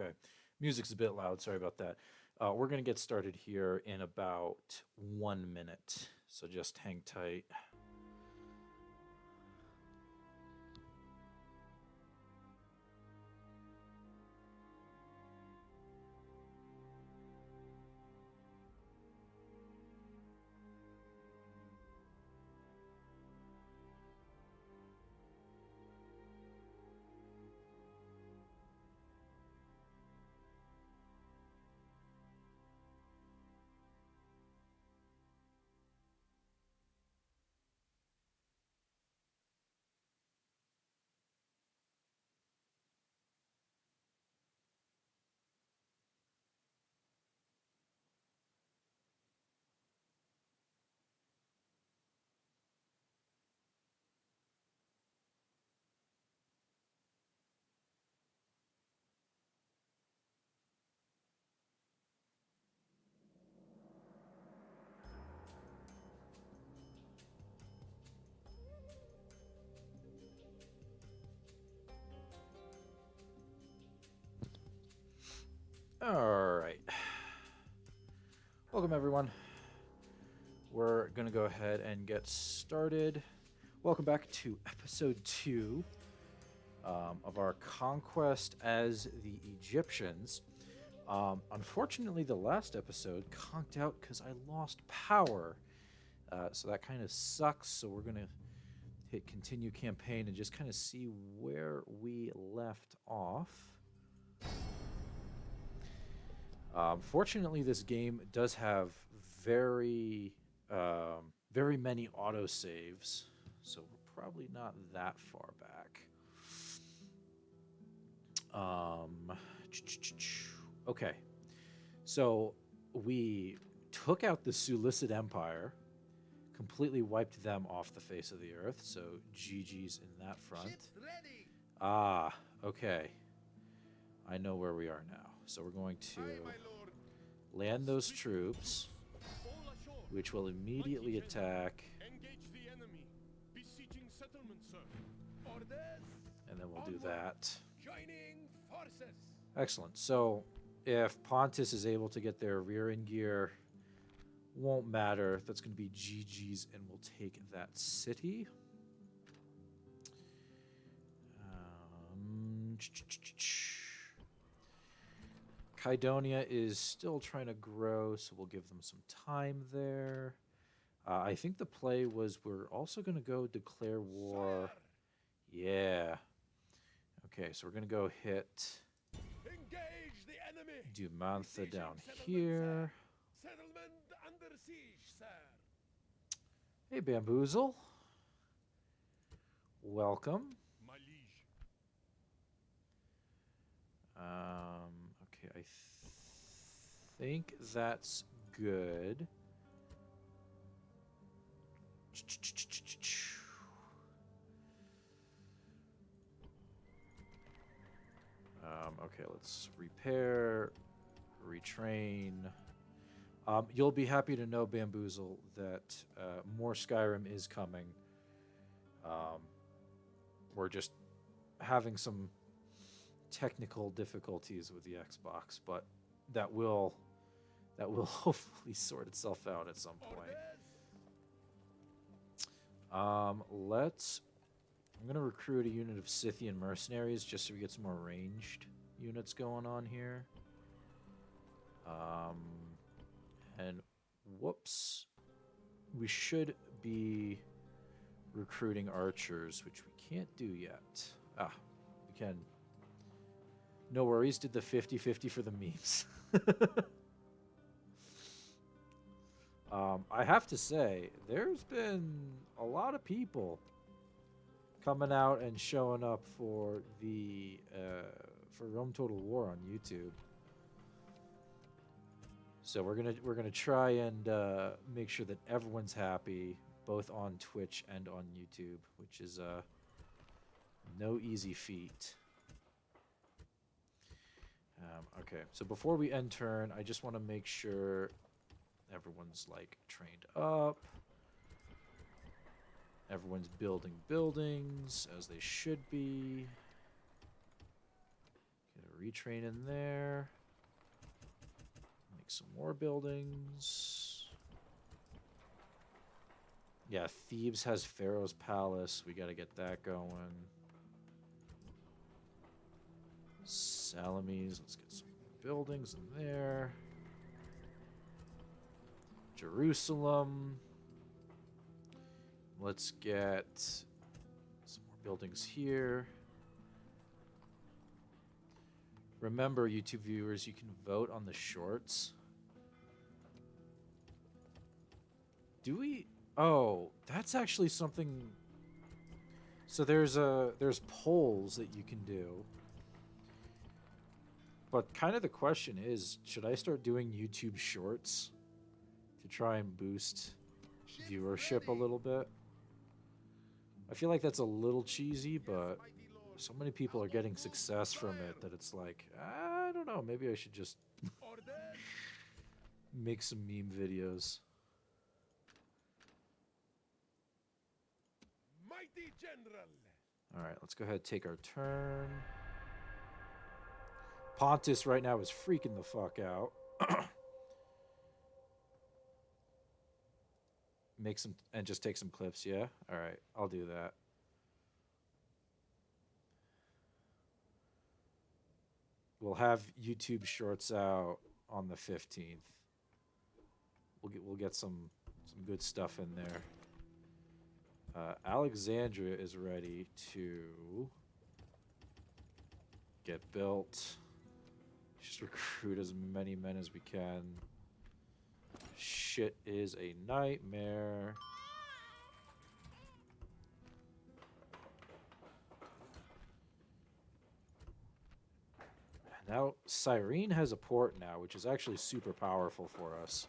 Okay. Music's a bit loud. Sorry about that. We're going to get started here in about 1 minute. So just hang tight. All right. Welcome, everyone. We're going to go ahead and get started. Welcome back to episode 2 of our Conquest as the Egyptians. Unfortunately, the last episode conked out because I lost power. So that kind of sucks. So we're going to hit continue campaign and just kind of see where we left off. Fortunately, this game does have very many autosaves, so we're probably not that far back. Okay, so we took out the Seleucid Empire, completely wiped them off the face of the earth, so GG's in that front. Ah, okay. I know where we are now. So we're going to land those troops, which will immediately attack. Engage the enemy. Besieging settlement, sir. Orders. And then we'll do that. Joining forces. Excellent. So if Pontus is able to get their rear in gear, won't matter. That's going to be GG's, and we'll take that city. Kydonia is still trying to grow, so we'll give them some time there. I think the play was we're also going to go declare war. Sir. Yeah. Okay, so we're going to go hit Engage the enemy. Dumantha Besieging down settlement, here. sir. Settlement under siege, sir. Hey, Bamboozle. Welcome. My liege. Okay, I think that's good. Okay, let's repair, retrain. You'll be happy to know, Bamboozle, that more Skyrim is coming. We're just having some technical difficulties with the Xbox, but that will hopefully sort itself out at some point. Orders. I'm gonna recruit a unit of Scythian mercenaries just so we get some more ranged units going on here. And whoops, we should be recruiting archers, which we can't do yet. We can. No worries, did the 50-50 for the memes. I have to say, there's been a lot of people coming out and showing up for the for Rome Total War on YouTube. So we're gonna try and make sure that everyone's happy, both on Twitch and on YouTube, which is no easy feat. Okay, so before we end turn, I just want to make sure everyone's like trained up. Everyone's building buildings as they should be. Get a retrain in there. Make some more buildings. Yeah, Thebes has Pharaoh's Palace. We got to get that going. Salamis, let's get some buildings in there. Jerusalem. Let's get some more buildings here. Remember, YouTube viewers, you can vote on the shorts. Do we? Oh, that's actually something. So there's polls that you can do. But kind of the question is, should I start doing YouTube shorts to try and boost viewership a little bit? I feel like that's a little cheesy, but so many people are getting success from it that it's like, I don't know, maybe I should just make some meme videos. Mighty General. All right, let's go ahead and take our turn. Pontus right now is freaking the fuck out. Make some and just take some clips, yeah? All right, I'll do that. We'll have YouTube shorts out on the 15th. We'll get some good stuff in there. Alexandria is ready to get built. Just recruit as many men as we can. Shit is a nightmare. Now, Cyrene has a port now, which is actually super powerful for us.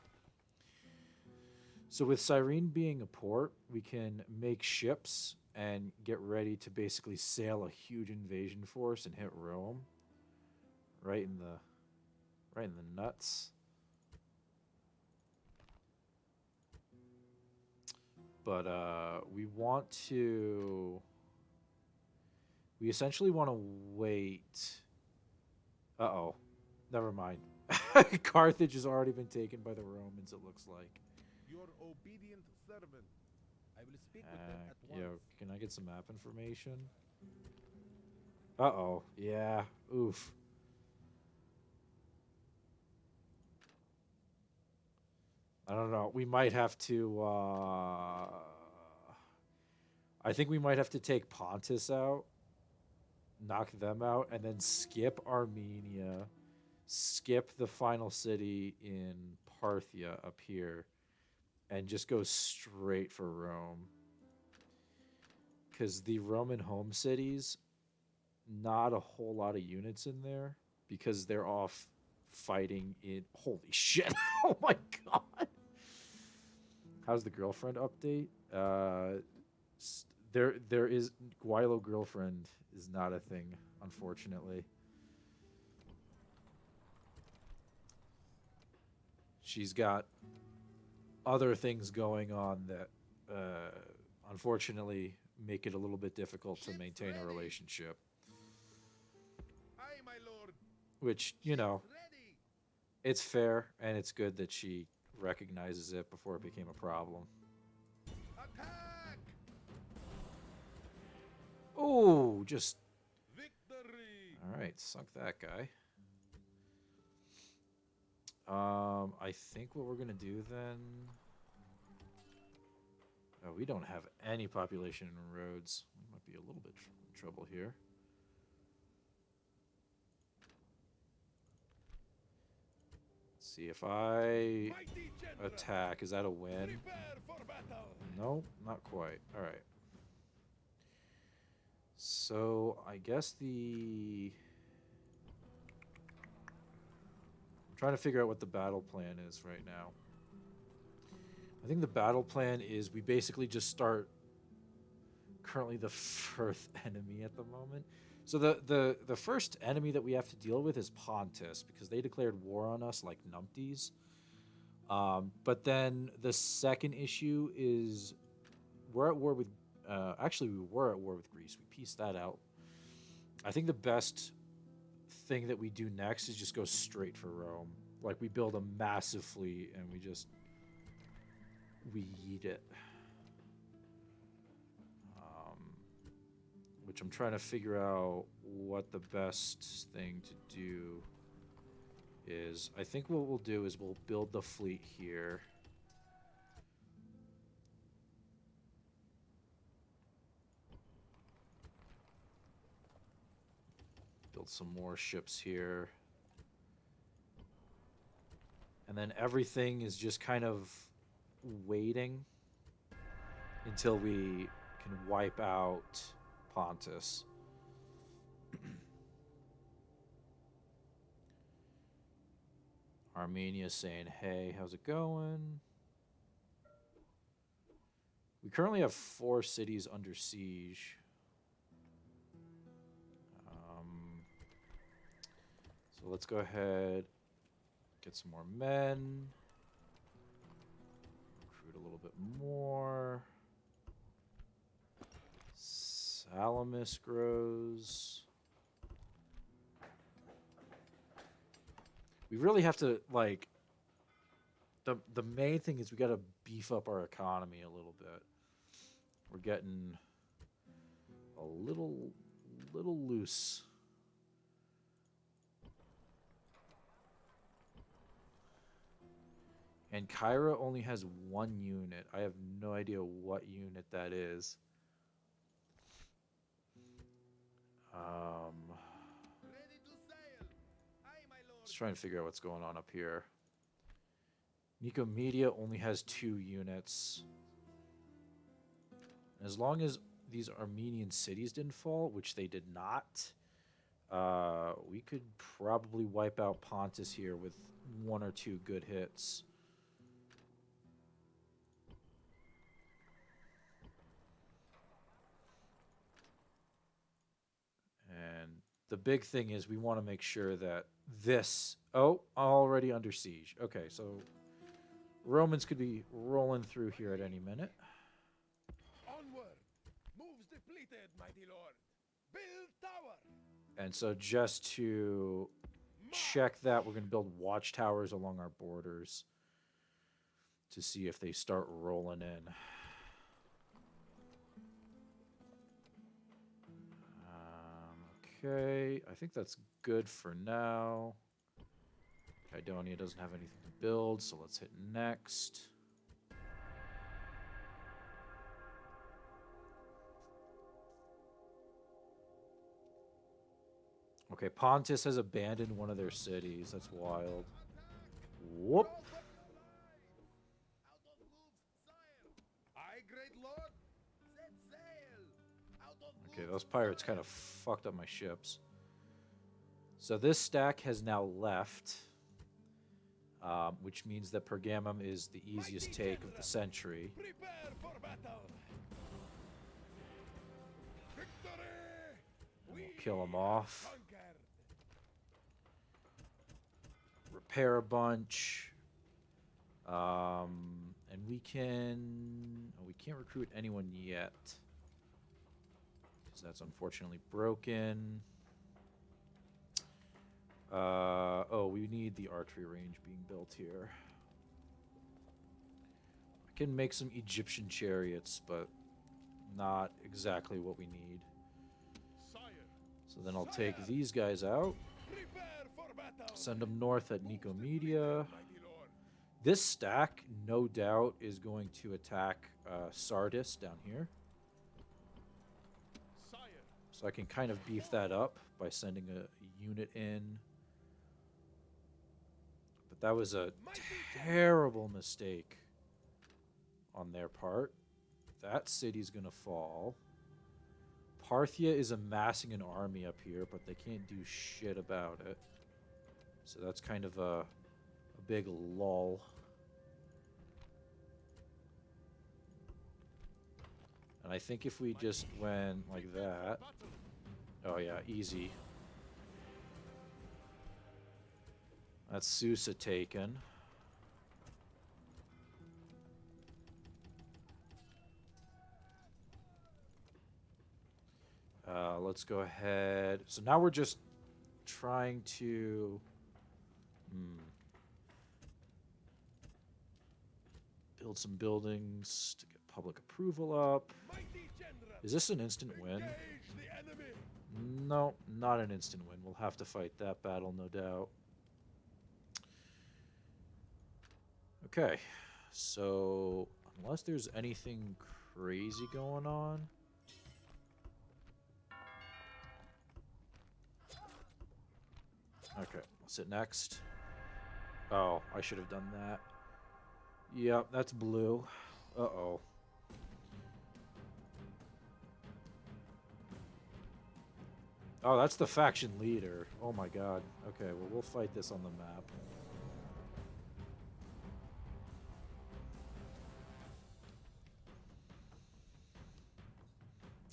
So with Cyrene being a port, we can make ships and get ready to basically sail a huge invasion force and hit Rome. Right in the nuts. But we essentially want to wait. Uh-oh. Never mind. Carthage has already been taken by the Romans, it looks like. Your obedient servant. I will speak with them at once. Yo, can I get some map information? Uh-oh. Yeah. Oof. I don't know. We might have to, I think we might have to take Pontus out, knock them out, and then skip Armenia, skip the final city in Parthia up here, and just go straight for Rome. Because the Roman home cities, not a whole lot of units in there, because they're off fighting in... Holy shit! Oh my god! How's the girlfriend update? There is... Guilo girlfriend is not a thing, unfortunately. She's got other things going on that, unfortunately, make it a little bit difficult to maintain a relationship. Aye, my lord. Which, you know, Ready. it's fair, and it's good that she recognizes it before it became a problem. Attack. Oh, just... Victory. All right, sunk that guy. I think what we're going to do then... Oh, we don't have any population in Rhodes. We might be a little bit in trouble here. Let's see if I Mighty General. attack. Is that a win? Prepare for battle. No, not quite. All right. So I guess I'm trying to figure out what the battle plan is right now. I think the battle plan is we basically just start currently the first enemy at the moment. So the first enemy that we have to deal with is Pontus, because they declared war on us like numpties. But then the second issue is we're at war with... actually, we were at war with Greece. We pieced that out. I think the best thing that we do next is just go straight for Rome. Like, we build a massive fleet and we yeet it. Which I'm trying to figure out what the best thing to do is. I think what we'll do is we'll build the fleet here. Build some more ships here. And then everything is just kind of waiting until we can wipe out Pontus. Armenia's saying, hey, how's it going? We currently have 4 cities under siege. So let's go ahead, get some more men, recruit a little bit more. Salamis grows. We really have to, like, the main thing is we got to beef up our economy a little bit. We're getting a little loose. And Kyra only has 1 unit. I have no idea what unit that is. Let's try and figure out what's going on up here. Nicomedia only has 2 units. As long as these Armenian cities didn't fall, which they did not, we could probably wipe out Pontus here with 1 or 2 good hits. And the big thing is we want to make sure that this... Oh, already under siege. Okay, so Romans could be rolling through here at any minute. Onward! Moves depleted, mighty lord. Build tower! And so just to check that, we're going to build watchtowers along our borders to see if they start rolling in. Okay, I think that's good for now. Kydonia doesn't have anything to build, so let's hit next. Okay, Pontus has abandoned one of their cities. That's wild. Whoop. Okay, those pirates kind of fucked up my ships. So this stack has now left, which means that Pergamum is the easiest take of the century. We'll kill them off. Repair a bunch. And we can... Oh, we can't recruit anyone yet. That's unfortunately broken. Oh, we need the archery range being built here. I can make some Egyptian chariots, but not exactly what we need. So then I'll take these guys out. Send them north at Nicomedia. This stack, no doubt, is going to attack Sardis down here. So I can kind of beef that up by sending a unit in. But that was a terrible mistake on their part. That city's going to fall. Parthia is amassing an army up here, but they can't do shit about it. So that's kind of a big lull. And I think if we just went like that... Oh yeah, easy. That's Susa taken. Let's go ahead. So now we're just trying to build some buildings to get public approval up. Mighty general, Is this an instant win? engage the enemy. No, not an instant win. We'll have to fight that battle, no doubt. Okay, so unless there's anything crazy going on. Okay, what's it next? Oh, I should have done that. Yep, that's blue. Uh-oh. Oh, that's the faction leader. Oh my god. Okay, well, we'll fight this on the map.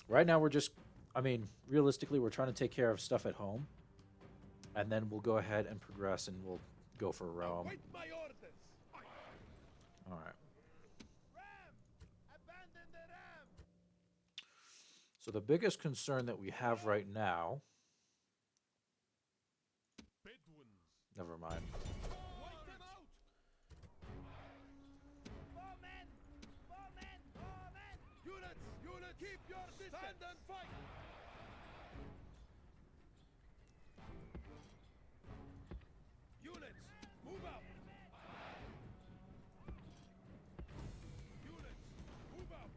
Right now, we're just... I mean, realistically, we're trying to take care of stuff at home. And then we'll go ahead and progress, and we'll go for Rome. Await my orders. Alright. Ram! Abandon the ram! So the biggest concern that we have right now... Bedouins. Never mind. Wipe them out! Four men! Four men! Four men! Units! Units! Keep your distance! Stand and fight! Units! Move out! Units! Move out!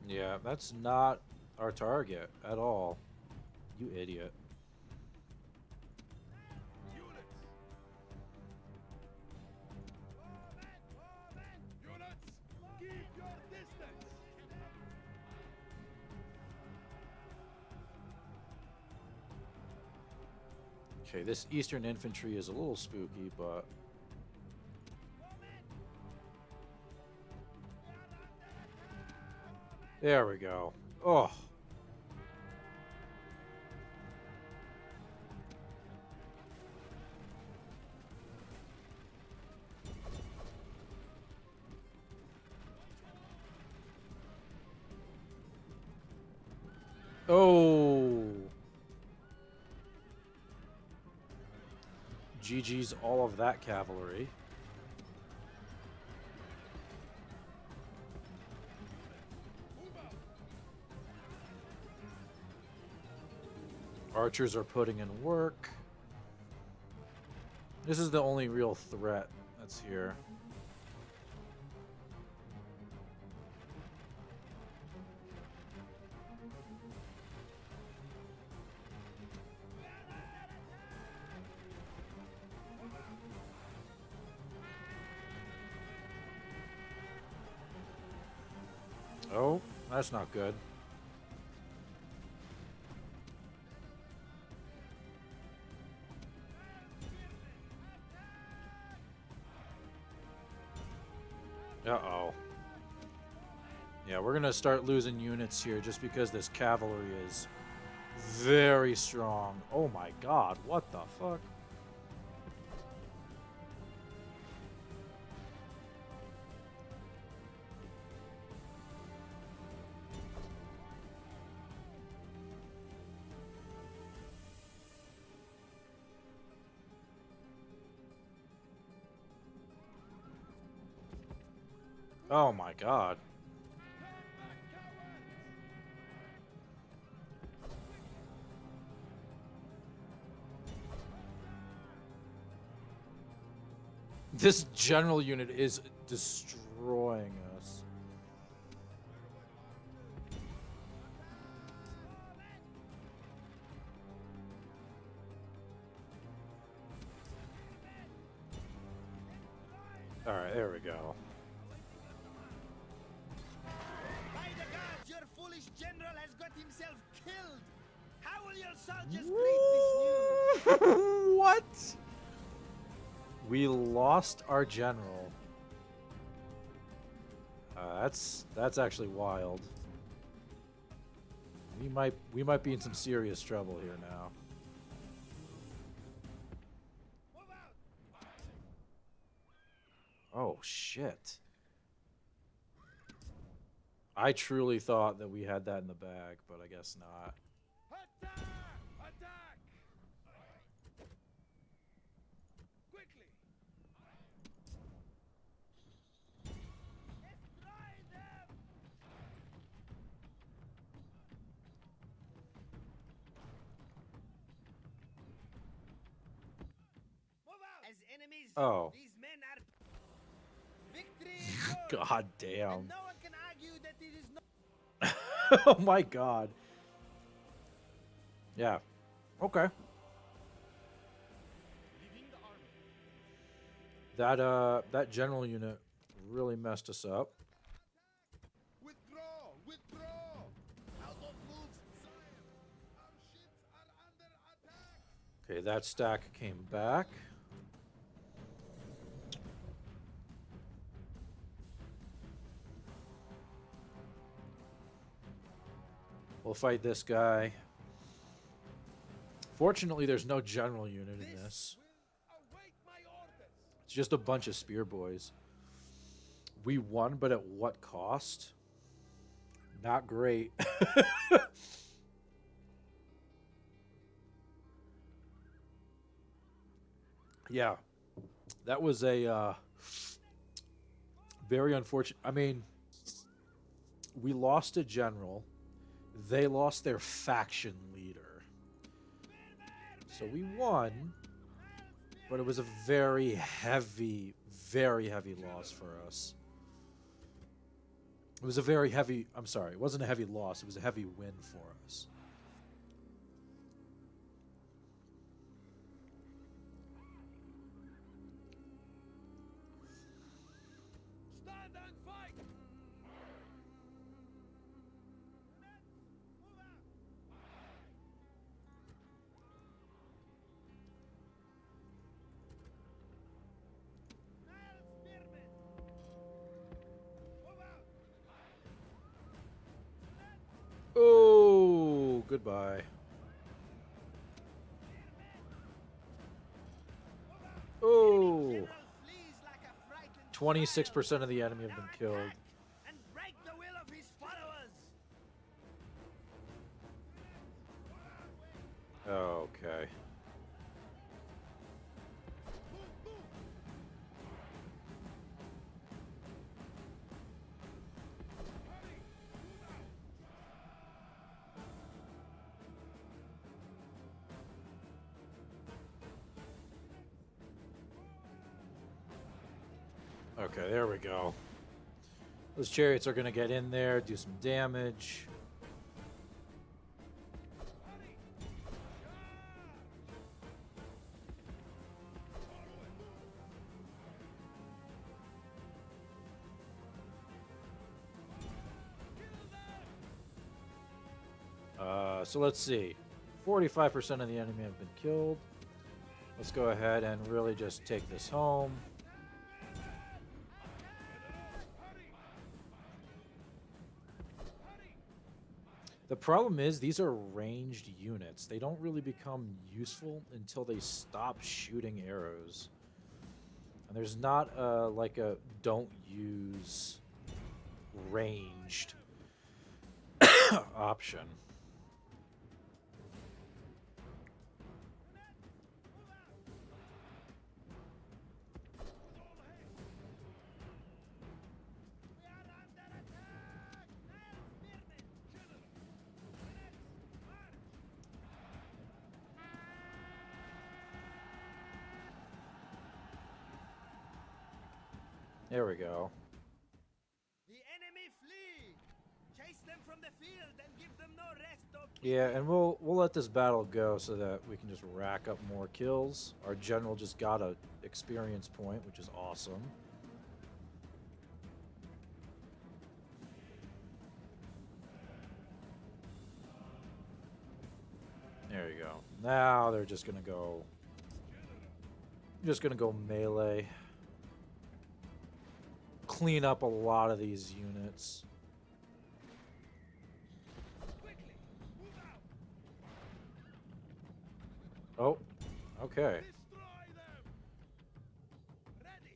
Yeah, that's not our target at all. You idiot. Units! Units! Keep your distance! Okay, this Eastern infantry is a little spooky, but... There we go. Oh. Oh. GG's all of that cavalry. Archers are putting in work. This is the only real threat that's here. Oh, that's not good. Uh-oh. Yeah, we're gonna start losing units here just because this cavalry is very strong. Oh my god, what the fuck? Oh my god. This general unit is destroying us. Alright, there we go. By the gods, your foolish general has got himself killed! How will your soldiers greet this news? What? We lost our general. That's actually wild. We might be in some serious trouble here now. Oh shit. I truly thought that we had that in the bag, but I guess not. Attack! Attack! Quickly! Destroy them! Move out! As enemies, Oh. these men are. Victory is yours! God damn. And no one can argue that it is not. Oh my god. Yeah. Okay. Leaving the army. That general unit really messed us up. Withdraw! Withdraw! Out of moves, sire! Our ships are under attack! Okay, that stack came back. We'll fight this guy. Fortunately, there's no general unit in this. Will await my orders! It's just a bunch of spear boys. We won, but at what cost? Not great. Yeah. That was a very unfortunate. I mean, we lost a general. They lost their faction leader. So we won, but it was a very heavy loss for us. It was a very heavy, I'm sorry, it wasn't a heavy loss, it was a heavy win for us. Stand and fight! Spearmen! Move out! Oh, goodbye. Oh, General flees like a frightened 26% of the enemy have child. been Now killed. attack and break the will of his followers. Okay. Okay, there we go. Those chariots are going to get in there, do some damage. So let's see. 45% of the enemy have been killed. Let's go ahead and really just take this home. The problem is these are ranged units. They don't really become useful until they stop shooting arrows. And there's not like a don't use ranged option. We are under attack. Spearmen! March! There we go. The enemy flee. Chase them from the field and give them no rest. Yeah, and we'll let this battle go so that we can just rack up more kills. Our general just got a experience point, which is awesome. There you go. Now they're just gonna go melee. Clean up a lot of these units. Quickly! Move out! Oh, okay. Destroy them! Ready!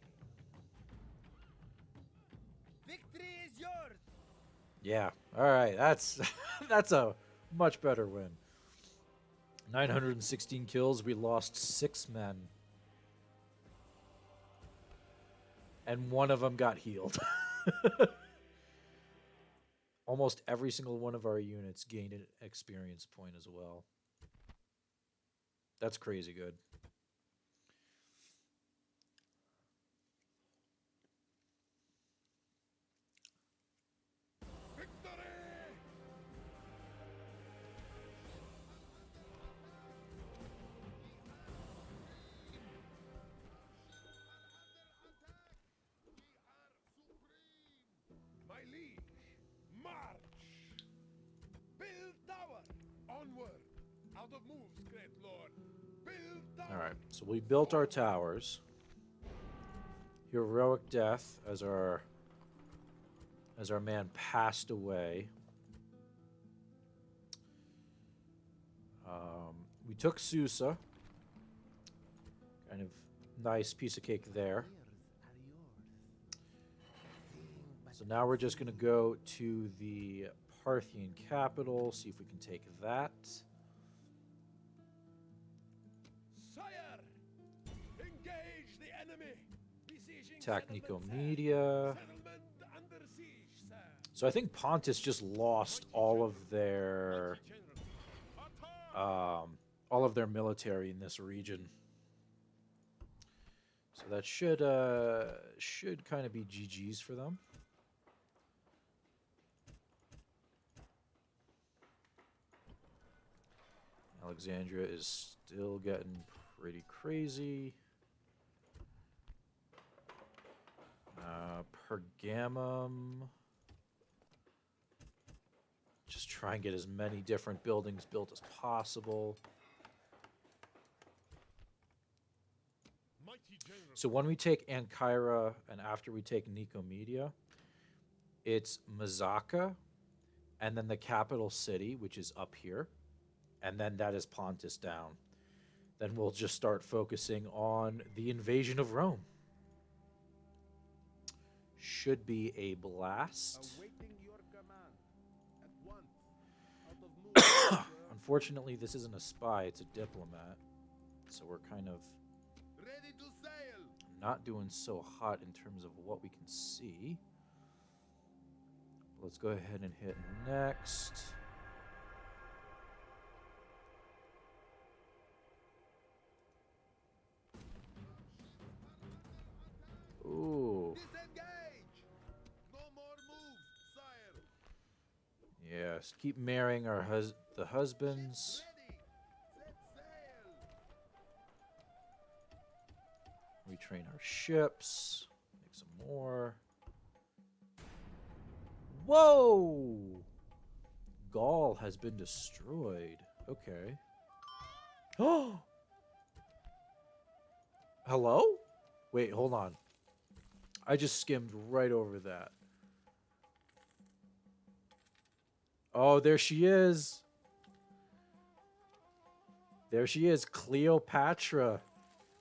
Victory is yours. Yeah. All right. That's that's a much better win. 916 kills. We lost 6 men. And one of them got healed. Almost every single one of our units gained an experience point as well. That's crazy good. Victory! My liege, march! Build tower! Onward! Out of moves, great lord! Build tower! All right. So we built our towers. Heroic death as our man passed away. We took Susa. Kind of nice piece of cake there. So now we're just going to go to the Parthian capital, see if we can take that. Sire! Engage the enemy! Besieging Attack settlement, sir. Nicomedia. Settlement under siege, sir. So I think Pontus just lost all of their General. all of their military in this region. So that should kind of be GG's for them. Alexandria is still getting pretty crazy. Pergamum. Just try and get as many different buildings built as possible. Mighty general. So when we take Ankara and after we take Nicomedia, it's Mazaka and then the capital city, which is up here. And then that is Pontus down. Then we'll just start focusing on the invasion of Rome. Should be a blast. Awaiting your command. At once. Out of moves, sir. Unfortunately, this isn't a spy, it's a diplomat. So we're kind of Ready to sail! not doing so hot in terms of what we can see. Let's go ahead and hit next. Ooh. Disengage! No more moves, sire! Yes, keep marrying our the husbands. Ready! Set sail! Retrain our ships. Make some more. Whoa! Gaul has been destroyed. Okay. Oh! Hello? Wait, hold on. I just skimmed right over that. Oh, there she is. There she is. Cleopatra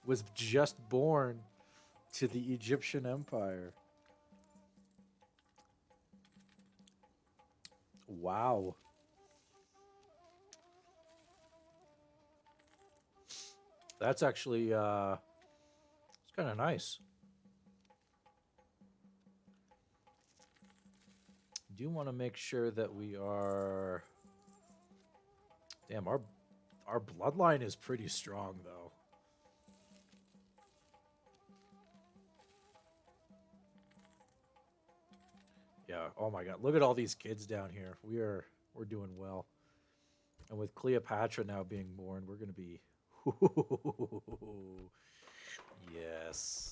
was just born to the Egyptian Empire. Wow. That's actually it's kind of nice. Do want to make sure that we are damn, our bloodline is pretty strong though. Yeah, oh my god, look at all these kids down here. We're doing well. And with Cleopatra now being born, we're going to be yes.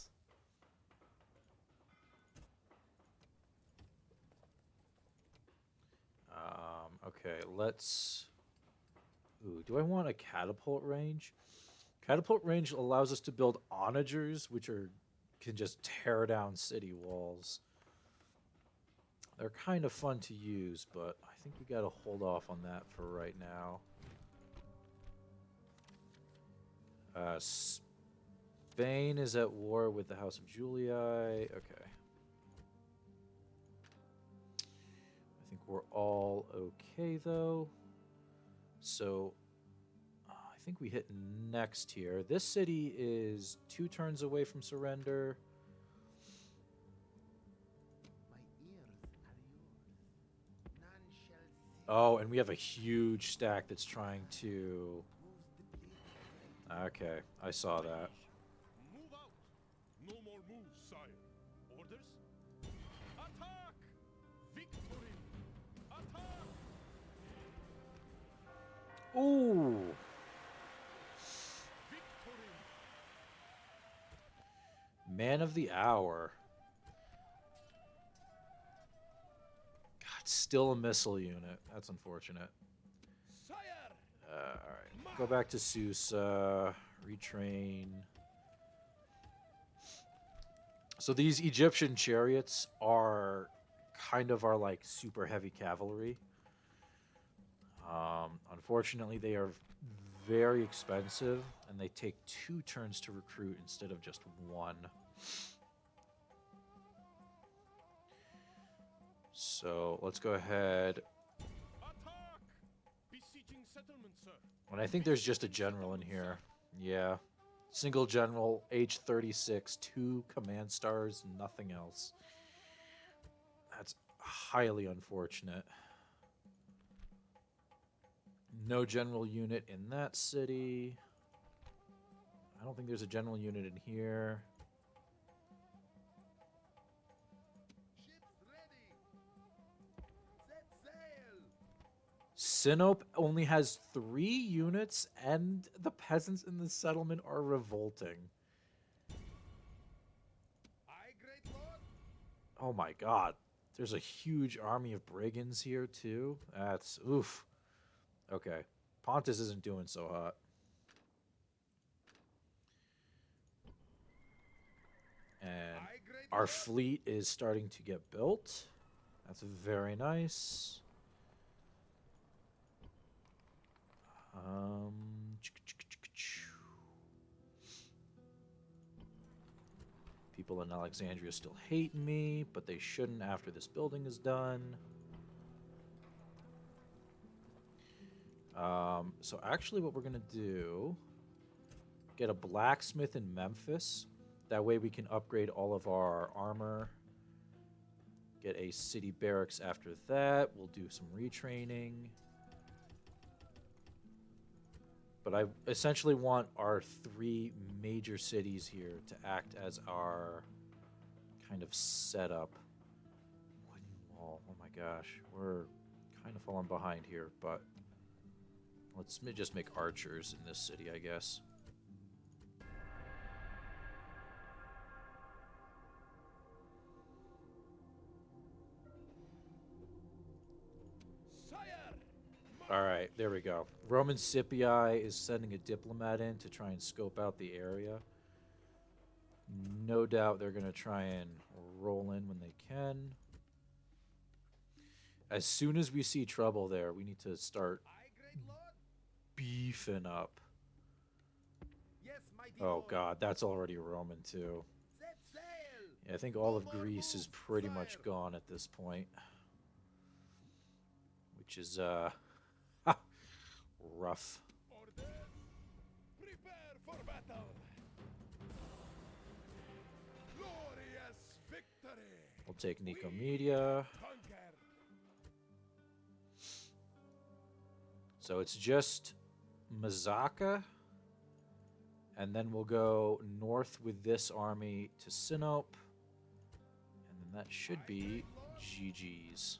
Okay, let's ooh, do I want a catapult range? Catapult range allows us to build onagers, which can just tear down city walls. They're kind of fun to use, but I think we gotta hold off on that for right now. Spain is at war with the House of Julii. Okay. I think we're all okay though. So I think we hit next here. This city is 2 turns away from surrender. My ears are yours. None shall see Oh, and we have a huge stack that's trying to. moves the blade. Okay, I saw that. Move out. No more moves, sire. Orders? Attack! Victory! Attack! Ooh. Victory! Man of the hour. God, still a missile unit. That's unfortunate. Sire! Alright. Go back to Susa. Retrain. So these Egyptian chariots are kind of our like super heavy cavalry. Unfortunately, they are very expensive, and they take 2 turns to recruit instead of just 1. So let's go ahead. Attack! Besieging settlement, sir. And I think there's just a general in here. Yeah. Single general, H36, 2 command stars, nothing else. That's highly unfortunate. No general unit in that city. I don't think there's a general unit in here. Ships ready. Set sail. Sinope only has 3 units, and the peasants in the settlement are revolting. Aye, great lord. Oh my god. There's a huge army of brigands here, too. That's... oof. Okay. Pontus isn't doing so hot. And Aye, great our lord. fleet is starting to get built. That's very nice. Um, people in Alexandria still hate me, but they shouldn't after this building is done. So actually what we're going to do, get a blacksmith in Memphis. That way we can upgrade all of our armor. Get a city barracks after that. We'll do some retraining. But I essentially want our 3 major cities here to act as our kind of setup. Wooden wall. Oh my gosh. We're kind of falling behind here, but let's just make archers in this city, I guess. Sire! All right, there we go. Roman Scipii is sending a diplomat in to try and scope out the area. No doubt they're going to try and roll in when they can. As soon as we see trouble there, we need to start Aye, great lord. beefing up. Yes, mighty Oh lord. god, that's already Roman too. Set sail. Yeah, I think all of Greece is pretty much gone at this point. Which is rough. Orders! Prepare for battle! Glorious victory! We'll take Nicomedia. Conquer! So it's just Mazaka. And then we'll go north with this army to Sinope. And then that should be GG's.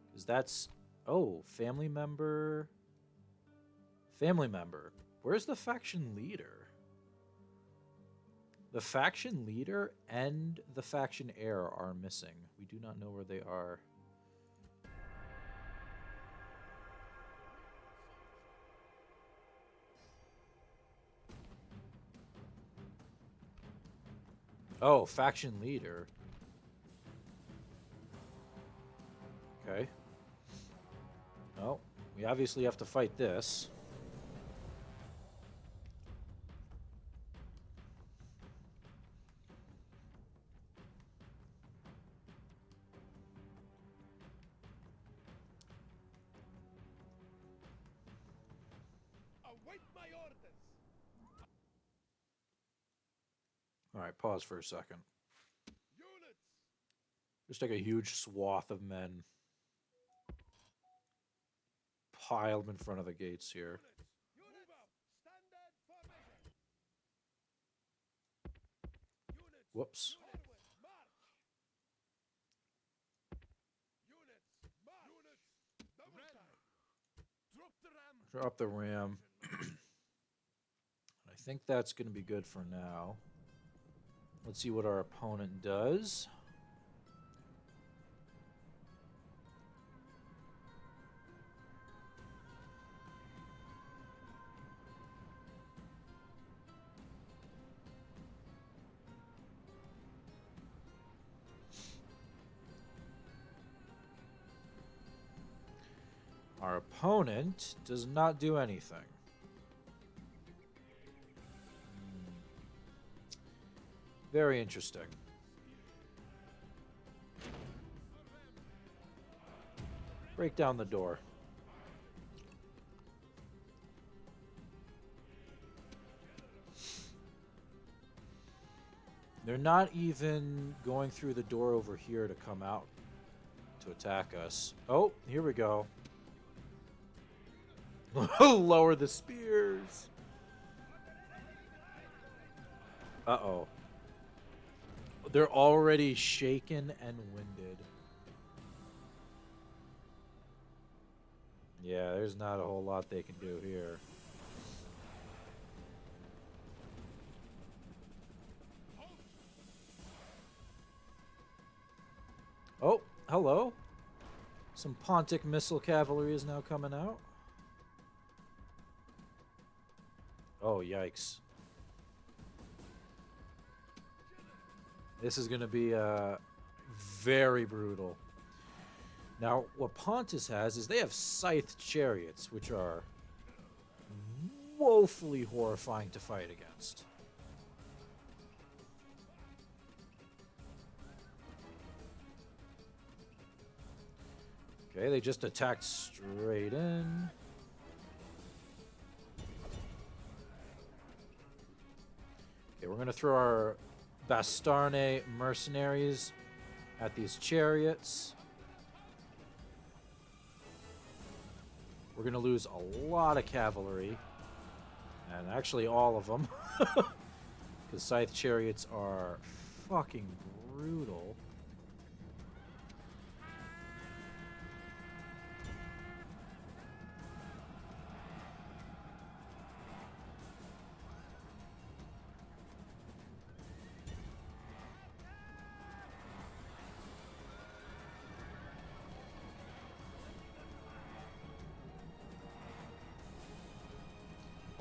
Because that's... oh, family member. Family member. Where's the faction leader? The faction leader and the faction heir are missing. We do not know where they are. Oh, faction leader. Okay. Well, we obviously have to fight this. All right, pause for a second. Units! Just like a huge swath of men piled in front of the gates here. Units! Move up! Standard formation! Units! Whoops. Forward! March! Units! March! Units! Double time! Drop the ram. Drop the ram. I think that's going to be good for now. Let's see what our opponent does. Our opponent does not do anything. Very interesting. Break down the door. They're not even going through the door over here to come out to attack us. Oh, here we go. Lower the spears. Uh-oh. They're already shaken and winded. Yeah, there's not a whole lot they can do here. Oh, hello. Some Pontic missile cavalry is now coming out. Oh, yikes. This is going to be very brutal. Now, what Pontus has is they have scythed chariots, which are woefully horrifying to fight against. Okay, they just attacked straight in. Okay, we're going to throw our Bastarne mercenaries at these chariots. We're going to lose a lot of cavalry. And actually all of them. Because scythe chariots are fucking brutal.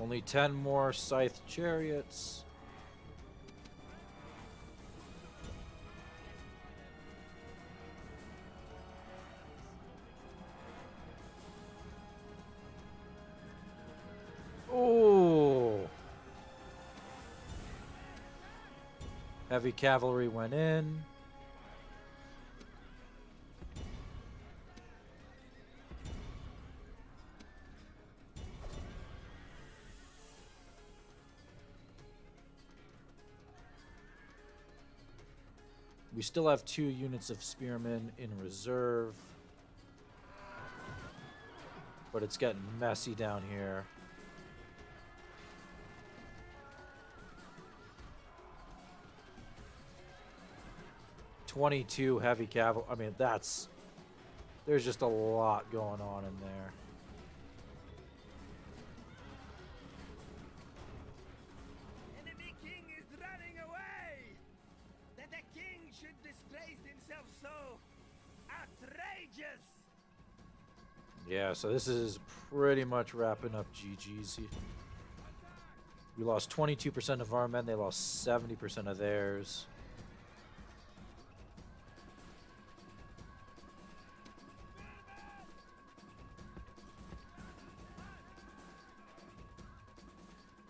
Only 10 more scythe chariots. Oh! Heavy cavalry went in. We still have 2 units of spearmen in reserve. But it's getting messy down here. "22 heavy cavalry." I mean, there's just a lot going on in there. Enemy king is running away! That the king should disgrace himself so outrageous! Yeah, so this is pretty much wrapping up GG's. We lost 22% of our men. They lost 70% of theirs.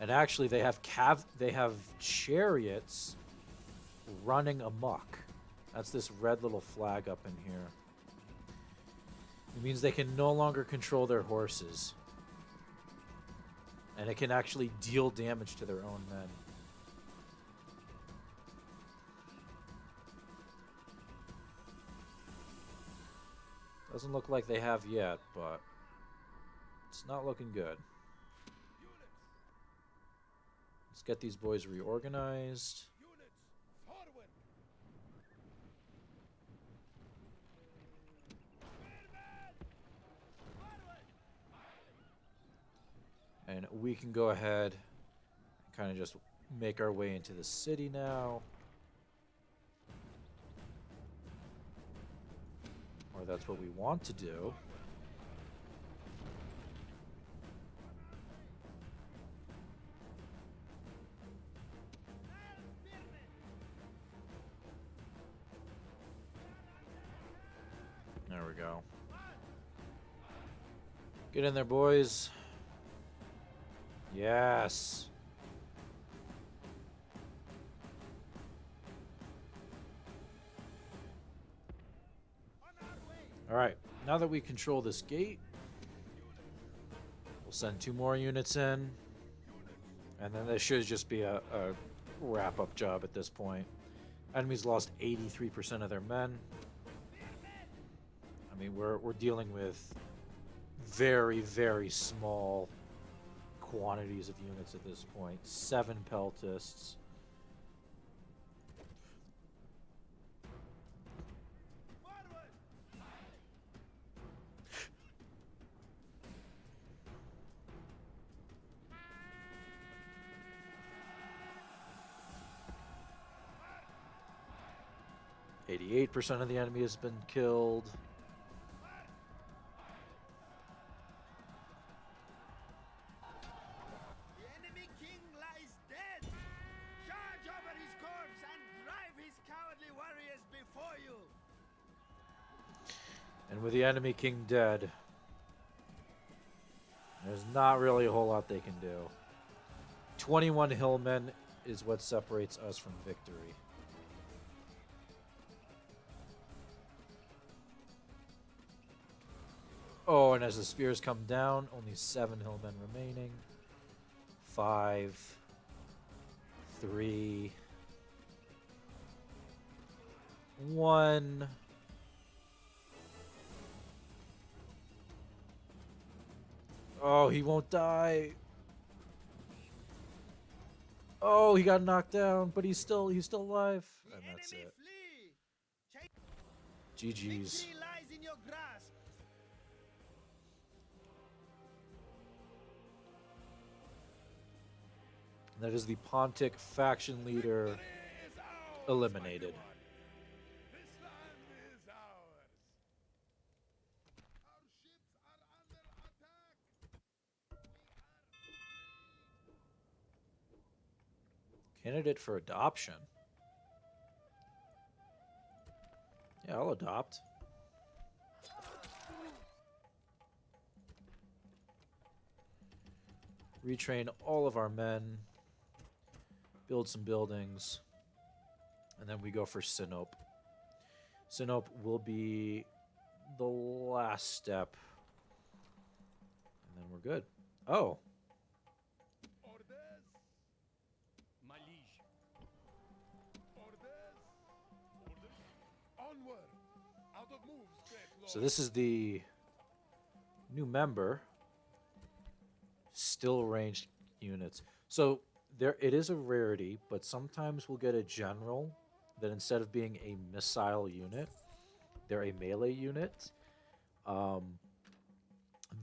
And actually, they have chariots running amok. That's this red little flag up in here. It means they can no longer control their horses. And it can actually deal damage to their own men. Doesn't look like they have yet, but it's not looking good. Let's get these boys reorganized. Units, forward! And we can go ahead and kind of just make our way into the city now. Or that's what we want to do. There we go. Get in there, boys. Yes. All right. Now that we control this gate, we'll send 2 more units in. And then this should just be a wrap-up job at this point. Enemies lost 83% of their men. I mean, we're dealing with very, very small quantities of units at this point. 7 peltists. %8 of the enemy has been killed. The enemy king lies dead. Charge over his corpse and drive his cowardly warriors before you. And with the enemy king dead, there's not really a whole lot they can do. 21 hillmen is what separates us from victory. Oh, and as the spears come down, only 7 hillmen remaining. 5, 3, 1. Oh, he won't die. Oh, he got knocked down, but he's still alive. The And that's enemy it. flee. GG's. Victory lies in your grasp. That is the Pontic faction leader Is ours, eliminated. mighty one. This land is ours. Our ships are under attack. Candidate for adoption. Yeah, I'll adopt. Retrain all of our men. Build some buildings. And then we go for Sinope. Sinope will be the last step. And then we're good. Oh. Orders, My liege. orders. Onward. Out of moves, great lord. So this is the new member. Still ranged units. So there, it is a rarity, but sometimes we'll get a general that instead of being a missile unit, they're a melee unit.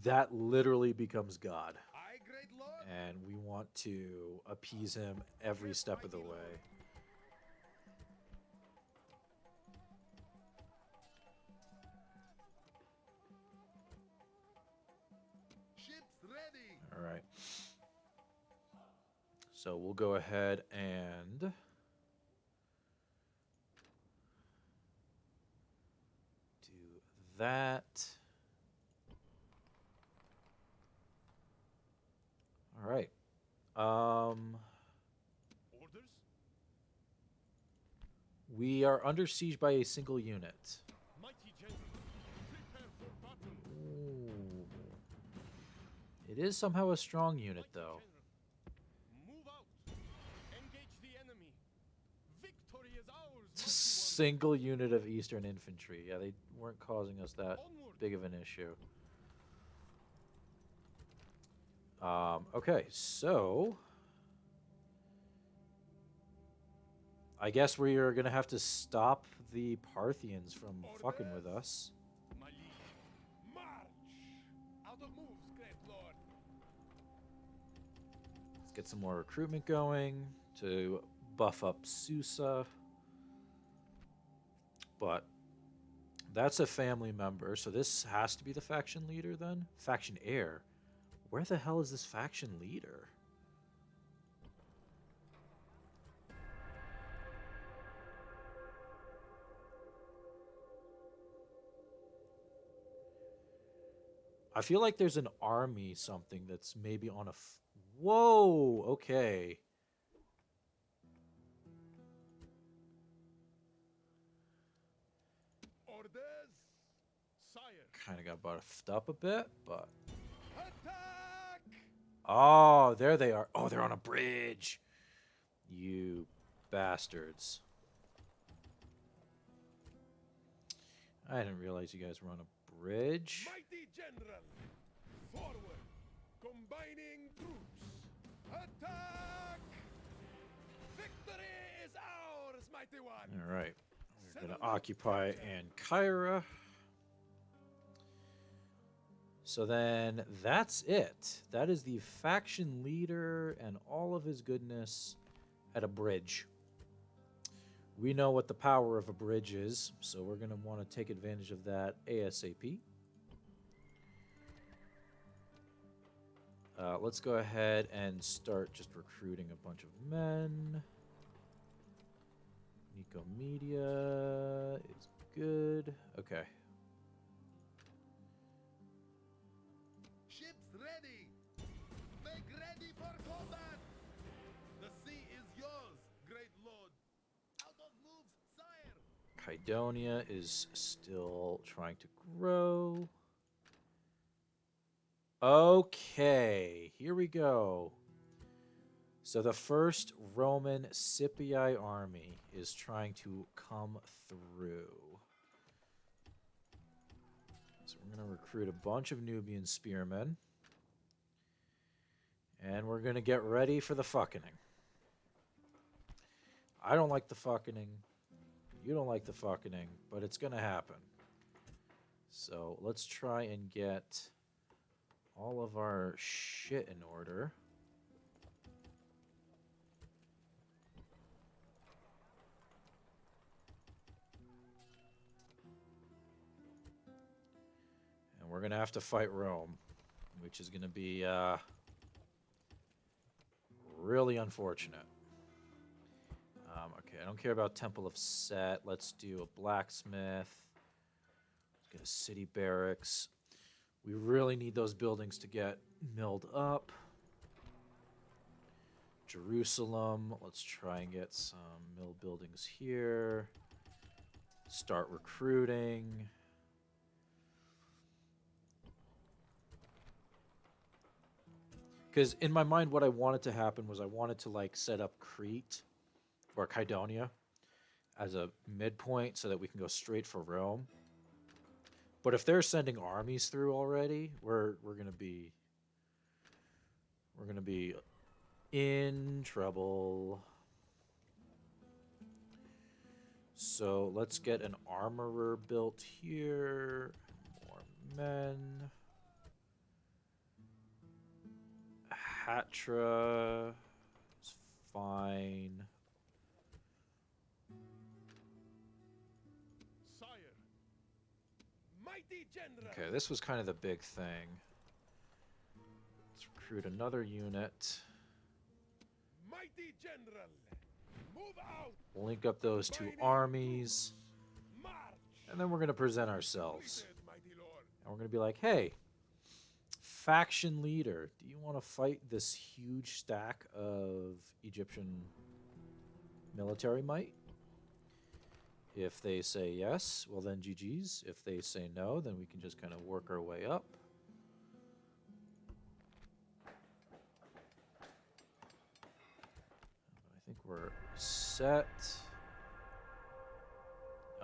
That literally becomes God, Aye, great lord. and we want to appease him every step of the way. Ships ready. All right. So we'll go ahead and do that. All right. Orders? We are under siege by a single unit. Mighty general, prepare for battle. Ooh. It is somehow a strong unit, Mighty though. general, move out. Engage the enemy. Victory is ours, mighty one. single unit of Eastern infantry. Yeah, they weren't causing us that Onward. big of an issue. Okay, so I guess we are gonna have to stop the Parthians from fucking with us. My liege. March! Out of moves, great lord. Let's get some more recruitment going to buff up Susa. But that's a family member, so this has to be the faction leader then? Faction heir. Where the hell is this faction leader? I feel like there's an army something that's maybe on a whoa, okay. Orders. Sire. Kind of got buffed up a bit, but Attack! oh, there they are. Oh, they're on a bridge. You bastards. I didn't realize you guys were on a bridge. Mighty general. Forward. Combining troops. Attack! Victory is ours, mighty one. All right. We're going to occupy Ankara. So then that's it. That is the faction leader and all of his goodness at a bridge. We know what the power of a bridge is, so we're going to want to take advantage of that ASAP. Let's go ahead and start just recruiting a bunch of men. Nico Media is good. Okay. Ships ready. Make ready for combat. The sea is yours, great lord. Out of moves, sire. Kydonia is still trying to grow. Okay, here we go. So the first Roman Scipii army is trying to come through. So we're going to recruit a bunch of Nubian spearmen. And we're going to get ready for the fucking. I don't like the fucking. You don't like the fucking, but it's going to happen. So let's try and get all of our shit in order. And we're going to have to fight Rome, which is going to be really unfortunate. Okay, I don't care about Temple of Set. Let's do a blacksmith. Let's get a city barracks. We really need those buildings to get milled up. Jerusalem. Let's try and get some mill buildings here. Start recruiting. Because in my mind, what I wanted to happen was I wanted to like set up Crete or Kydonia as a midpoint so that we can go straight for Rome. But if they're sending armies through already, we're gonna be in trouble. So let's get an armorer built here. More men. Hatra is fine. Sire. Mighty general. Okay, this was kind of the big thing. Let's recruit another unit. Mighty general. Move out. Link up those two armies. March. And then we're going to present ourselves. Greeted, mighty lord. And we're going to be like, hey, faction leader, do you want to fight this huge stack of Egyptian military might? If they say yes, well then GG's. If they say no, then we can just kind of work our way up. I think we're set.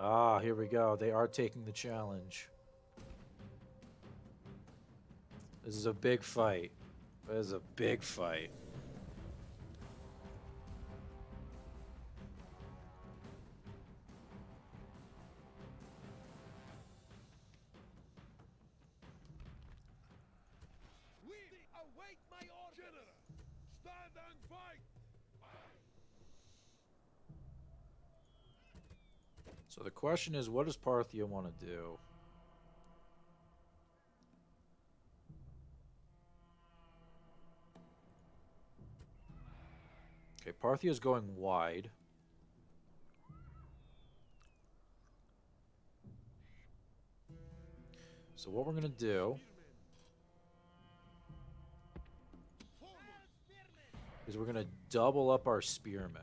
Ah, here we go. They are taking the challenge. This is a big fight. This is a big fight. We await my order. General, stand and fight. So the question is, what does Parthia want to do? Okay, Parthia is going wide. So what we're going to do is we're going to double up our spearmen.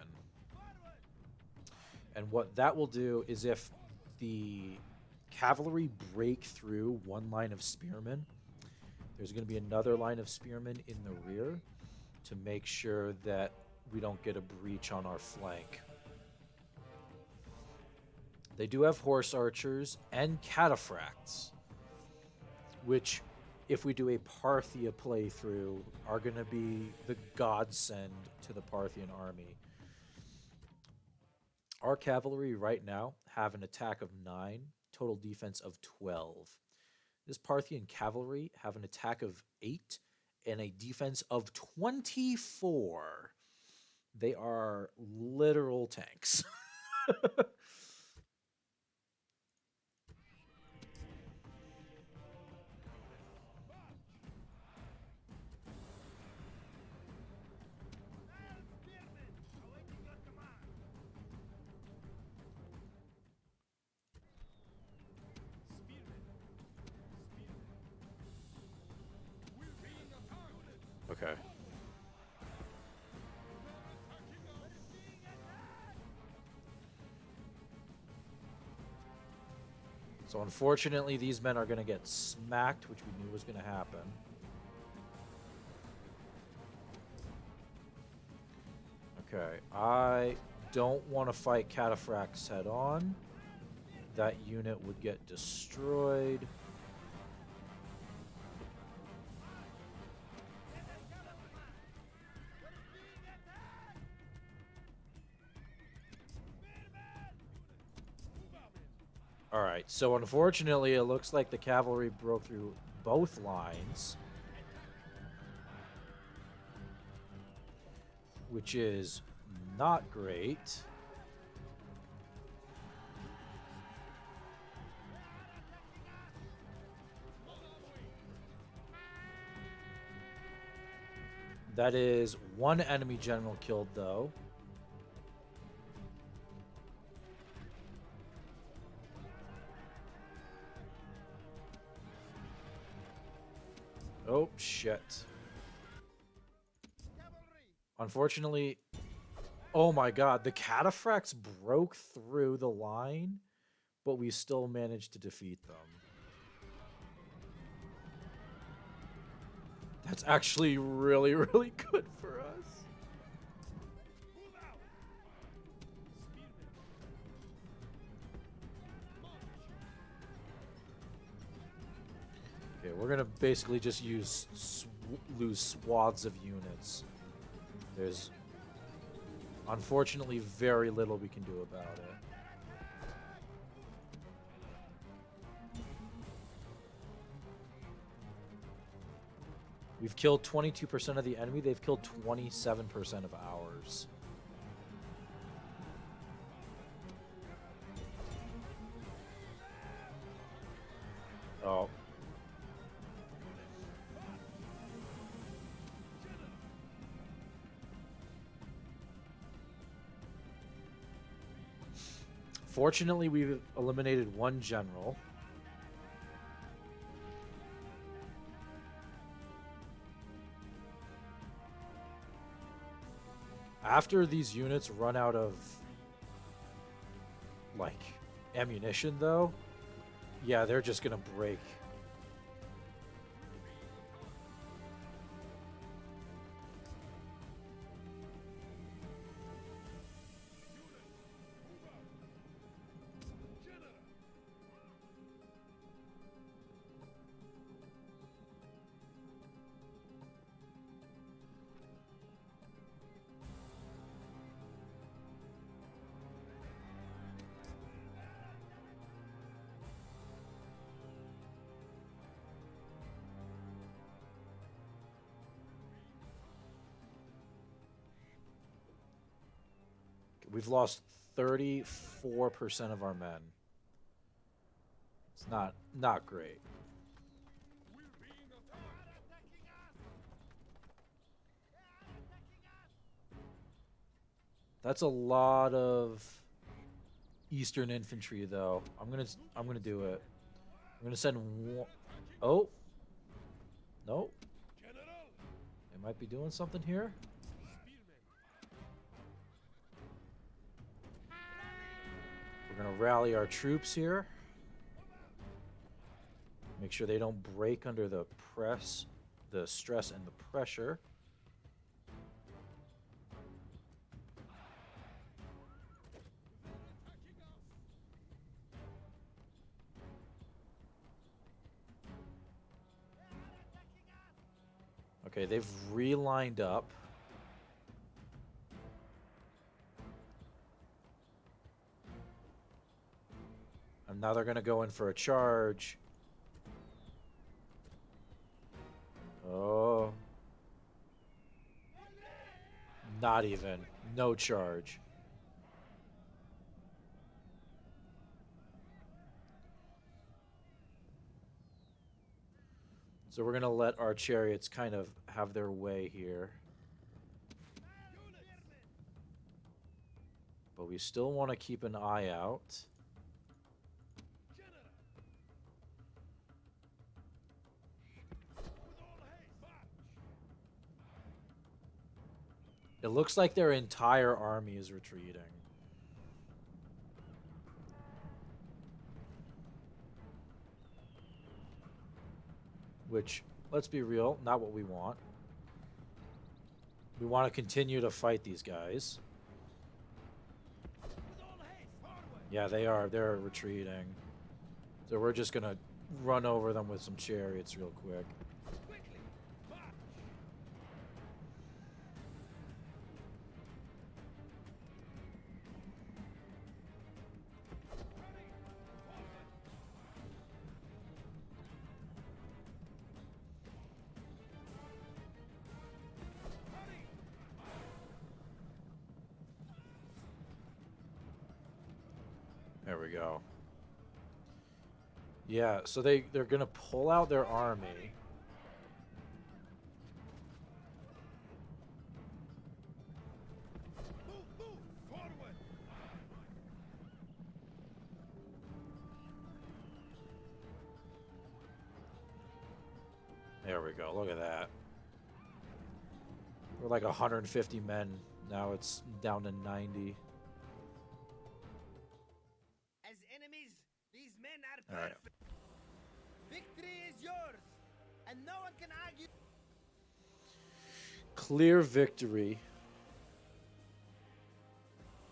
And what that will do is if the cavalry break through one line of spearmen, there's going to be another line of spearmen in the rear to make sure that we don't get a breach on our flank. They do have horse archers and cataphracts, which, if we do a Parthia playthrough, are going to be the godsend to the Parthian army. Our cavalry right now have an attack of 9, total defense of 12. This Parthian cavalry have an attack of 8 and a defense of 24. They are literal tanks. Okay. So unfortunately, these men are going to get smacked, which we knew was going to happen. Okay, I don't want to fight cataphracts head on. That unit would get destroyed. Alright, so unfortunately it looks like the cavalry broke through both lines. Which is not great. That is one enemy general killed, though. Oh, shit. Unfortunately... Oh my god, the cataphracts broke through the line, but we still managed to defeat them. That's actually really, really good for us. Okay, we're gonna basically just lose swaths of units. There's unfortunately very little we can do about it. We've killed 22% of the enemy. They've killed 27% of ours. Oh. Fortunately, we've eliminated one general. After these units run out of, like, ammunition, though, yeah, they're just gonna break. We've lost 34% of our men. It's not great. We're being attacked. That's a lot of Eastern infantry, though. I'm gonna do it. I'm gonna send one. Oh, nope. General, They might be doing something here. spearmen. We're gonna rally our troops here. Make sure they don't break under the press, the stress and the pressure. Okay, they've relined up. And now they're going to go in for a charge. Oh. Not even. No charge. So we're going to let our chariots kind of have their way here. But we still want to keep an eye out. General. With all haste, march. It looks like their entire army is retreating. Which, let's be real, not what we want. We want to continue to fight these guys. With all haste, forward. Yeah, they are. They're retreating. So we're just going to run over them with some chariots real quick. Quickly, march. Hurry, forward. Hurry. There we go. Yeah, so they're going to pull out their army. Move, move, forward. There we go. Look at that. We're like 150 men. Now it's down to 90. As enemies, these men are All right. perfect. Victory is yours, and no one can argue. Clear victory.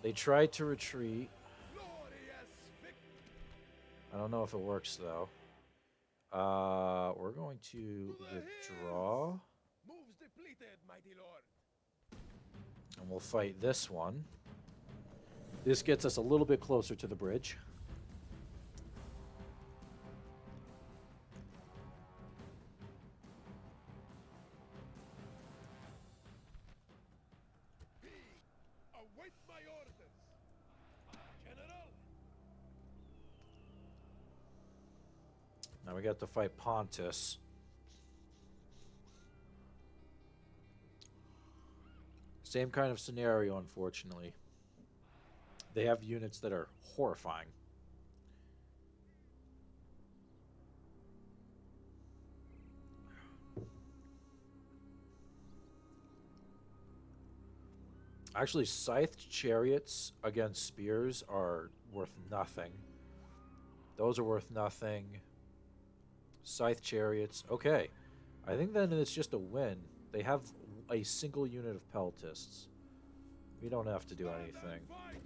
They tried to retreat. Glorious victory. I don't know if it works though. We're going to withdraw, Moves depleted, mighty lord. and we'll fight this one. This gets us a little bit closer to the bridge. Await my orders. General. Now we got to fight Pontus. Same kind of scenario, unfortunately. They have units that are horrifying. Actually, scythed chariots against spears are worth nothing. Those are worth nothing. Scythe chariots. Okay. I think then it's just a win. They have a single unit of peltists. We don't have to do anything. Fight.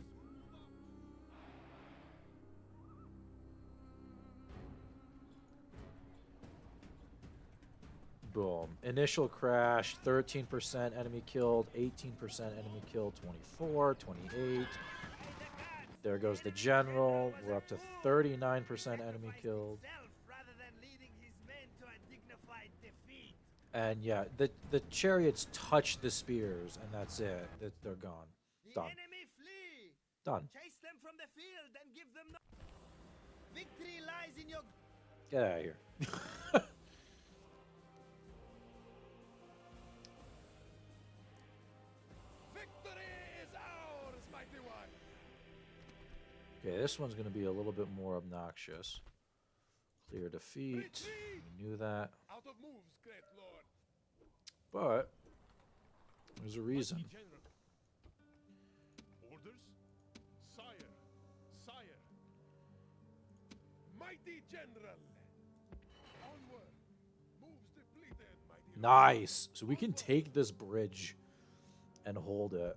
Boom. Initial crash, 13% enemy killed, 18% enemy killed, 24, 28. There goes the general. We're up to 39% enemy killed. Rather than leading his men to a dignified defeat. And yeah, the chariots touch the spears, and that's it. They're gone. The Done. enemy flee. Done. Chase them from the field and give them no. Victory lies in your. Get out of here. Victory is ours, mighty one. Okay, this one's going to be a little bit more obnoxious. Clear defeat. Retreat! We knew that. Out of moves, great lord. But there's a reason. Mighty general. Orders? Sire. Sire. Mighty general. Onward. Moves depleted, mighty lord. Nice. So we can take this bridge and hold it.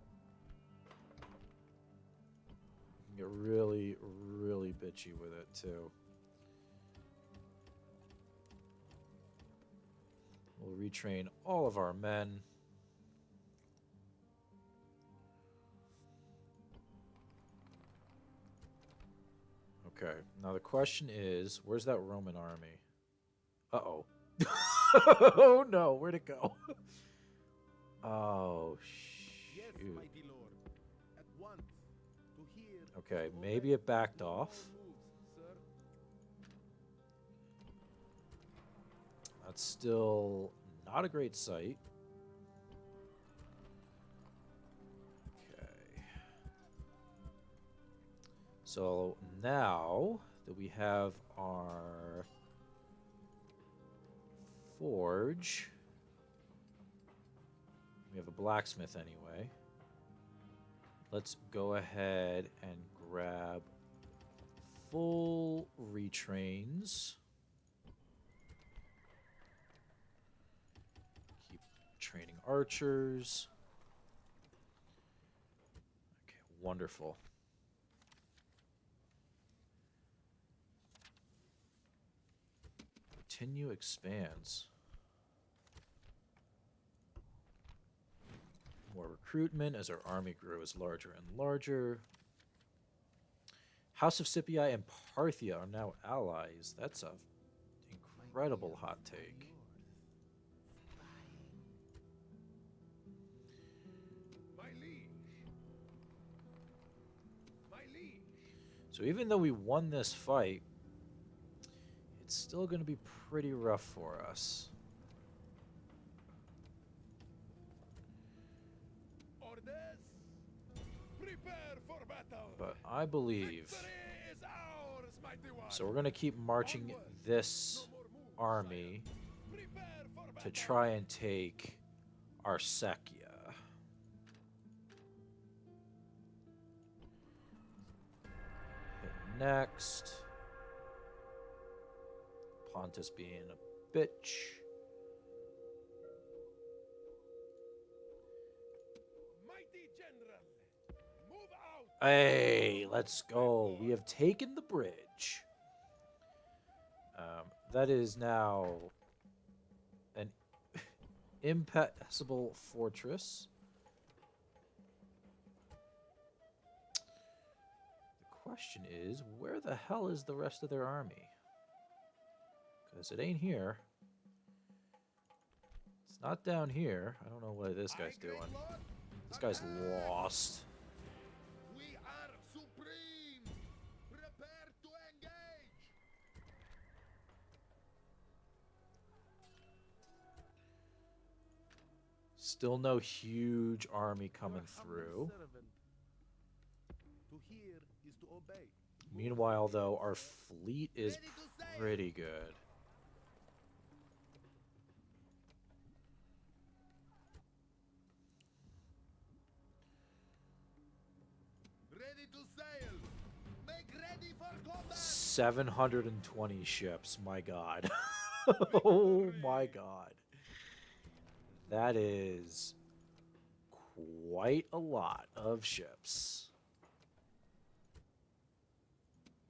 Get really, really bitchy with it too. We'll retrain all of our men. Okay, now the question is, where's that Roman army? Uh-oh. Oh no, where'd it go? Oh, Yes, shoot. mighty lord. At once. To hear. Okay, to maybe obey. it backed All off. moves, sir. That's still not a great sight. Okay. So now that we have our forge, we have a blacksmith anyway. Let's go ahead and grab full retrains. Keep training archers. Okay, wonderful. Continue expands. More recruitment as our army grows larger and larger. House of Scipii and Parthia are now allies. That's a incredible hot take. My liege. My liege. So even though we won this fight, it's still going to be pretty rough for us. Orders. Prepare for battle. But I believe, Victory is ours, mighty one. so we're going to keep marching this No more moves, army sire. Prepare for to battle. try and take Arsacia. Hit next. Pontus being a bitch. Mighty general. Move out. Hey, let's go. We have taken the bridge. That is now an impassable fortress. The question is, where the hell is the rest of their army? Because it ain't here. It's not down here. I don't know what this guy's Aye, great doing. lord. This guy's Attack! lost. We are supreme. Prepare to engage. Still no huge army coming through. To hear is to obey. Meanwhile, though, our fleet is Ready to sail. pretty good. Ready to sail. Make ready for combat. 720 ships, my god. Oh my god. That is quite a lot of ships.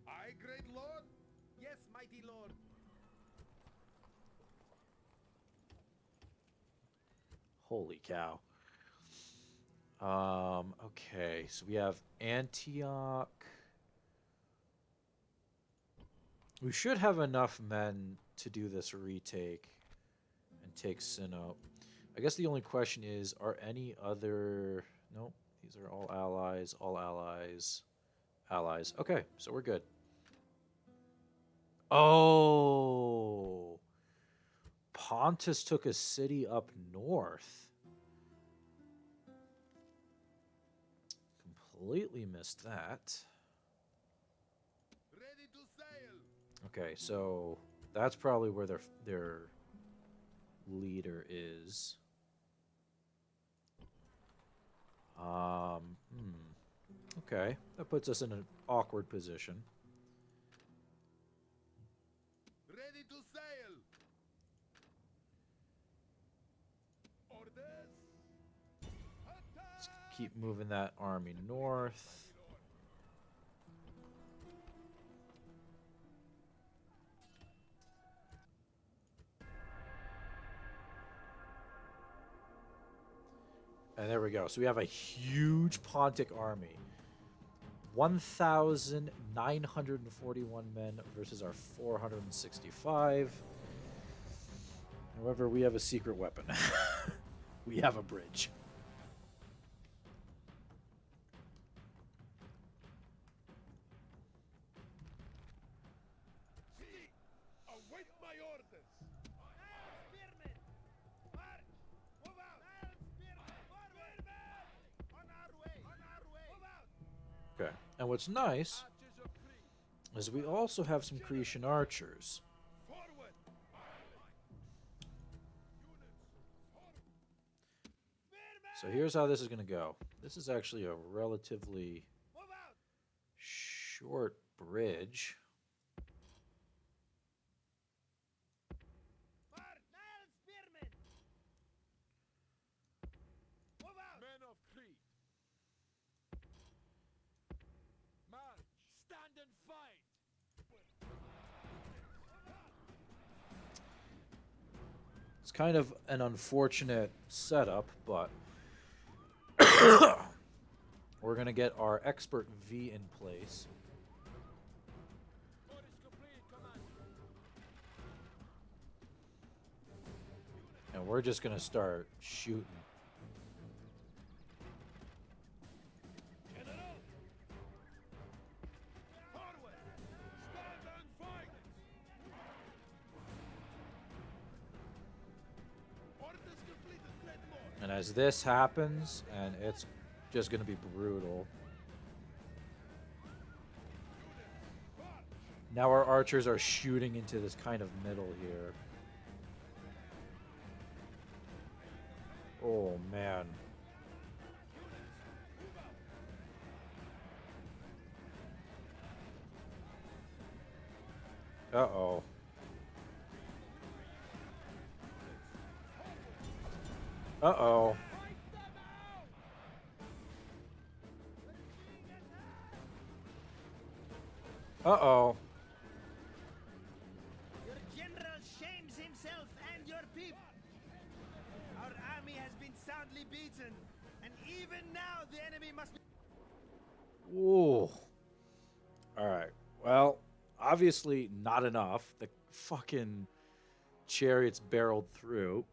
Aye, great lord. Yes, mighty lord. Holy cow. Okay, so we have Antioch. We should have enough men to do this retake and take Sinope. I guess the only question is, are any other... Nope, These are all allies, allies. Okay, so we're good. Oh, Pontus took a city up north. Completely missed that. Ready to sail. Okay, so that's probably where their leader is. Okay, that puts us in an awkward position. Ready to sail. Orders. Let's keep moving that army north. And there we go. So we have a huge Pontic army. 1,941 men versus our 465. However, we have a secret weapon. We have a bridge. See, await my orders. Spearmen! March! Move out! Spearmen! Forward! On our way! On our way! Move out! Okay. And what's nice Archers of Crete, is we also have some Cretan archers. forward. So here's how this is going to go. This is actually a relatively Move out! short bridge. March! Spearmen! Move out! Men of Crete. March. Stand and fight. It's kind of an unfortunate setup, but we're going to get our expert V in place. Orders complete, Commander. And we're just going to start shooting. General. Forward. Stand and fight. Orders completed, Great Lord. And as this happens, and it's just going to be brutal. Now our archers are shooting into this kind of middle here. Oh, man. Uh-oh. Uh-oh. Uh-oh. Your general shames himself and your people. Our army has been soundly beaten, and even now the enemy must be. Ooh. All right. Well, obviously not enough. The fucking chariots barreled through.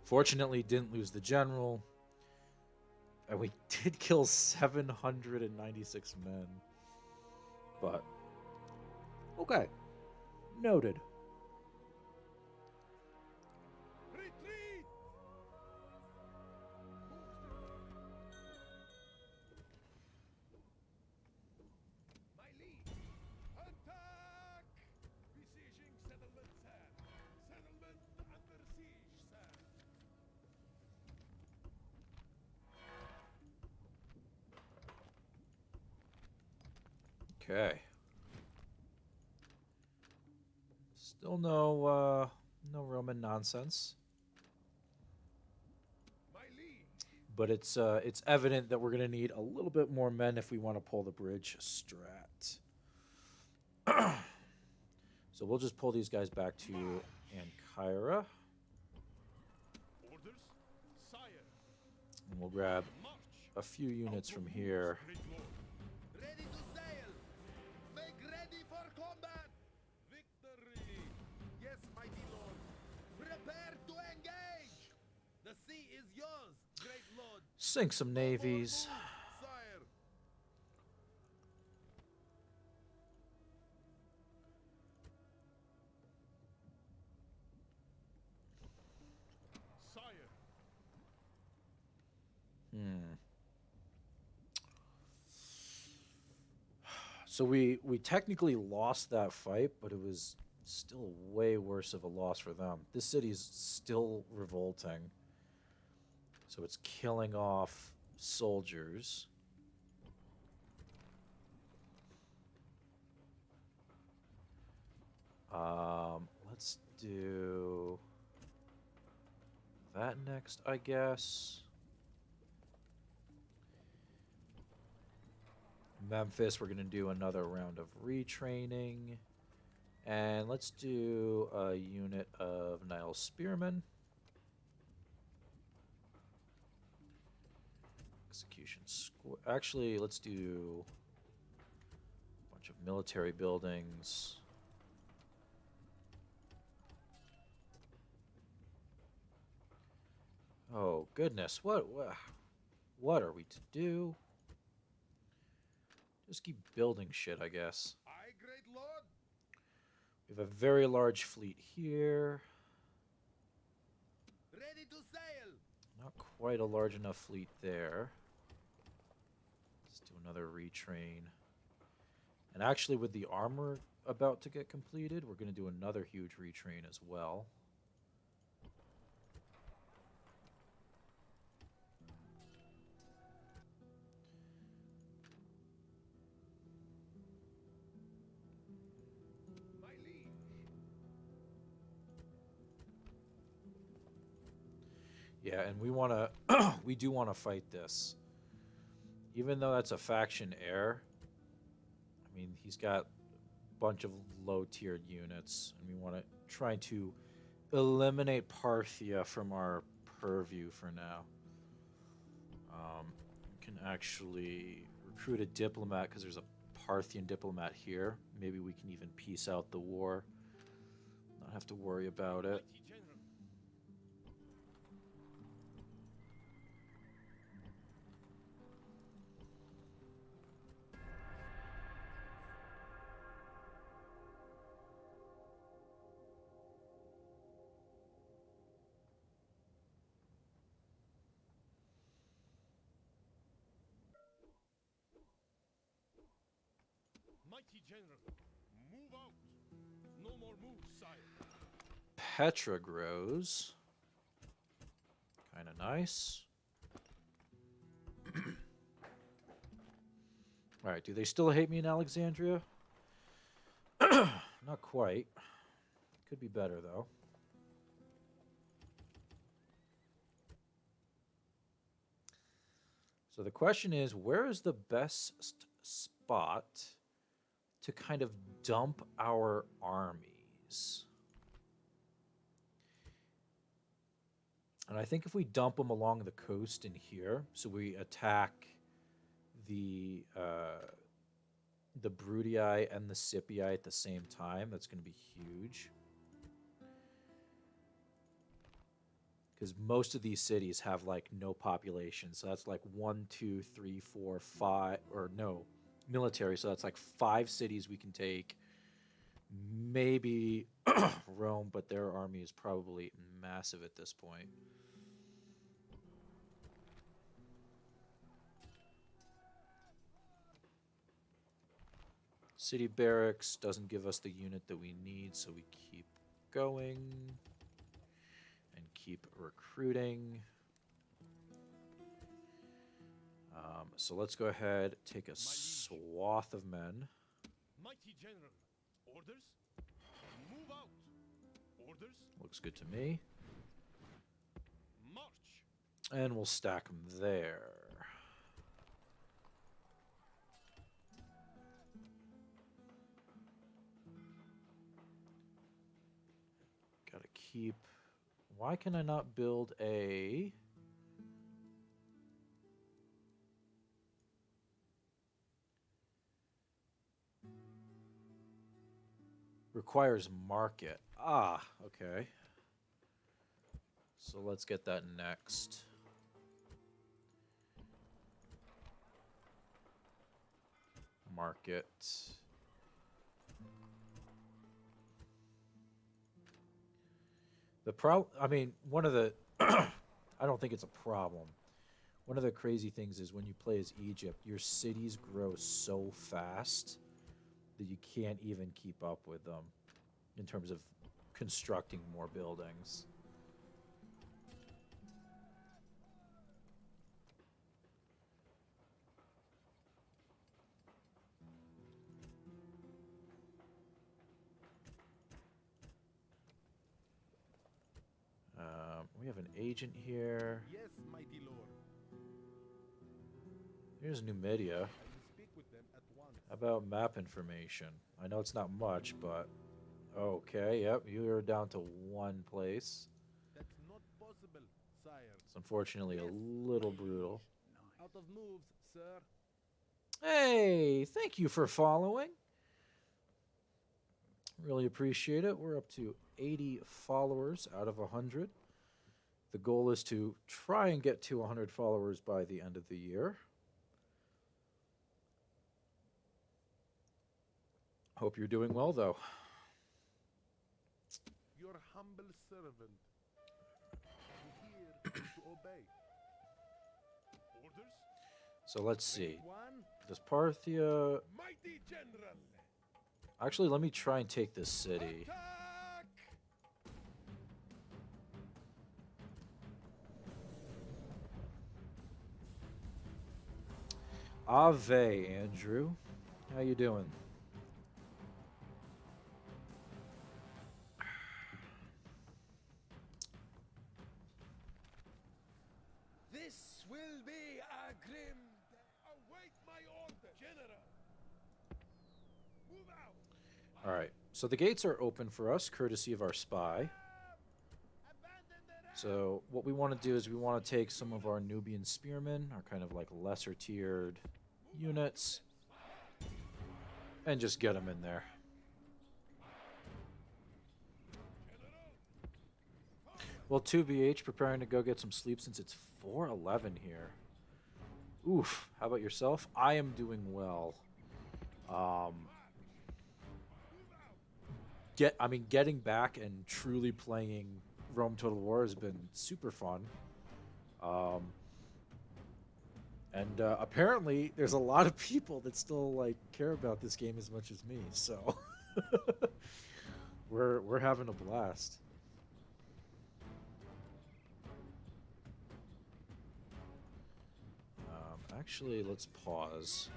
Fortunately, didn't lose the general. And we did kill 796 men. But, okay. Noted. Retreat. My lead. Attack. Besieging settlement, sir. Settlement under siege, sir. Okay. Still no Roman nonsense. My lead. But it's evident that we're gonna need a little bit more men if we want to pull the bridge strat. So we'll just pull these guys back to Ankyra, Orders, sire. and we'll grab March. a few units from here. Great Lord. Ready to sail. Make ready for combat. Victory. Yes, mighty lord. Prepare to engage. The sea is yours, great lord. Sink some navies. Sire. Sire. So we technically lost that fight, but it was still way worse of a loss for them. This city's still revolting. So it's killing off soldiers. Let's do that next, I guess. Memphis, we're going to do another round of retraining. And let's do a unit of Nile Spearmen. Execution square. Actually, let's do a bunch of military buildings. Oh, goodness. What are we to do? Just keep building shit, I guess. Aye, great lord. We have a very large fleet here. Ready to sail. Not quite a large enough fleet there. Let's do another retrain. And actually, with the armor about to get completed, we're going to do another huge retrain as well. My liege. Yeah, and we want to we do want to fight this. Even though that's a faction heir, I mean, he's got a bunch of low-tiered units, and we want to try to eliminate Parthia from our purview for now. We can actually recruit a diplomat because there's a Parthian diplomat here. Maybe we can even peace out the war. Not have to worry about it. Mighty general. Mighty general. Move out. No more moves, sire. Petra grows. Kind of nice. Alright, do they still hate me in Alexandria? Not quite. Could be better, though. So the question is, where is the best spot to kind of dump our armies? And I think if we dump them along the coast in here, so we attack the Brudii and the Scipii at the same time, that's going to be huge. Because most of these cities have like no population, so that's like 1, 2, 3, 4, 5, or no, military. So that's like 5 cities we can take. Maybe Rome, but their army is probably massive at this point. City barracks doesn't give us the unit that we need, so we keep going and keep recruiting. So let's go ahead, take a swath of men. Mighty general. Orders? Move out. Orders? Looks good to me. March. And we'll stack them there. Gotta keep... Why can I not build a... Requires market. Ah, okay. So let's get that next. market. I mean, one of the I don't think it's a problem. One of the crazy things is when you play as Egypt, your cities grow so fast that you can't even keep up with them in terms of constructing more buildings. We have an agent here. Yes, mighty lord. Here's Numidia. I will speak with them at once. How about map information? I know it's not much, but okay, yep, you're down to one place. That's not possible, sire. It's unfortunately a little brutal. Out of moves, sir. Hey, thank you for following. Really appreciate it. We're up to 80 followers out of 100. The goal is to try and get to 100 followers by the end of the year. Hope you're doing well, though. Your humble servant. Here to obey. Orders? So let's see. One, Does Parthia... Mighty general! Actually, let me try and take this city. Attack! Ave, Andrew. How you doing? This will be a grim. Await my order, general! Move out! All right. So the gates are open for us, courtesy of our spy. So what we want to do is we want to take some of our Nubian spearmen, our kind of like lesser tiered units, and just get them in there. Well, 2BH preparing to go get some sleep since it's 4:11 here. Oof. How about yourself? I am doing well. Getting back and truly playing Rome Total War has been super fun. And apparently there's a lot of people that still like care about this game as much as me, so we're having a blast. Actually, let's pause.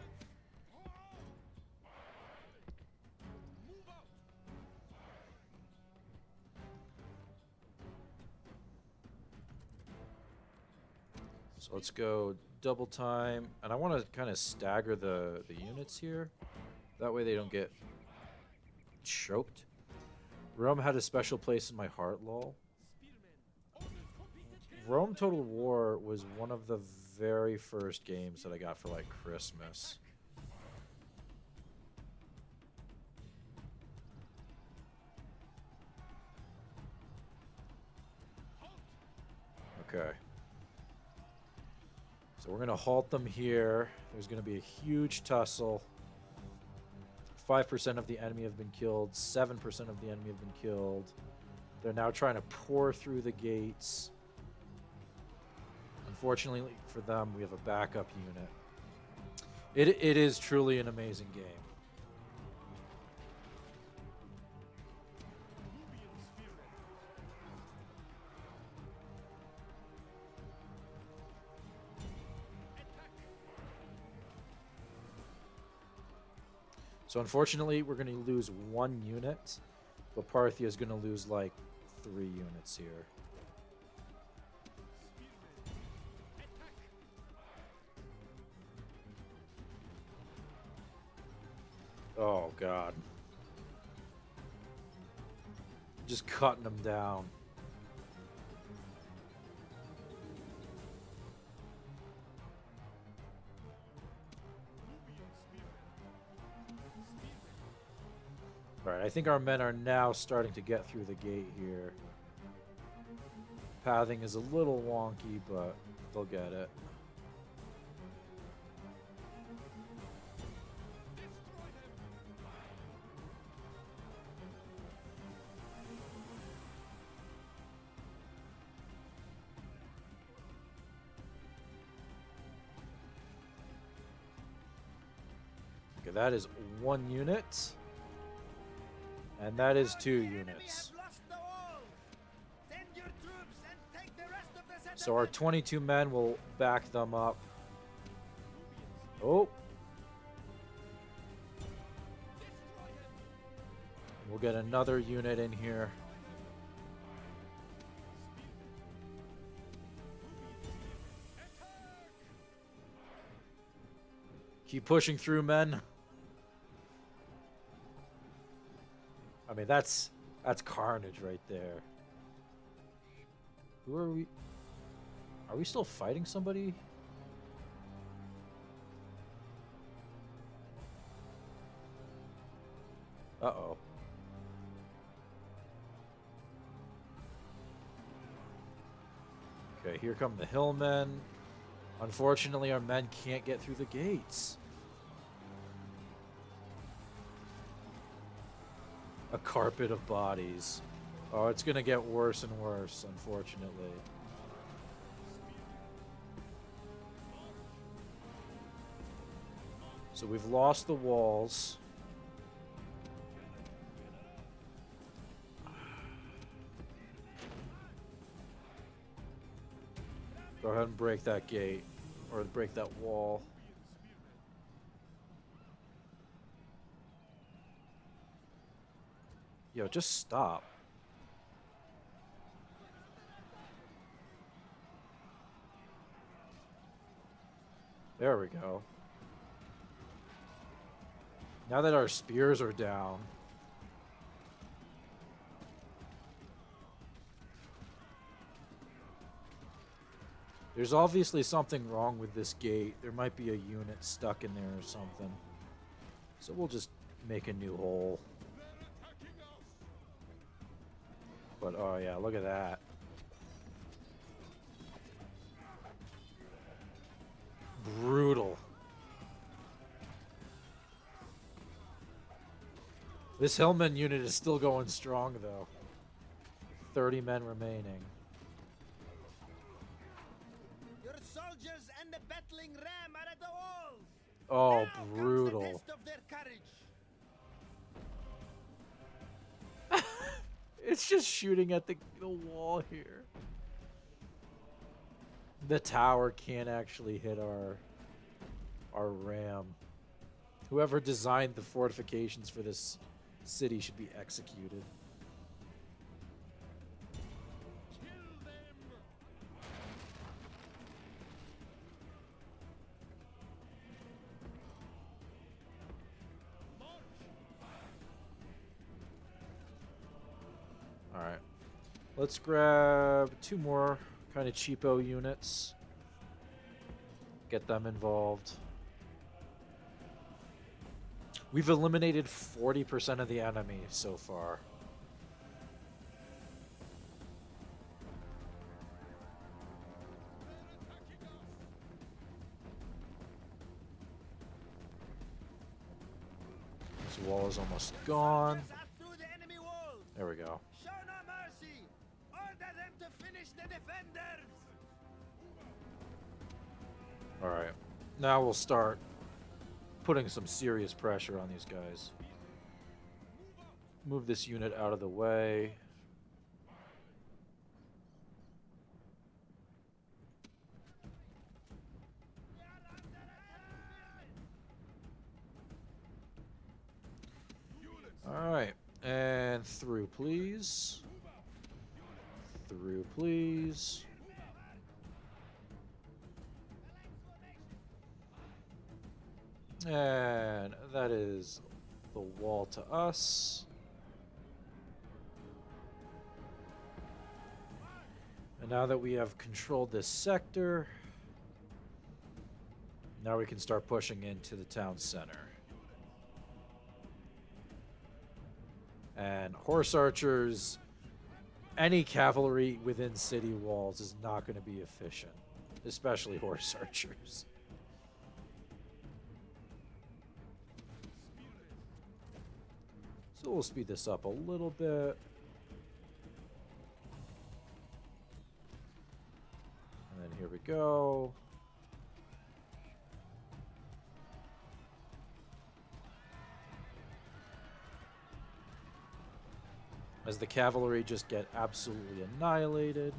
So let's go double time, and I want to kind of stagger the units here. That way they don't get choked. Rome had a special place in my heart, lol. Rome Total War was one of the very first games that I got for like Christmas. Okay. So we're going to halt them here. There's going to be a huge tussle. 5% of the enemy have been killed. 7% of the enemy have been killed. They're now trying to pour through the gates. Unfortunately for them, we have a backup unit. It is truly an amazing game. So unfortunately, we're going to lose one unit, but Parthia is going to lose like 3 units here. Oh, God. Just cutting them down. Alright, I think our men are now starting to get through the gate here. Pathing is a little wonky, but they'll get it. Okay, that is 1 unit. And that is 2 The enemy units. has lost the walls. Send your troops and take the rest of the settlement. So our 22 men will back them up. Oh. We'll get another unit in here. Keep pushing through, men. I mean, that's carnage right there. Who are we? Are we still fighting somebody? Uh-oh. Okay, here come the hillmen. Unfortunately, our men can't get through the gates. A carpet of bodies. Oh, it's gonna get worse and worse, unfortunately. So we've lost the walls. Go ahead and break that gate. Or break that wall. Yo, just stop. There we go. Now that our spears are down. There's obviously something wrong with this gate. There might be a unit stuck in there or something. So we'll just make a new hole. But oh yeah, look at that. Brutal. This Hillman unit is still going strong though. 30 men remaining. Your soldiers and the battling ram are at the walls. Oh, Now comes the brutal. test of their courage. It's just shooting at the wall here. The tower can't actually hit our ram. Whoever designed the fortifications for this city should be executed. Alright. Let's grab 2 more kind of cheapo units. Get them involved. We've eliminated 40% of the enemy so far. This wall is almost gone. Soldiers are through the enemy walls. There we go. Show no mercy. Order them to finish the defenders. Alright. Now we'll start putting some serious pressure on these guys. Move this unit out of the way. Alright. And through, please. Through, please. And that is the wall to us. And now that we have controlled this sector, now we can start pushing into the town center. And horse archers, any cavalry within city walls is not going to be efficient, especially horse archers. So we'll speed this up a little bit. And then here we go. as the cavalry just get absolutely annihilated.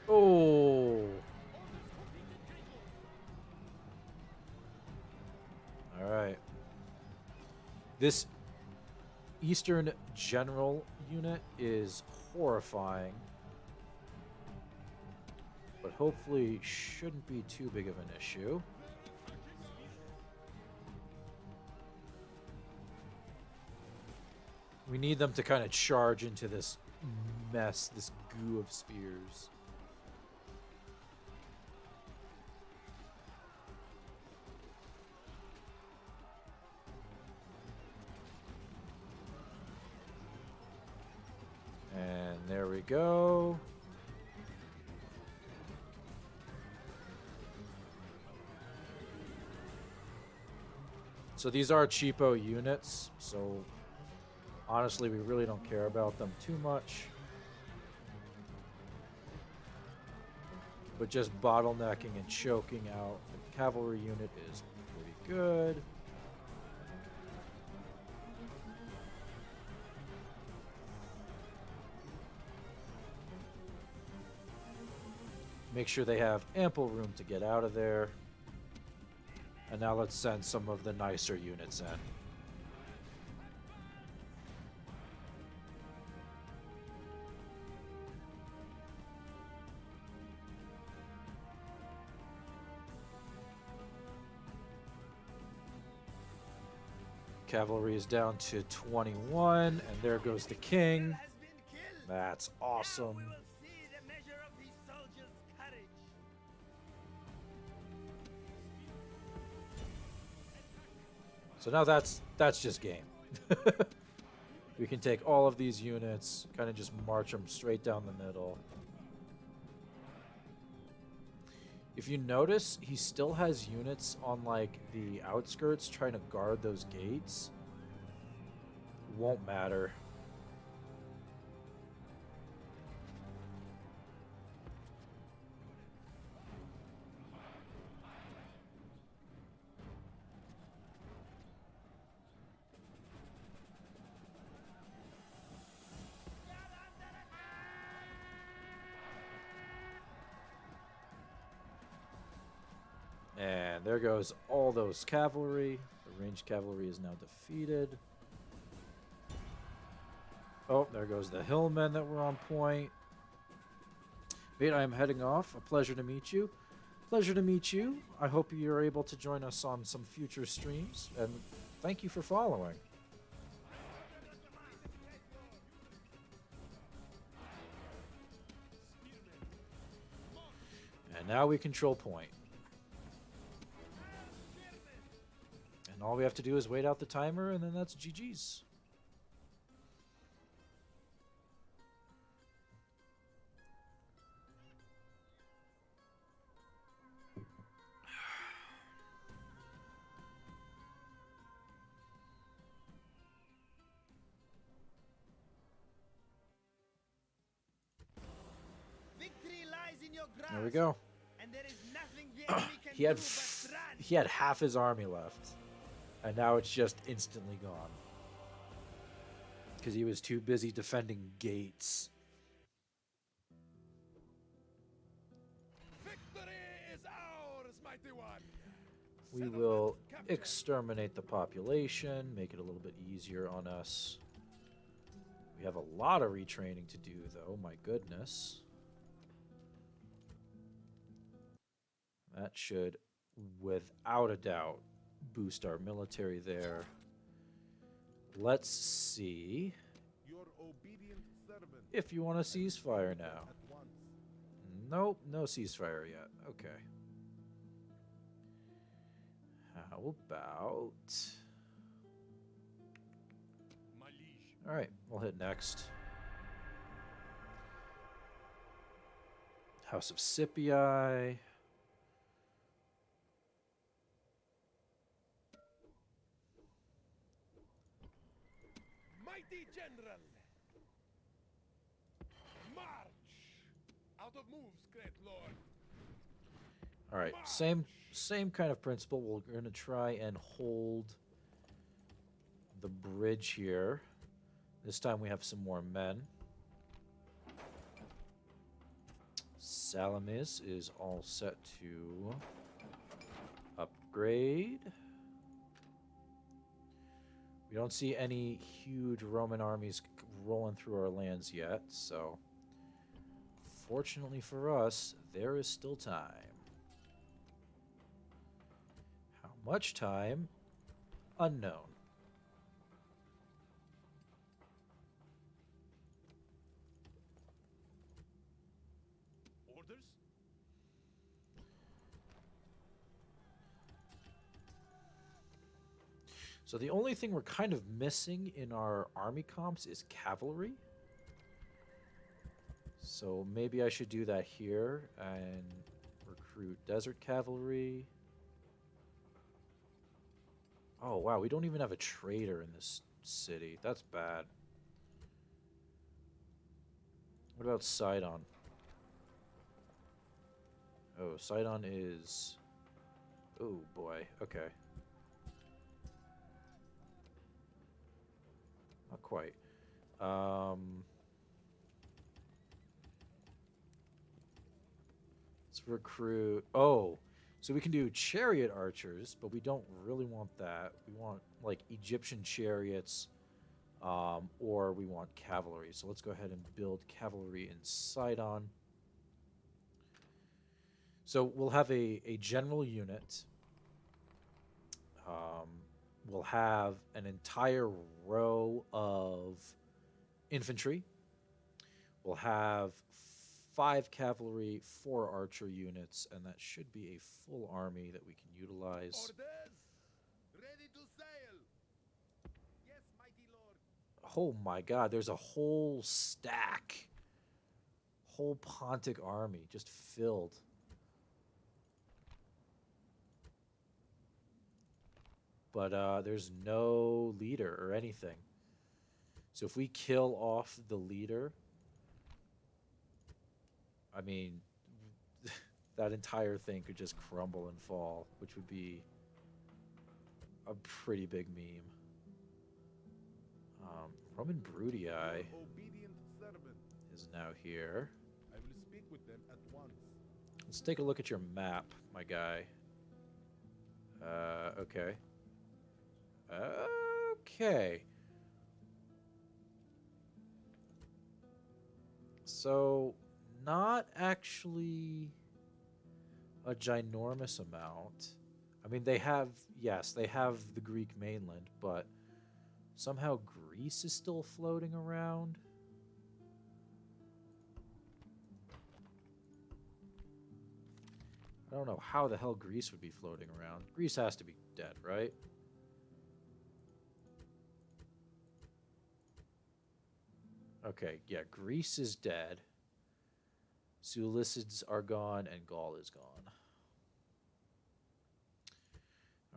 Oh! Alright. This Eastern General unit is horrifying, but hopefully shouldn't be too big of an issue. We need them to kind of charge into this mess, this goo of spears. And there we go. So these are cheapo units, so honestly we really don't care about them too much. But just bottlenecking and choking out the cavalry unit is pretty good. Make sure they have ample room to get out of there. And now let's send some of the nicer units in. Cavalry is down to 21, and there goes the king. Has been killed. That's Now awesome. we will see the measure of these soldiers' courage. So now that's just game. We can take all of these units, kind of just march them straight down the middle. If you notice, he still has units on like the outskirts trying to guard those gates. Won't matter. And there goes all those cavalry. The ranged cavalry is now defeated. Oh, there goes the hillmen that were on point. Wait, I am heading off. A pleasure to meet you. Pleasure to meet you. I hope you're able to join us on some future streams. And thank you for following. And now we control point. And all we have to do is wait out the timer, and then that's GG's. Victory lies in your grasp. There we go. And there is nothing the enemy can He had do but run. he had half his army left, and now it's just instantly gone because he was too busy defending gates. Victory is ours, mighty one. We Settlement will captured. exterminate the population, make it a little bit easier on us. We have a lot of retraining to do, though. My goodness. That should, without a doubt, boost our military there. Let's see Your obedient servant. if you want a ceasefire now. At once. Nope, no ceasefire yet. Okay. How about... My liege. Alright, we'll hit next. House of Scipii. Mighty general. March. Out of moves, great lord. Alright, same kind of principle. We're going to try and hold the bridge here. This time we have some more men. Salamis is all set to upgrade. We don't see any huge Roman armies rolling through our lands yet, so fortunately for us, there is still time. How much time? Unknown. Orders? So the only thing we're kind of missing in our army comps is cavalry. So maybe I should do that here and recruit desert cavalry. Oh wow, we don't even have a trader in this city. That's bad. What about Sidon? Oh, Sidon is... Oh boy, okay. Not quite. Let's recruit... Oh, so we can do chariot archers, but we don't really want that. We want, like, Egyptian chariots, or we want cavalry. So let's go ahead and build cavalry in Sidon. So we'll have a general unit. We'll have an entire row of infantry. We'll have 5 cavalry, 4 archer units, and that should be a full army that we can utilize. Orders! Ready to sail! Yes, mighty lord. Oh my god, there's a whole stack. Whole Pontic army just filled. But there's no leader or anything. So if we kill off the leader, I mean, that entire thing could just crumble and fall, which would be a pretty big meme. Roman Brudii Obedient servant. is now here. I will speak with them at once. Let's take a look at your map, my guy. Okay. Okay. So, not actually a ginormous amount. I mean, they have, yes, they have the Greek mainland, but somehow Greece is still floating around. I don't know how the hell Greece would be floating around. Greece has to be dead, right? Okay, yeah, Greece is dead. Seleucids are gone, and Gaul is gone.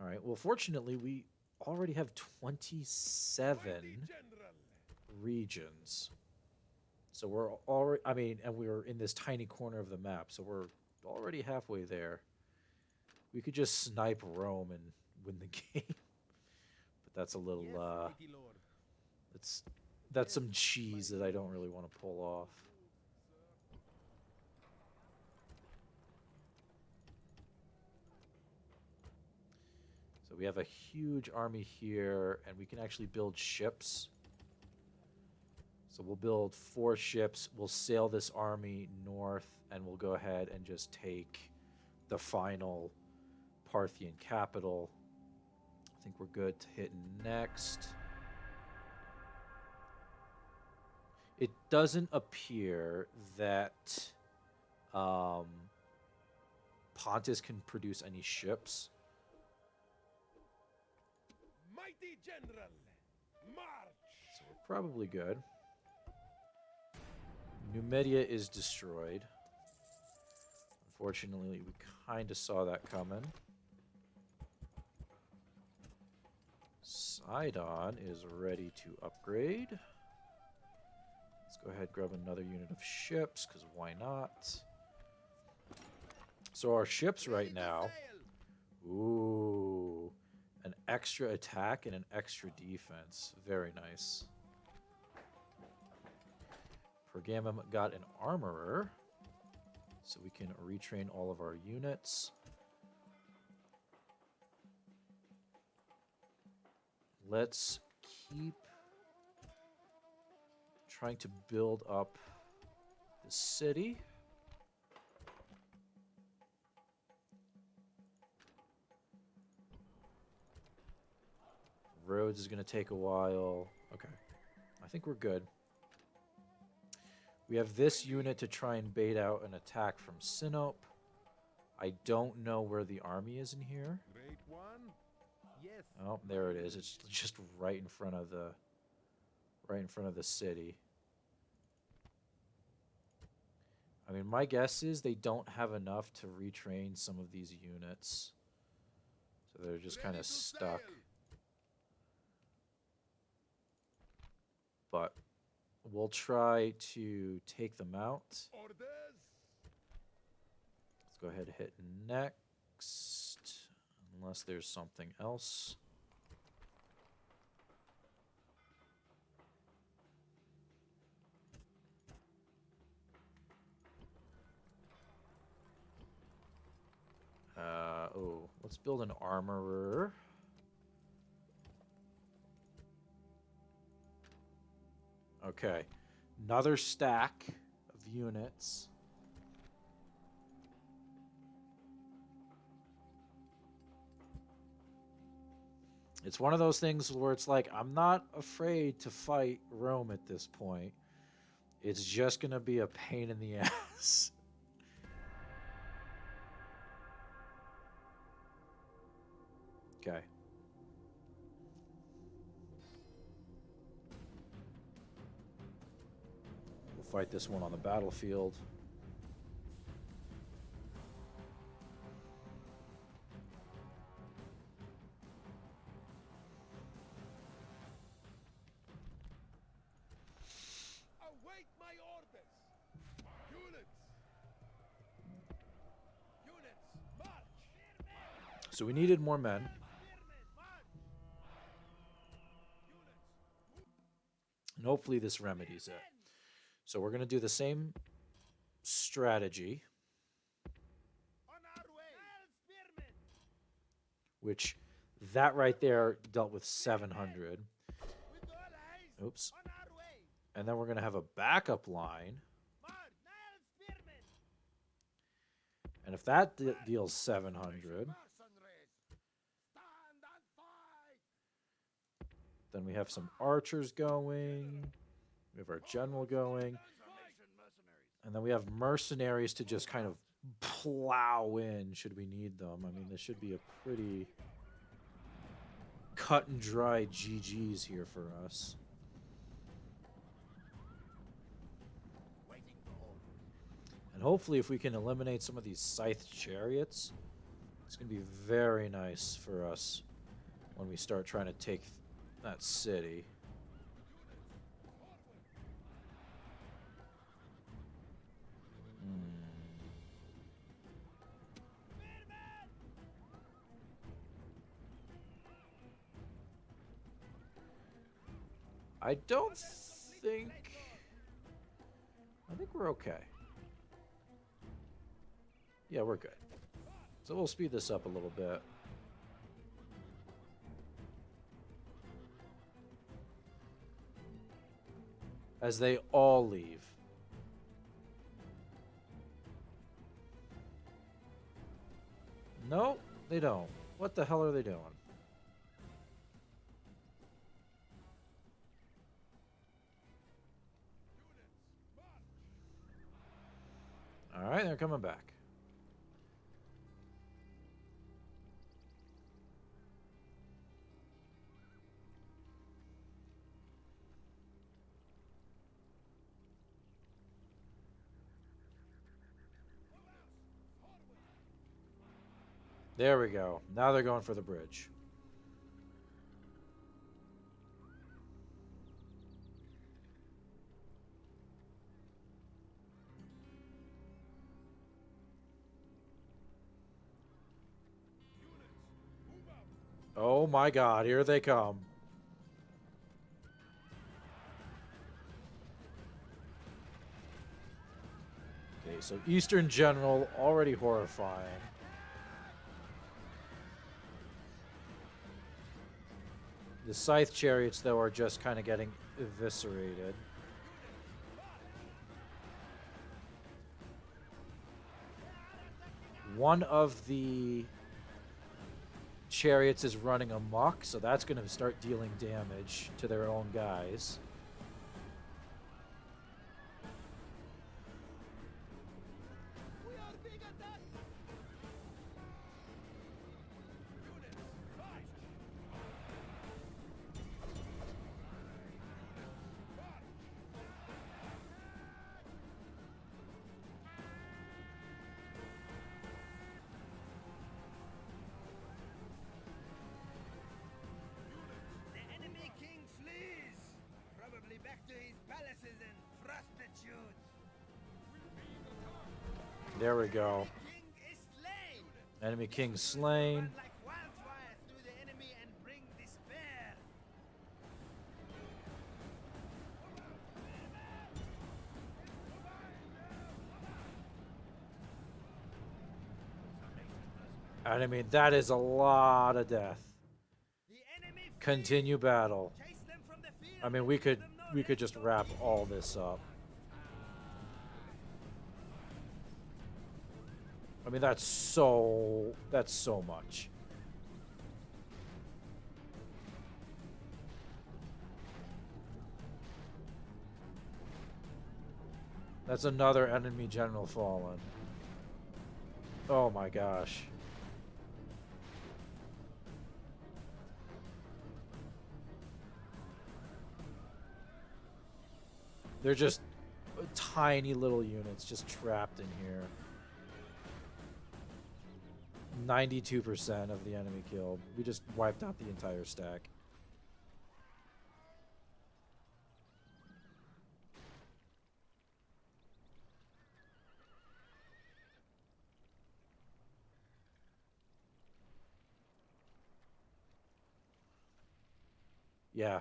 All right, well, fortunately, we already have 27 Mighty general. regions. So we're already, I mean, and we're in this tiny corner of the map, so we're already halfway there. We could just snipe Rome and win the game. But that's a little, Yes, mighty lord. that's some cheese that I don't really want to pull off. So we have a huge army here, and we can actually build ships. So we'll build 4 ships, we'll sail this army north, and we'll go ahead and just take the final Parthian capital. I think we're good to hit next. It doesn't appear that Pontus can produce any ships. Mighty general. March. So we're probably good. Numidia is destroyed. Unfortunately, we kind of saw that coming. Sidon is ready to upgrade. Let's go ahead and grab another unit of ships, because why not? So our ships right Ready to now... sail. Ooh. An extra attack and an extra defense. Very nice. Pergamum got an armorer, so we can retrain all of our units. Let's keep trying to build up the city. Roads is going to take a while. Okay. I think we're good. We have this unit to try and bait out an attack from Sinope. I don't know where the army is in here. Great one. Yes. Oh, there it is. It's just right in front of the city. I mean, my guess is they don't have enough to retrain some of these units. So they're just kind Ready of to stuck. sail. But we'll try to take them out. Orders. Let's go ahead and hit next. Unless there's something else. Oh, let's build an armorer. Okay, another stack of units. It's one of those things where it's like, I'm not afraid to fight Rome at this point. It's just going to be a pain in the ass. Okay. We'll fight this one on the battlefield. Await my orders. Units. Units, march. So we needed more men. And hopefully this remedies it. So we're going to do the same strategy, On our way. which that right there dealt with 700. With all eyes. Oops. On our way. And then we're going to have a backup line. March. Niall Spearman. And if that deals 700, Mercenaries. Stand and fight. then we have some archers going. We have our general going. And then we have mercenaries to just kind of plow in should we need them. I mean, this should be a pretty cut and dry GG's here for us. And hopefully if we can eliminate some of these scythe chariots, it's going to be very nice for us when we start trying to take that city. I don't think... I think we're okay. Yeah, we're good. So we'll speed this up a little bit. As they all leave. No, they don't. What the hell are they doing? All right, they're coming back. There we go. Now they're going for the bridge. Oh my god, here they come. Okay, so Eastern General, already horrifying. The Scythe Chariots, though, are just kind of getting eviscerated. One of the chariots is running amok, so that's going to start dealing damage to their own guys. We are being attacked. Units, march! The enemy king flees! Probably back to his palaces and prostitutes. There we go. King is slain! Enemy king slain. Run like wildfire through the enemy and bring despair. And I mean, that is a lot of death. The enemy flees. Continue battle. Chase them from the field I mean, and we give could them no we could just rest. wrap all this up. I mean, that's so much. That's another enemy general fallen. Oh my gosh. They're just tiny little units just trapped in here. 92% of the enemy killed. We just wiped out the entire stack. Yeah.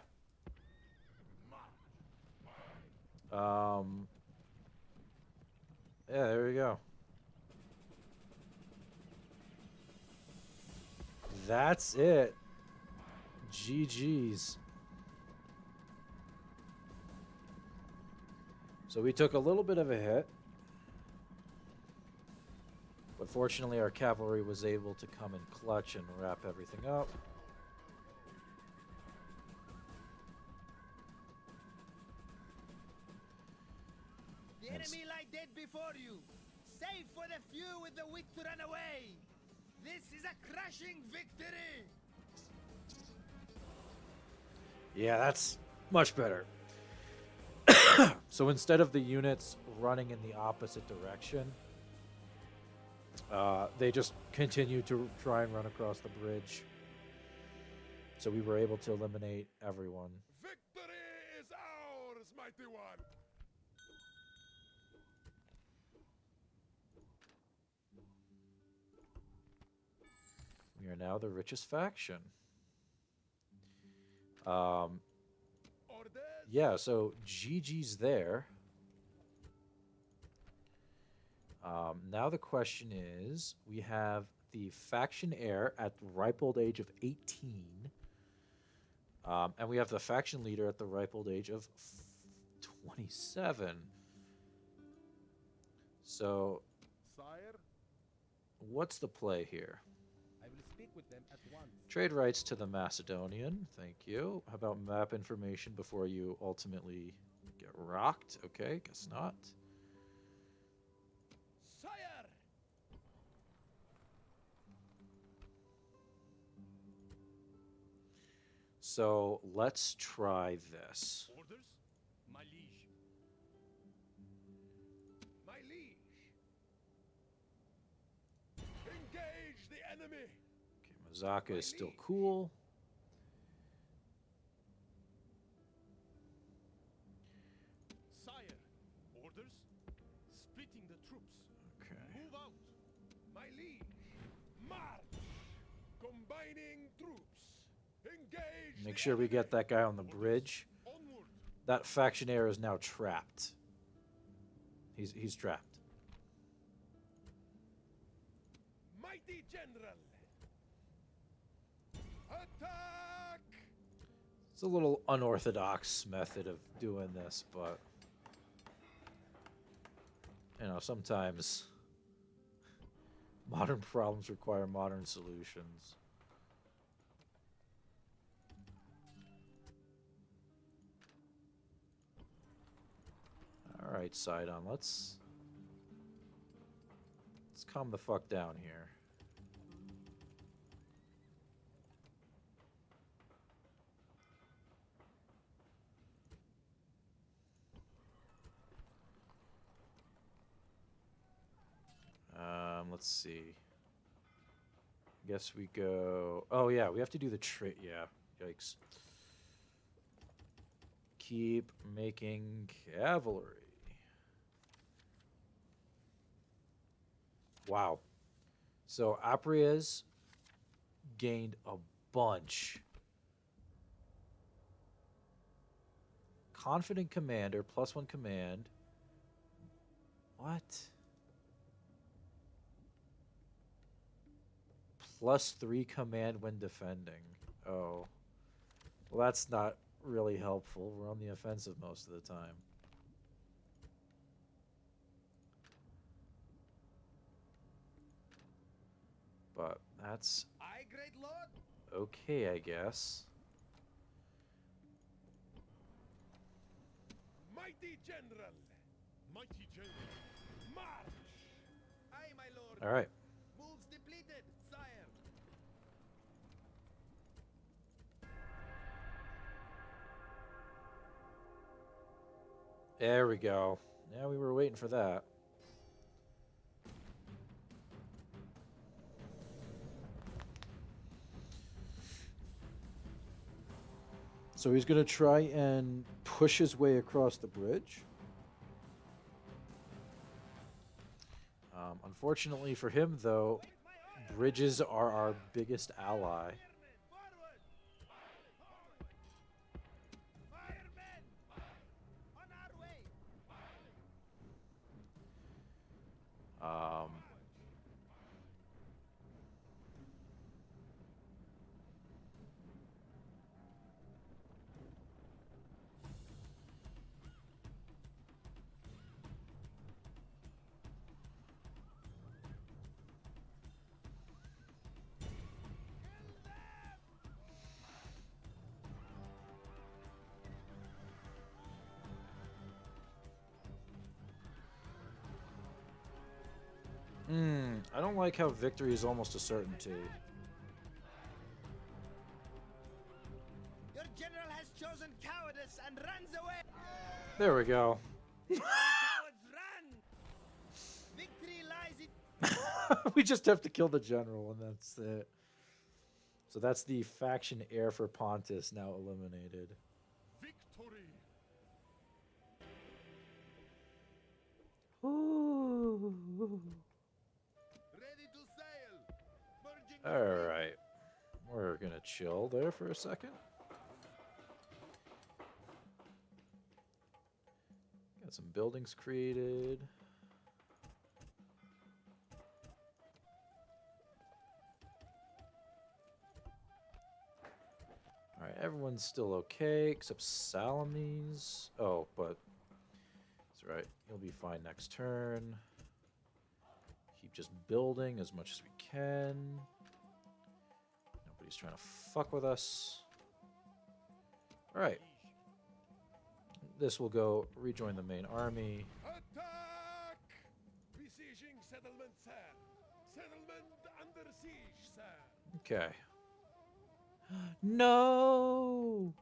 Yeah, there we go. That's it. GG's. So we took a little bit of a hit. But fortunately our cavalry was able to come in clutch and wrap everything up. The enemy lie dead before you. Save for the few with the wit to run away. This is a crushing victory. Yeah, that's much better. So instead of the units running in the opposite direction, they just continued to try and run across the bridge. So we were able to eliminate everyone. Victory is ours, mighty one! We are now the richest faction. Orders? Yeah, so GG's there. Now the question is, we have the faction heir at the ripe old age of 18. And we have the faction leader at the ripe old age of 27. So, Sire, what's the play here? I will speak with them at once. Trade rights to the Macedonian. Thank you. How about map information before you ultimately get rocked? Okay, guess not. Sire! So let's try this. Orders? My liege. My liege! Engage the enemy! Okay, Mazaka is still cool. Sire, orders? Splitting the troops. Okay. Move out! My liege! March! Combining troops! Engage. Make the sure we get enemy. that guy on the bridge. Onward. That factionaire is now trapped. He's trapped. Mighty general. Attack. It's a little unorthodox method of doing this, but you know, sometimes modern problems require modern solutions. All right, Sidon, let's calm the fuck down here. Let's see. Guess we go. Oh yeah, we have to do the trade. Yeah, yikes. Keep making cavalry. Wow. So Apria's gained a bunch. Confident commander, +1 command. What? +3 command when defending. Oh. Well, that's not really helpful. We're on the offensive most of the time. But that's Aye, great lord. okay, I guess. Mighty general. Mighty general. March. Aye, my lord. All right. Moves depleted, sire. There we go. Yeah, we were waiting for that. So he's going to try and push his way across the bridge. Unfortunately for him, though, bridges are our biggest ally. Forward! Firemen! On our way! Um, I don't like how victory is almost a certainty. Your general has chosen cowardice and runs away! There we go. Cowards run! Victory lies in... We just have to kill the general, and that's it. So that's the faction heir for Pontus now eliminated. Victory. Ready to sail. Merging All with right. We're going to chill there for a second. Got some buildings created. All right, everyone's still okay except Salamis. Oh, but that's right. He'll be fine next turn. Keep just building as much as we can. Nobody's trying to fuck with us. All right. This will go rejoin the main army. Attack. Besieging settlement, sir. Settlement under siege, sir. Okay. No!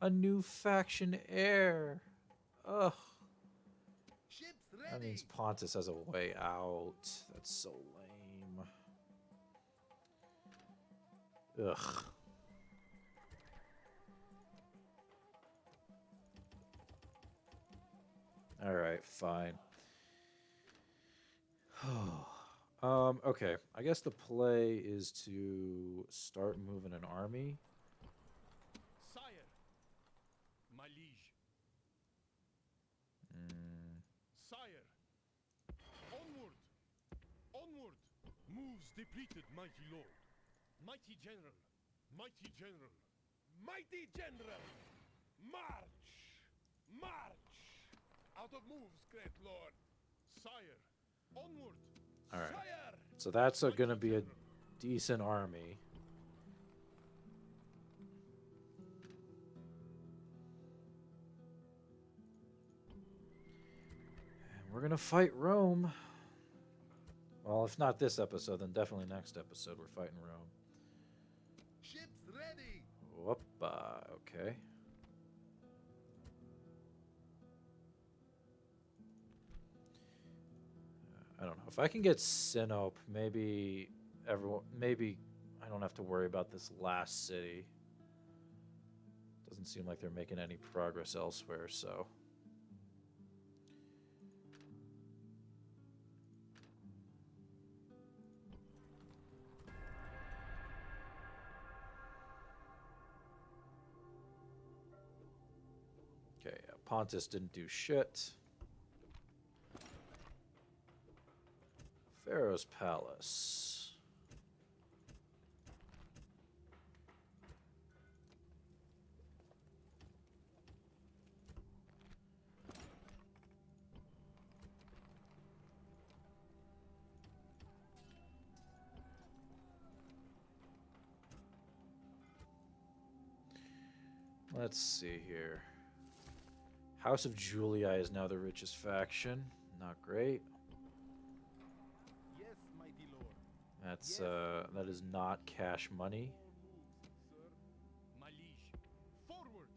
A new faction heir. Ugh. ships That ready. means Pontus has a way out. That's so lame. Ugh. Alright, fine. Okay. I guess the play is to start moving an army Moves depleted, mighty lord. Mighty general. Mighty general. Mighty general. March! March! Out of moves, great lord. Sire, onward. All right. Sire! So that's Mighty going to be a general. decent army. And we're going to fight Rome. Well, if not this episode, then definitely next episode we're fighting Rome. Ships ready. Whoopa. Okay. I don't know. If I can get Sinope, maybe maybe I don't have to worry about this last city. Doesn't seem like they're making any progress elsewhere, so. Okay, yeah, Pontus didn't do shit. Pharaoh's Palace. Let's see here. House of Julia is now the richest faction. Not great. Yes, mighty lord. That's that is not cash money. My liege. Forward!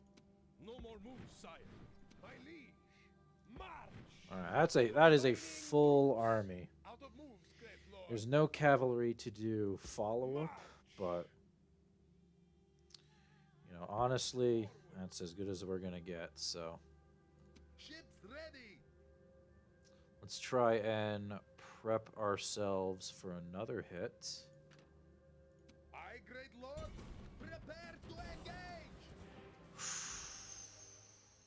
No more moves, sire. My liege. March! All right, that is a full army. Out of moves, great lord. There's no cavalry to do follow up, but you know, honestly, that's as good as we're gonna get. So Ships ready. let's try and prep ourselves for another hit. Aye, great lord. Prepare to engage.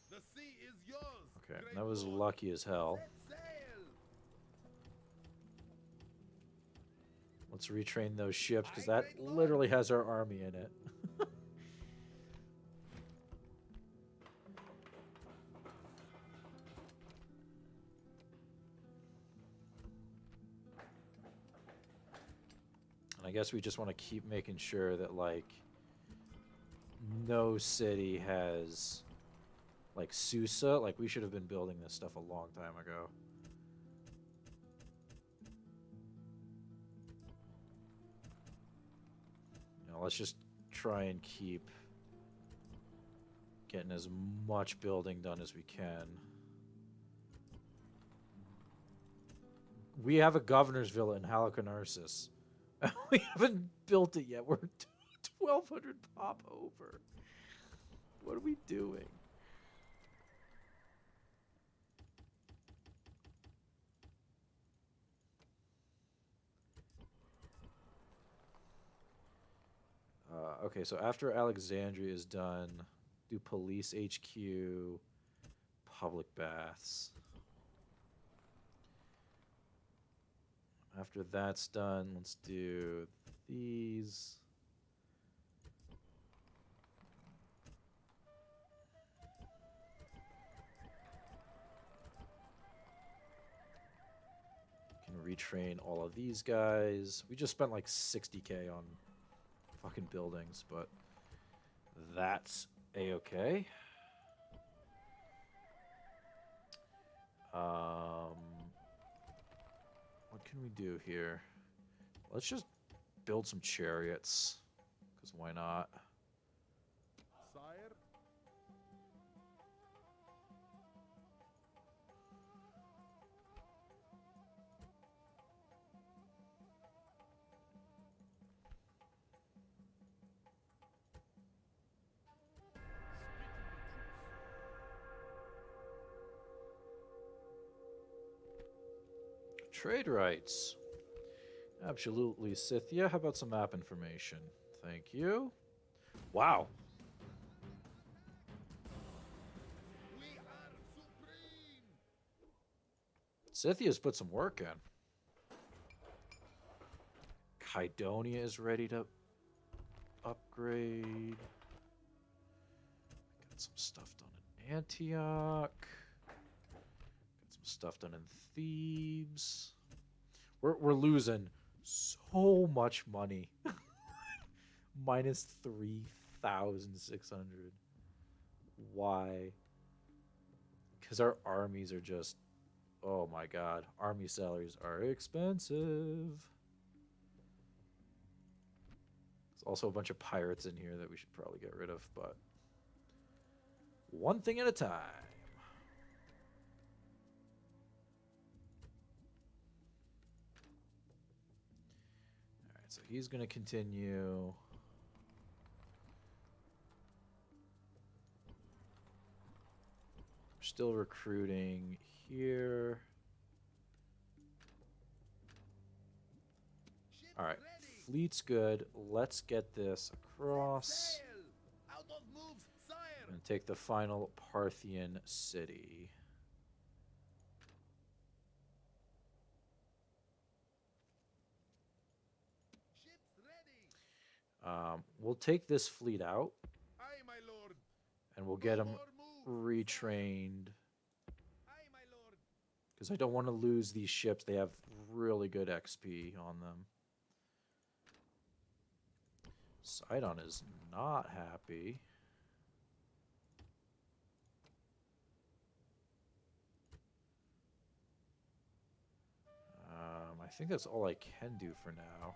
The sea is yours. Okay, great that was lord. lucky as hell. Set sail. Let's retrain those ships because Aye, that great lord. literally has our army in it. And I guess we just want to keep making sure that like no city has like Susa. Like we should have been building this stuff a long time ago. You know, let's just try and keep getting as much building done as we can. We have a governor's villa in Halicarnassus. We haven't built it yet. We're 1,200 pop over. What are we doing? Okay, so after Alexandria is done, do police HQ, public baths. After that's done, let's do these. Can retrain all of these guys. We just spent like 60K on fucking buildings, but that's a-okay. What can we do here? Let's just build some chariots, because why not? Sire. Trade rights. Absolutely, Scythia. How about some map information? Thank you. Wow. We are supreme. Scythia's put some work in. Kydonia is ready to upgrade. Got some stuff done in Antioch. Got some stuff done in Thebes. We're losing so much money. Minus 3,600. Why? Because our armies are just, oh my god, army salaries are expensive. There's also a bunch of pirates in here that we should probably get rid of, but one thing at a time. Alright, so he's going to continue. We're still recruiting here. Alright, fleet's good. Let's get this across. Sail! Out of moves, sire! And take the final Parthian city. Ships ready! We'll take this fleet out, Aye, my lord! and we'll get No them more moves, retrained. Aye, my lord! Because I don't want to lose these ships. They have really good XP on them. Sidon is not happy. I think that's all I can do for now.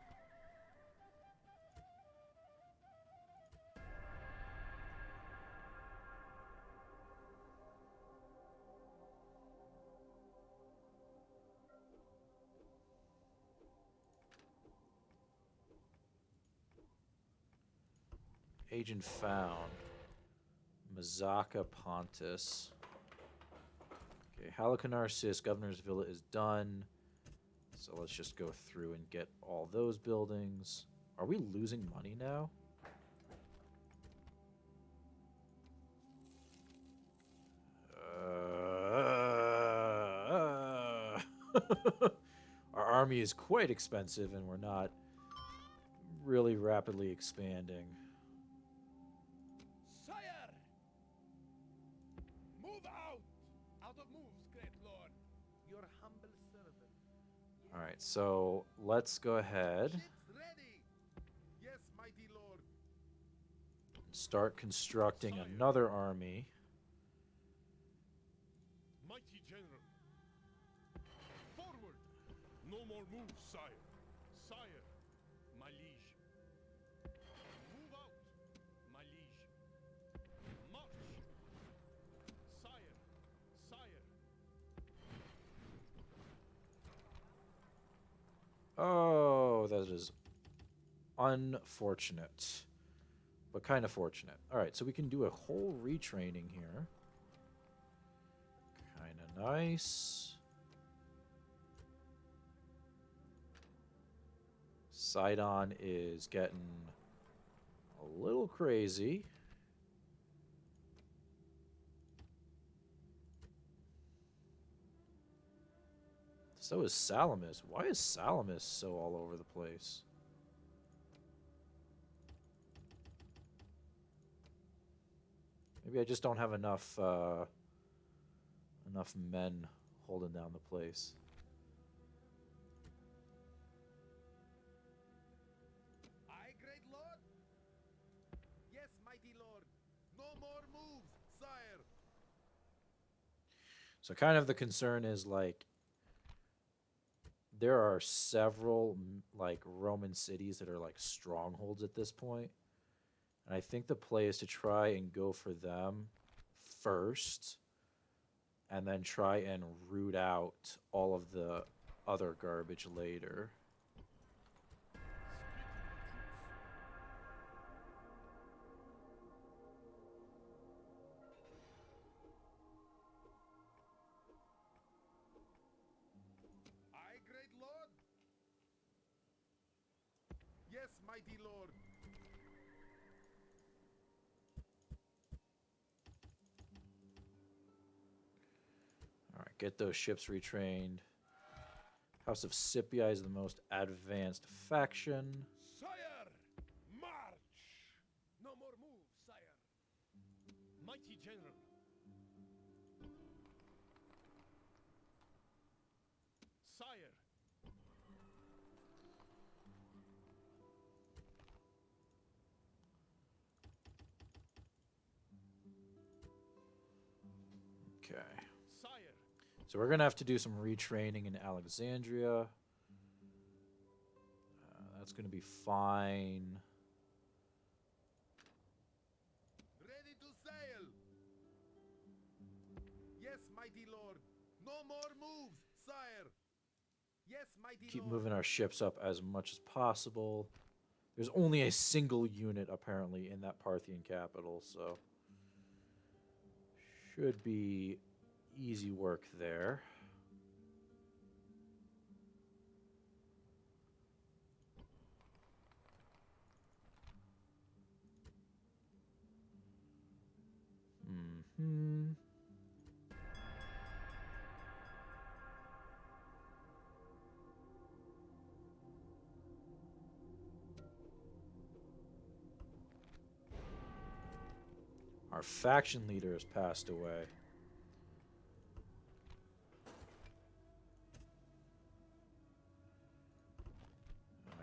Agent found. Mazaka Pontus. Okay, Halicarnassus, Governor's Villa is done. So let's just go through and get all those buildings. Are we losing money now? Our army is quite expensive and we're not really rapidly expanding. Sire! Move out! Out of moves, great lord. Your humble servant. Alright, so let's go ahead and Ships ready! Yes, mighty lord. start constructing another army. Mighty general. Forward! No more moves, sire. Sire, my liege. Move out, my liege. March! Sire, sire. Oh, that is unfortunate. But kind of fortunate. Alright, so we can do a whole retraining here. Kind of nice. Sidon is getting a little crazy. So is Salamis. Why is Salamis so all over the place? Maybe I just don't have enough enough men holding down the place. Aye, great lord. Yes, mighty lord. No more moves, sire. So kind of the concern is like there are several like Roman cities that are like strongholds at this point. And I think the play is to try and go for them first and then try and root out all of the other garbage later. Aye, great lord. Yes, mighty lord. All right, get those ships retrained. House of Scipii is the most advanced faction. Sire, march! No more moves, sire. Mighty general. Sire, Okay. sire. So we're going to have to do some retraining in Alexandria. That's going to be fine. Ready to sail. Yes, mighty lord. No more moves, sire. Yes, mighty Keep lord. moving our ships up as much as possible. There's only a single unit apparently in that Parthian capital, so should be easy work there. Hmm. Our faction leader has passed away.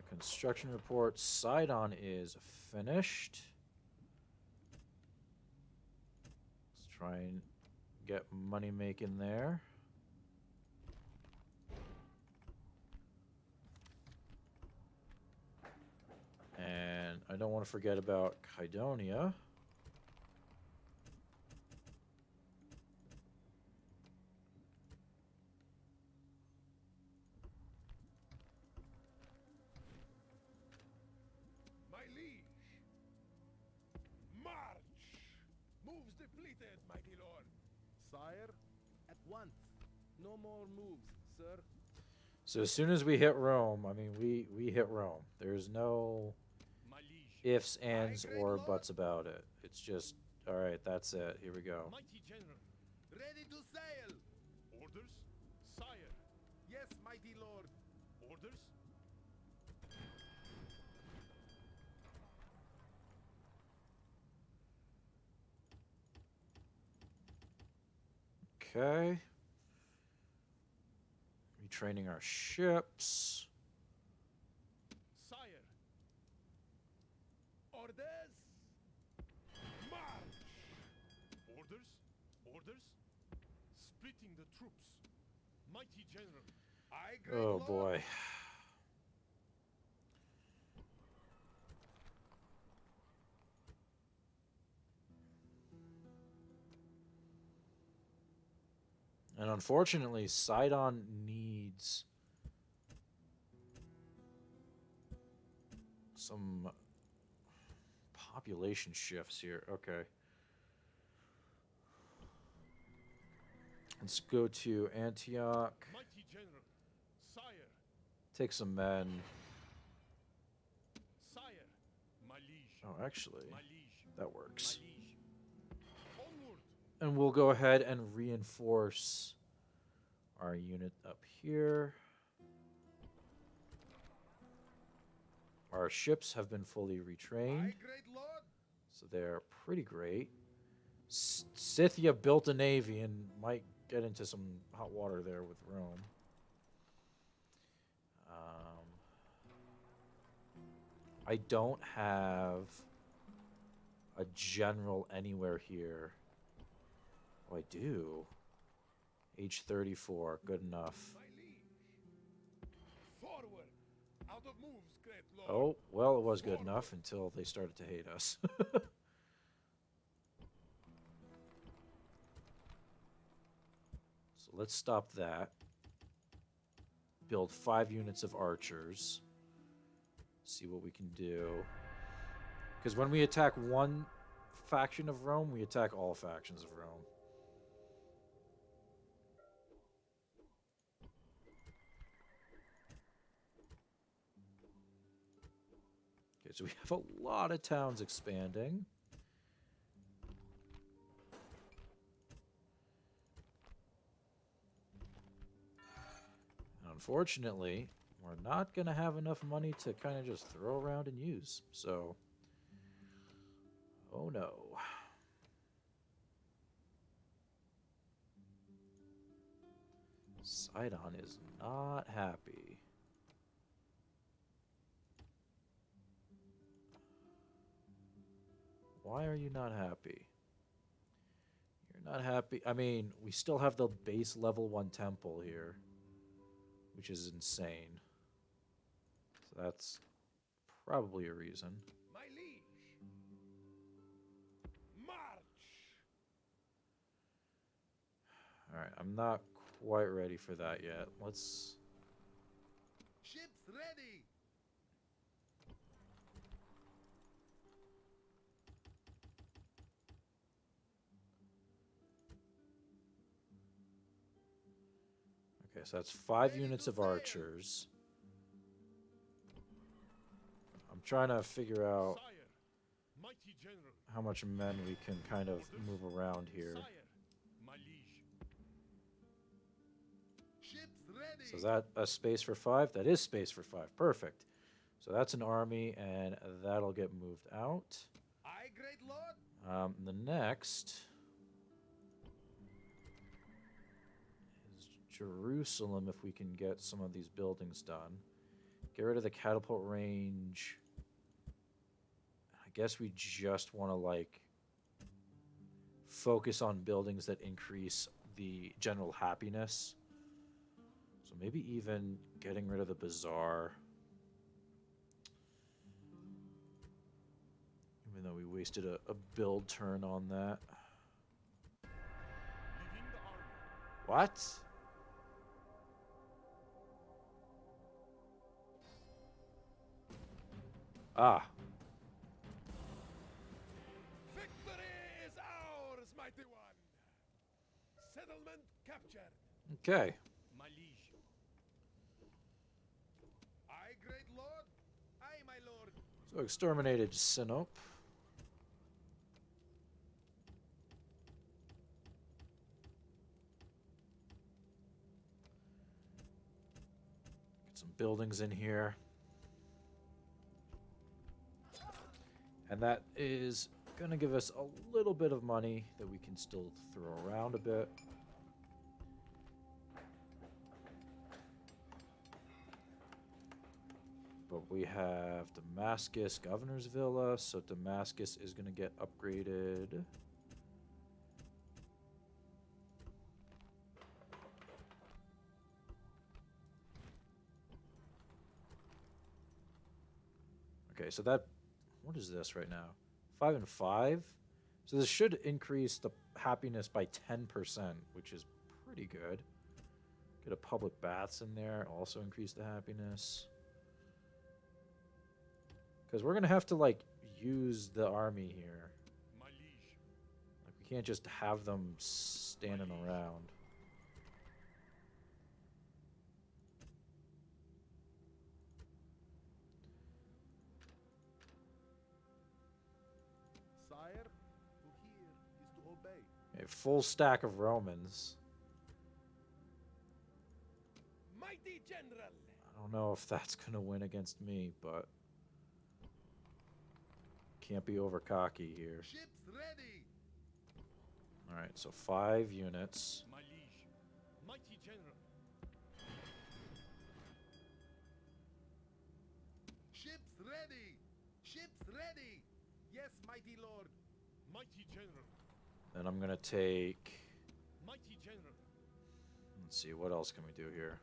Construction report. Sidon is finished. Let's try and get money making there. And I don't want to forget about Kydonia. My liege. March! Moves depleted, mighty lord. Sire, at once. No more moves, sir. So as soon as we hit Rome, I mean, we hit Rome. There's no My liege. ifs, ands, great or lord. buts about it. It's just, all right, that's it. Here we go. Mighty general. Ready to sail. Orders? Sire. Yes, mighty lord. Orders? Okay. Retraining our ships. Sire. Orders? March! Orders? Orders? Splitting the troops. Mighty general. Aye, great Oh lord. boy. And unfortunately, Sidon needs some population shifts here. Okay. Let's go to Antioch. Mighty general. Sire. Take some men. Sire. My liege. Oh, actually, My liege. that works. My liege. Onward. And we'll go ahead and reinforce our unit up here. Our ships have been fully retrained, Aye, great lord. so they're pretty great. Scythia built a navy and might get into some hot water there with Rome. I don't have a general anywhere here. Oh, I do. Age 34, good enough. My liege. Forward. Out of moves, great lord. Oh, well, it was good enough until they started to hate us. So let's stop that. Build 5 units of archers. See what we can do. Because when we attack one faction of Rome, we attack all factions of Rome. Okay, so we have a lot of towns expanding. unfortunately, we're not going to have enough money to kind of just throw around and use. So, oh no. Sidon is not happy. Why are you not happy? You're not happy. I mean, we still have the base level 1 temple here, which is insane. So that's probably a reason. My liege. March. Alright, I'm not quite ready for that yet. Let's... Ships ready. Okay, so that's 5 Ready units to of sail. archers. I'm trying to figure out Sire. Mighty general. how much men we can kind of move around here. Sire. My liege. Ships ready. So is that a space for 5? That is space for 5. Perfect. So that's an army, and that'll get moved out. Aye, great lord. The next is Jerusalem, if we can get some of these buildings done. Get rid of the catapult range. I guess we just want to, like, focus on buildings that increase the general happiness. So maybe even getting rid of the bazaar. Even though we wasted a build turn on that. Leading the army. What? Ah, Victory is ours, mighty one. Settlement captured. okay. My liege. Aye, great lord. Aye, my lord. So exterminated Sinope. Get some buildings in here. And that is going to give us a little bit of money that we can still throw around a bit. But we have Damascus Governor's Villa, so Damascus is going to get upgraded. Okay, so that... What is this right now? 5 and 5? So this should increase the happiness by 10%, which is pretty good. Get a public baths in there, also increase the happiness. Because we're going to have to, like, use the army here. My liege. Like, we can't just have them standing around. Sire, to hear is to obey. A full stack of Romans. Mighty general. I don't know if that's going to win against me, but... Can't be over cocky here. Ships ready. Alright, so 5 units. My liege. Mighty general. Ships ready. Ships ready. Yes, mighty lord. Mighty general. Then I'm going to take... Mighty general. Let's see, what else can we do here?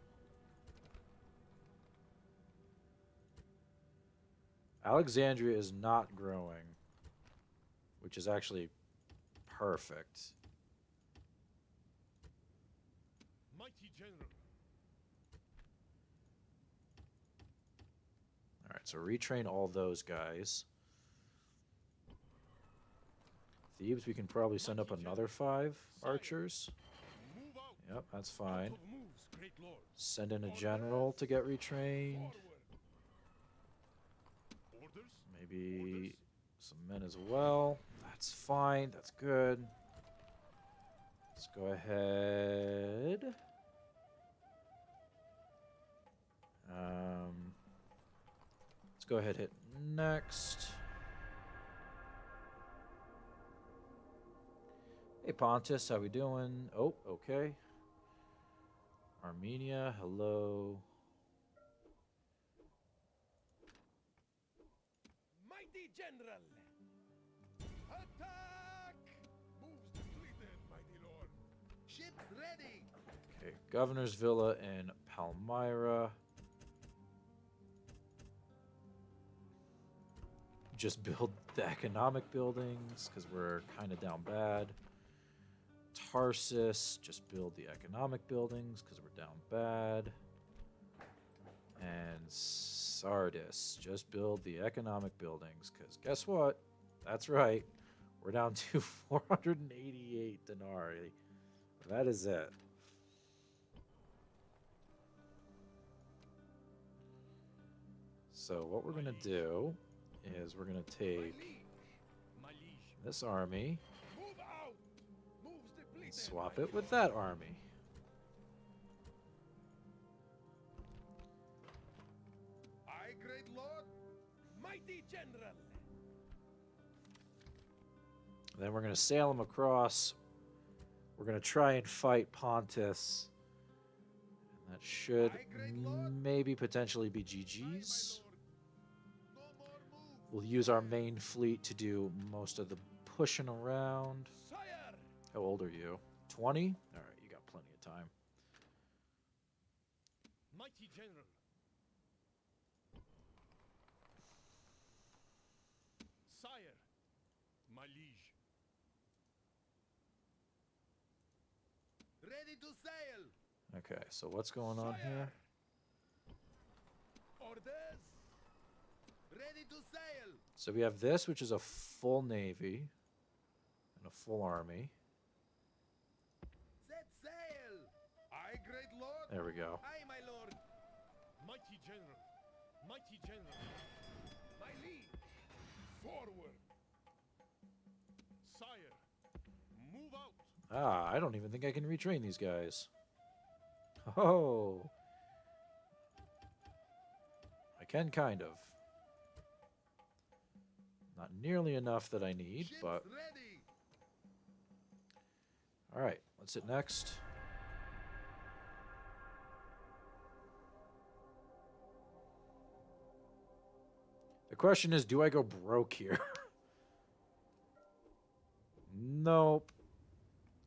Alexandria is not growing, which is actually perfect. Mighty general. Alright, so retrain all those guys. Thebes, we can probably send up another 5 archers. Move out. Yep, that's Out fine. of moves, great lord. Send in a general to get retrained. Forward. Orders. Maybe some men as well. That's fine. That's good. Let's go ahead. Let's go ahead and hit next. Hey Pontus, how we doing? Oh, okay. Armenia, hello. Mighty general! Attack! Moves depleted, mighty lord. Ships ready. Okay, Governor's Villa in Palmyra. Just build the economic buildings because we're kind of down bad. Tarsus, just build the economic buildings because we're down bad. And Sardis, just build the economic buildings because guess what? That's right. We're down to 488 denarii. That is it. So what we're going to do is we're going to take My liege. this army Move out! Moves depleted. and swap mighty it with lord. that army. Aye, great lord. Mighty general! Then we're going to sail them across. We're going to try and fight Pontus. And that should Aye, great lord. maybe potentially be Aye, my GG's. lord. No more moves. We'll use our main fleet to do most of the pushing around. Sire! How old are you? 20? All right, you got plenty of time. Mighty general! Sire! My liege! Ready to sail. Okay, so what's going on here? Orders! Ready to sail. So we have this, which is a full navy and a full army. Set sail. Aye, great lord. There we go. Aye, my lord. Mighty general! Mighty general! My liege! Forward! Sire! Move out! Ah, I don't even think I can retrain these guys. Oh. I can kind of. Not nearly enough that I need, Ships but ready. all right, let's hit next. The question is, do I go broke here? Nope.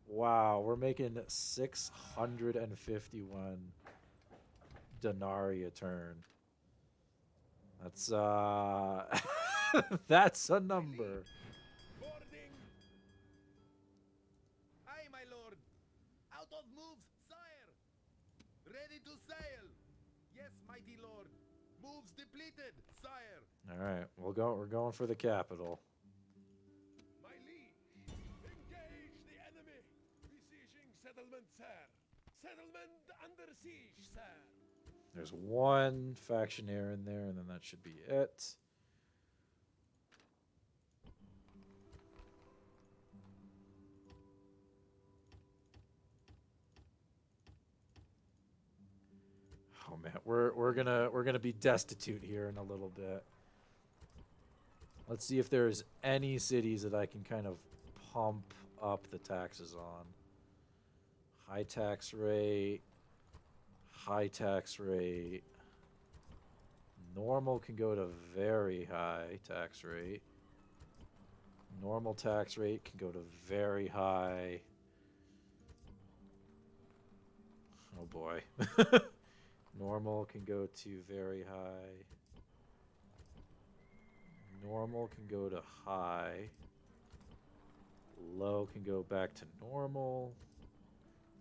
Wow, we're making 651 denarii a turn. That's that's a number. Boarding! Aye, my lord. Out of moves, sire. Ready to sail. Yes, mighty lord. Moves depleted, sire. All right, we're going for the capital. My liege! Engage the enemy! Besieging settlement, sir! Settlement under siege, sir! There's one factionaire in there, and then that should be it. Oh man, we're gonna be destitute here in a little bit. Let's see if there's any cities that I can kind of pump up the taxes on. High tax rate. High tax rate. Normal can go to very high tax rate. Normal tax rate can go to very high. Oh boy. Normal can go to very high. Normal can go to high. Low can go back to normal.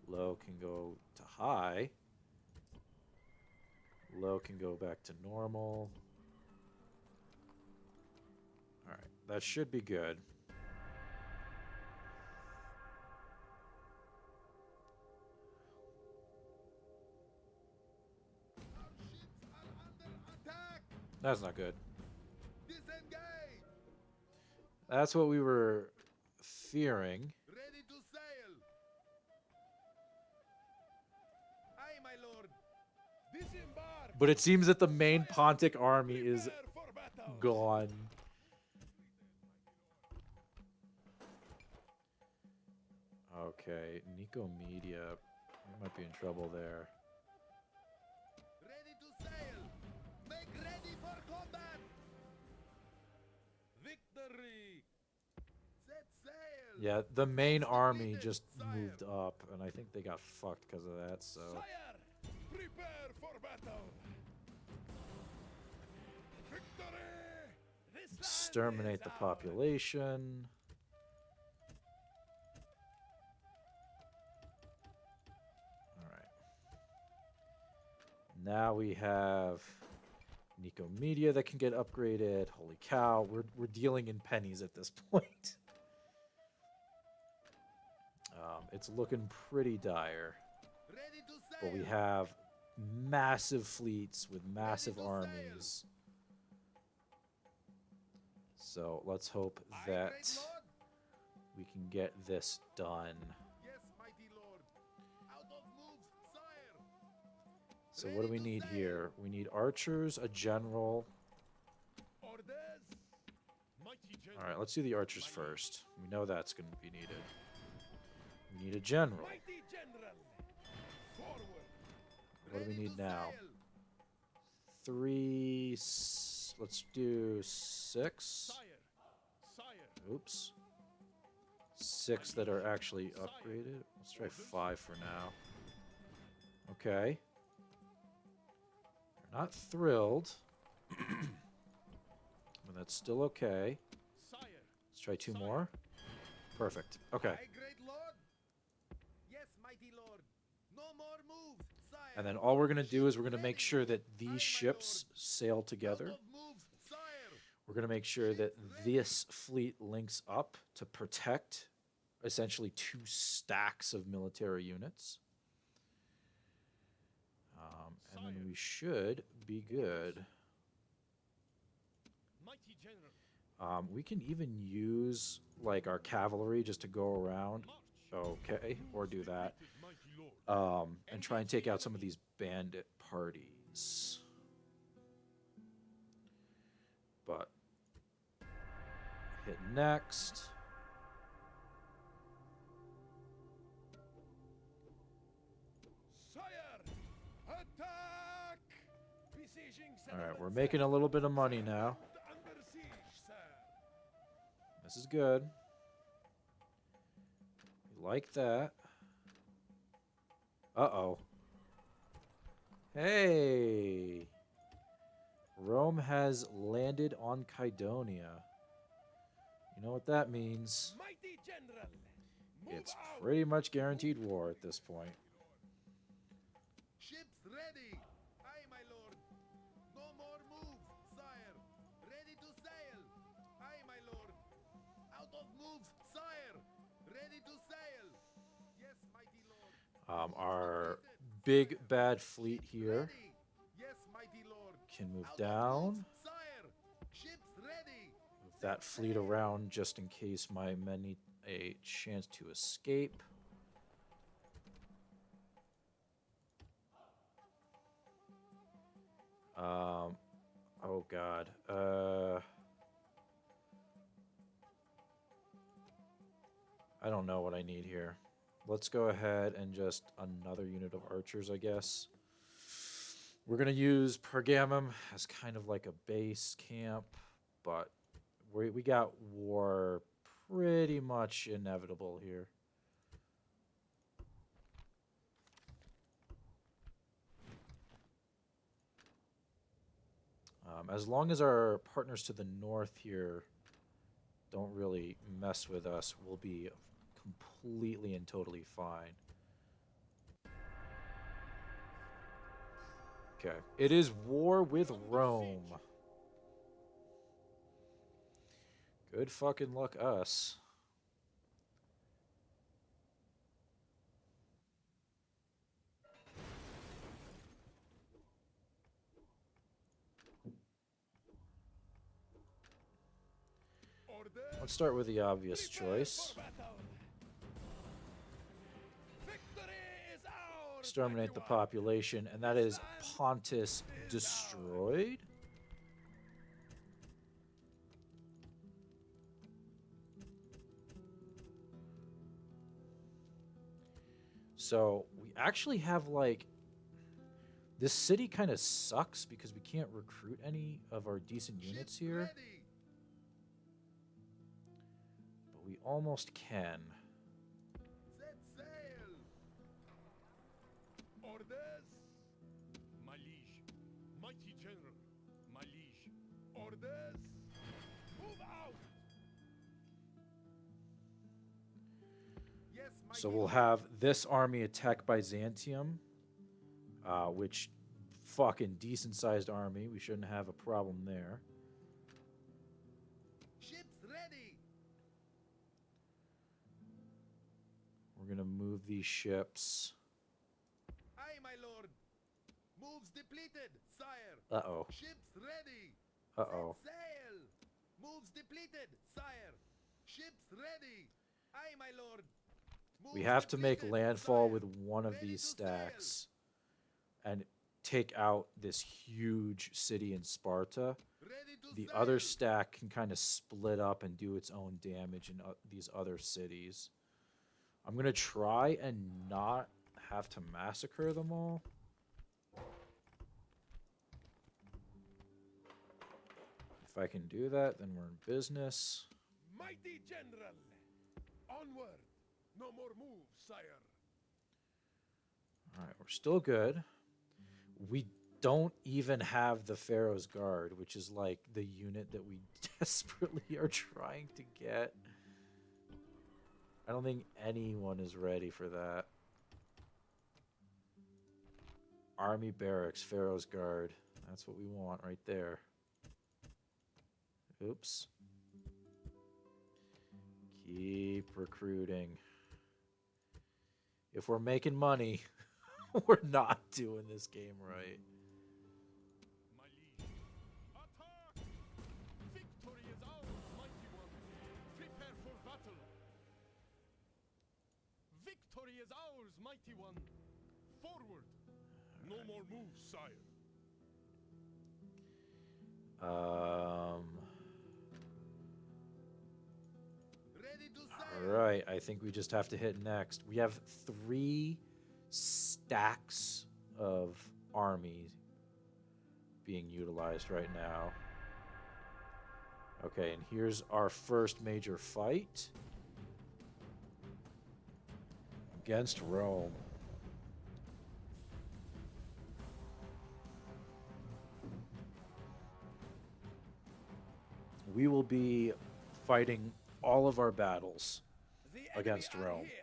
Low can go to high. Low can go back to normal. Alright, that should be good. Our ships are under attack. That's not good. Disengage. That's what we were fearing. Ready to sail. Aye, my lord. Disembark! But it seems that the main Pontic army is Prepare for battle. gone. Okay, Nicomedia. We might be in trouble there. Ready to sail. Make ready for combat. Victory. Set sail. Yeah, the main army Defeated, just sire. moved up, and I think they got fucked because of that, so... Sire, prepare for battle. Victory. This land Exterminate is the ours. population. Alright. Now we have Nicomedia that can get upgraded. Holy cow, we're dealing in pennies at this point. It's looking pretty dire. Ready to sail. But we have massive fleets with massive to sail. armies. So let's hope Aye, that great lord. we can get this done. Yes, mighty lord. Out of moves, sire. So what do we need here? We need archers, a general. Orders. Mighty general. All right, let's do the archers first. We know that's going to be needed. We need a general. Mighty general. Forward. What do we Ready need to now? sail. 3. Let's do 6. Sire. Sire. Oops. 6 that are actually upgraded. Let's try 5 for now. Okay. They're not thrilled. But that's still okay. Sire. Let's try 2 more. Perfect. Okay. Aye, great lord. Yes, mighty lord. No more moves, sire. And then all we're going to do is we're going to make Ready. sure that Aye, these my ships lord. sail Out together. of moves, sire. We're going to make sure that this fleet links up to protect essentially 2 stacks of military units. And then we should be good. Mighty general. We can even use like our cavalry just to go around. March. Okay, or do that. Defeated, mighty lord. And try and take out some of these bandit parties. But hit next. Sire. Attack. Besieging All right, settlements we're making a little bit of money now. under siege, sir. This is good. We like that. Uh-oh. Hey! Rome has landed on Kydonia. You know what that means? Mighty general. Move It's out. pretty much guaranteed war at this point. Ships ready. Aye, my lord. No more moves, sire. Ready to sail. Aye, my lord. Out of moves, sire. Ready to sail. Yes, mighty lord. Our big bad fleet here Ready. Yes, mighty lord. can move Out of down. moves, sire. Ships ready. Move that fleet around just in case my men need a chance to escape. Oh god. I don't know what I need here. Let's go ahead and just another unit of archers, I guess. We're going to use Pergamum as kind of like a base camp, but we got war pretty much inevitable here. As long as our partners to the north here don't really mess with us, we'll be completely and totally fine. Okay. It is war with Rome. Good fucking luck us. Orders. Let's start with the obvious Prepare choice. for battle. Victory is ours. exterminate the population, and that is Pontus destroyed. So we actually have like this city kind of sucks because we can't recruit any of our decent units Ships here, ready. but we almost can. Set sail. Orders. My liege. Mighty general. My liege. Orders. Move out. Yes, my So we'll have this army attack Byzantium, which fucking decent sized army. We shouldn't have a problem there. ships ready. We're gonna move these ships. Aye, my lord. Moves depleted, sire. Uh-oh. Ships ready. Uh-oh. Set sail. Moves depleted, sire. Ships ready. Aye, my lord. We Moves have to make depleted, landfall sire. with one of Ready these to stacks and take out this huge city in Sparta. Ready to The sail. other stack can kind of split up and do its own damage in these other cities. I'm going to try and not have to massacre them all. If I can do that, then we're in business. Mighty general. Onward. No more moves, sire. All right, we're still good. We don't even have the Pharaoh's Guard, which is like the unit that we desperately are trying to get. I don't think anyone is ready for that. Army barracks, Pharaoh's Guard. That's what we want right there. Oops. Keep recruiting. If we're making money, we're not doing this game right. My liege. Attack! Victory is ours, mighty one. Prepare for battle. Victory is ours, mighty one. Forward. No more moves, sire. Ready to All sail. right, I think we just have to hit next. We have 3 stacks of army being utilized right now. Okay, and here's our first major fight against Rome. We will be fighting all of our battles The against enemy are Rome. here.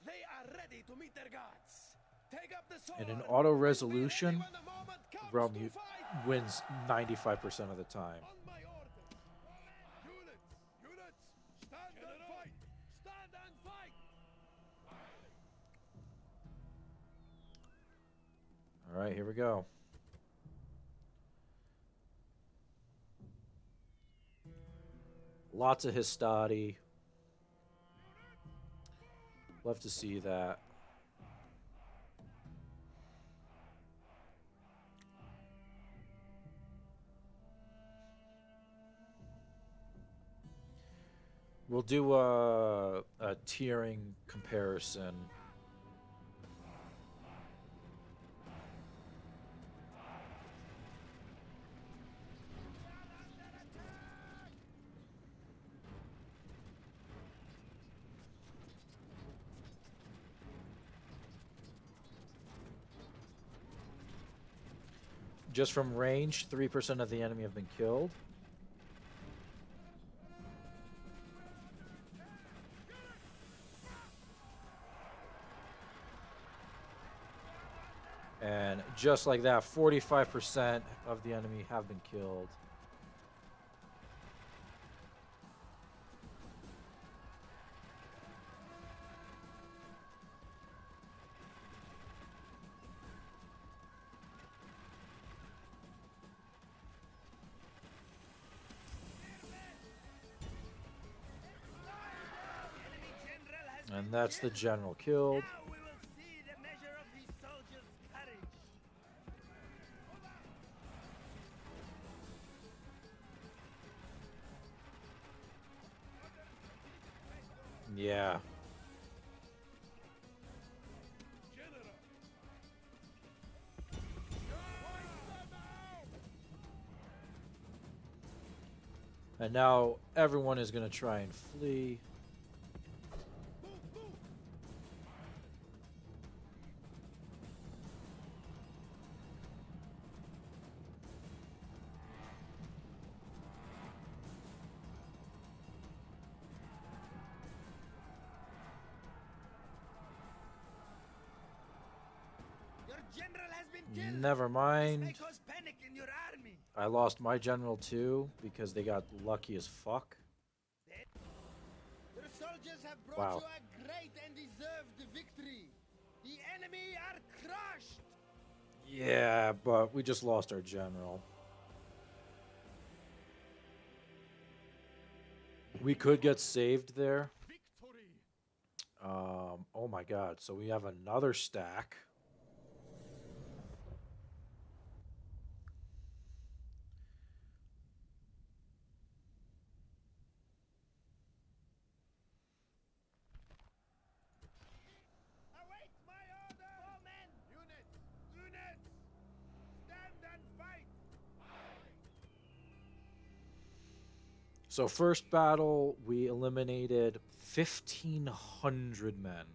They are ready to meet their gods. Take up the sword. In an auto and be ready resolution, when the moment comes Rome to fight. wins 95% of the time. On my orders. Units. Units. Stand and fight. Stand and fight. All right, here we go. Lots of Histati. Love to see that. We'll do a tiering comparison. Just from range, 3% of the enemy have been killed. And just like that, 45% of the enemy have been killed. Enemy general has And been that's the killed. general killed. Now we will see the measure of his soul. Yeah. General. And now everyone is going to try and flee. Your general has been killed. Never This mind. may cause panic in your army. I lost my general too because they got lucky as fuck. Your soldiers have brought Wow. you a great and deserved victory. The enemy are crushed. Yeah, but we just lost our general. We could get saved there. Victory. Oh my god, so we have another stack. Await my order. All men. Units! Units! Stand and fight! So first battle, we eliminated 1,500 men.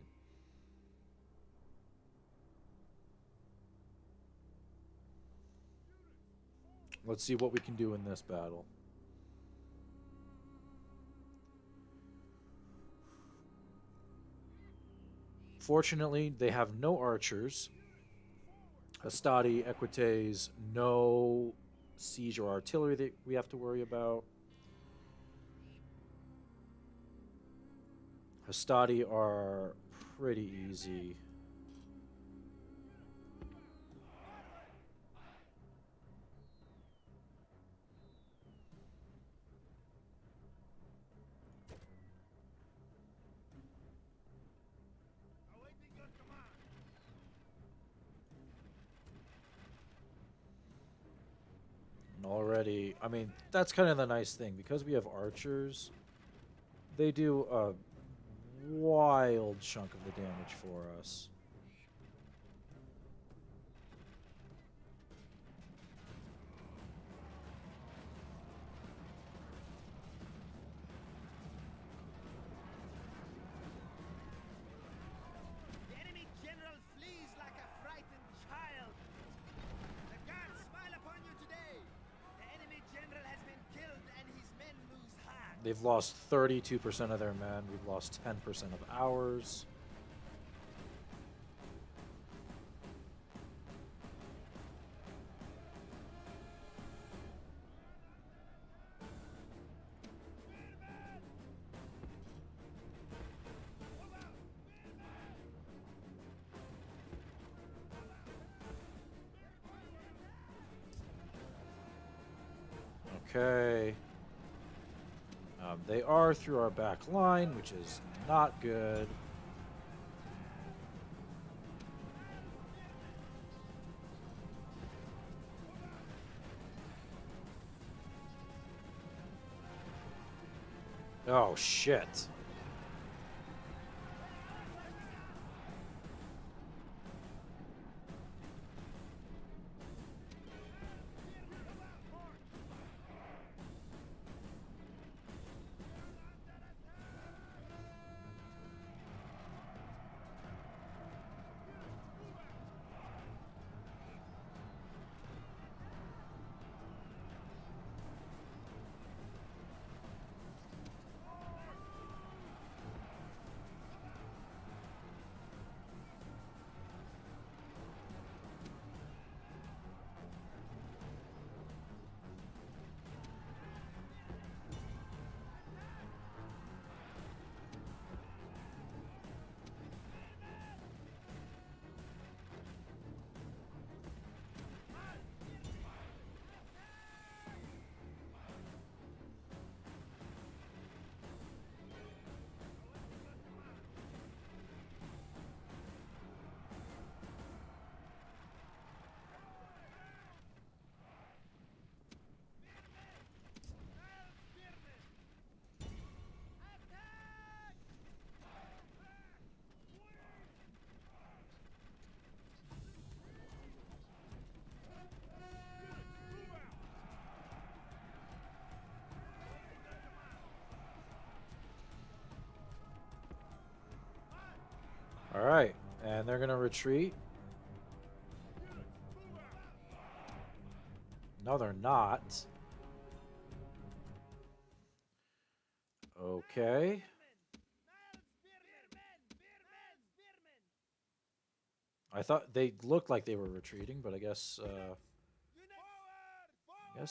Let's see what we can do in this battle. Fortunately, they have no archers. Hastati, Equites, no siege or artillery that we have to worry about. Hastati are pretty easy. Awaiting your command! And already, I mean, that's kind of the nice thing. Because we have archers, they do a wild chunk of the damage for us. The enemy general flees like a frightened child. The gods smile upon you today. The enemy general has been killed and his men lose heart. They've lost 32% of their men. We've lost 10% of ours. Okay. They are through our back line, which is not good. Oh, shit. And they're going to retreat? No, they're not. Okay. I thought they looked like they were retreating, but I guess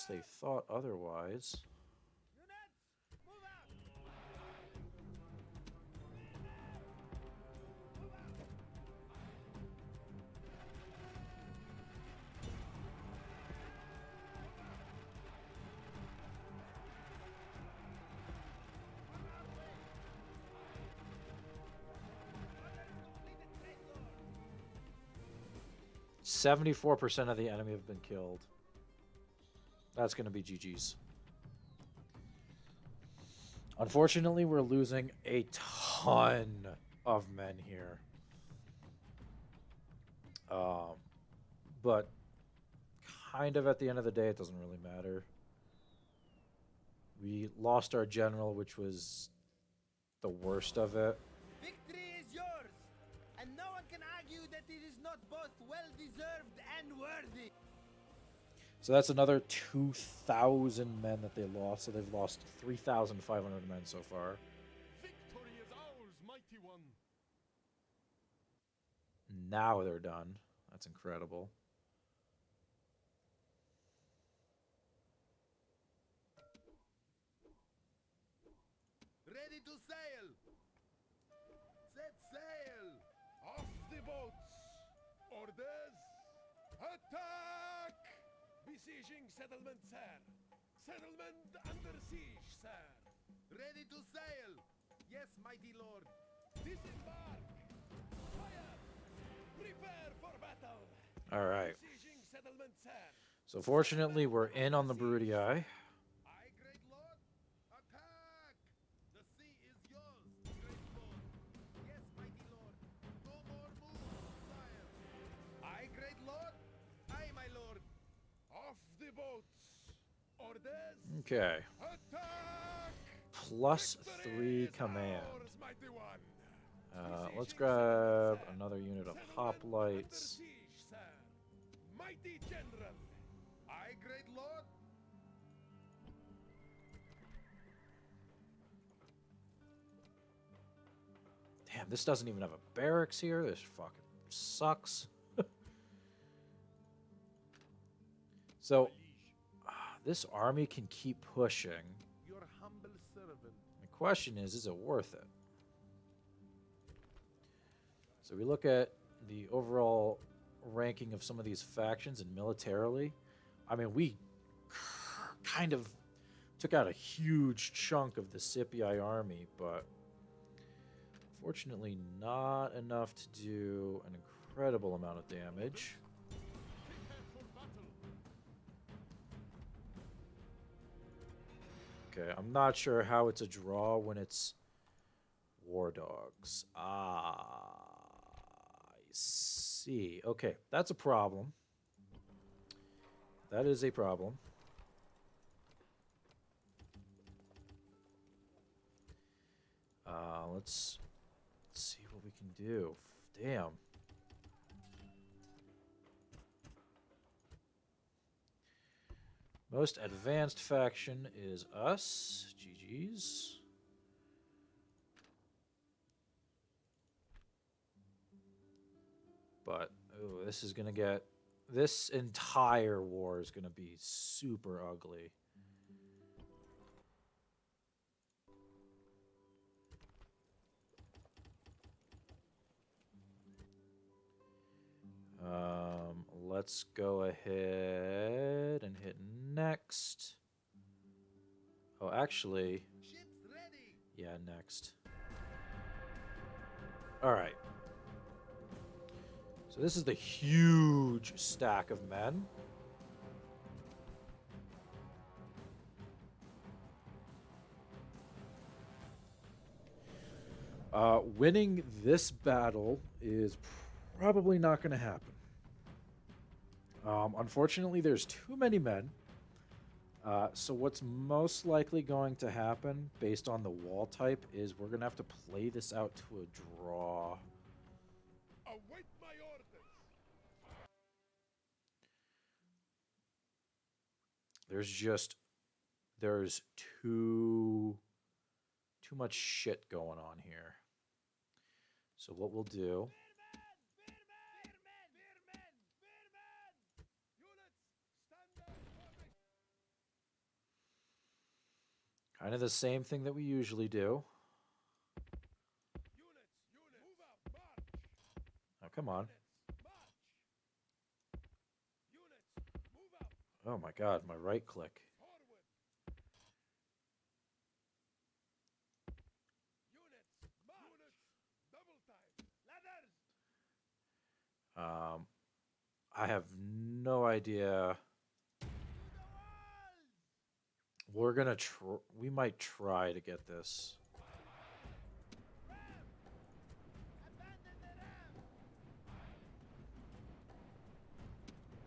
they thought otherwise. 74% of the enemy have been killed. That's going to be GG's. Unfortunately, we're losing a ton of men here. But kind of at the end of the day, it doesn't really matter. We lost our general, which was the worst of it. Victory is yours, and no one can argue that it is not both well-deserved and worthy. So that's another 2,000 men that they lost. So they've lost 3,500 men so far. Victory is ours, mighty one. Now they're done. That's incredible. Ready to sail. Set sail. Off the boats. Orders. Attack! Besieging settlement, sir. Settlement under siege, sir. Ready to sail. Yes, mighty lord. Disembark. Fire. Prepare for battle. All right. Besieging settlement, sir. So fortunately, we're in on the Broody Eye. Aye, great lord. Attack! The sea is yours, great lord. Yes, mighty lord. No more moves, sire. Aye, great lord. Aye, my lord. Off the boats. Orders. Okay. Attack! Plus Victory 3 is command. ours, mighty one. Let's grab another unit of hoplites. Under siege, sir. Mighty general. Aye, great lord. Damn, this doesn't even have a barracks here. This fucking sucks. So, this army can keep pushing. Your humble servant. The question is it worth it? So we look at the overall ranking of some of these factions and militarily. I mean, we kind of took out a huge chunk of the Scipii army, but fortunately not enough to do an incredible amount of damage. Prepare for battle. Okay, I'm not sure how it's a draw when it's war dogs. Ah, I see. Okay, that's a problem. That is a problem. Let's see what we can do. Damn. Most advanced faction is us. GG's. But, oh, this is going to get... This entire war is going to be super ugly. Let's go ahead and hit next. Oh, actually, Ships ready. yeah, next. All right. So this is the huge stack of men. Winning this battle is probably not going to happen. Unfortunately, there's too many men. So what's most likely going to happen, based on the wall type, is we're going to have to play this out to a draw. Our Await my orders. There's too much shit going on here. So what we'll do, Units, stand down formation. kind of the same thing that we usually do. Units, move out, march. Oh, come on. Units, march. Units, move out, Oh my god, my right click. forward. Units, march. Units, double time. Ladders. I have no idea. We're gonna we might try to get this. Abandon the ram!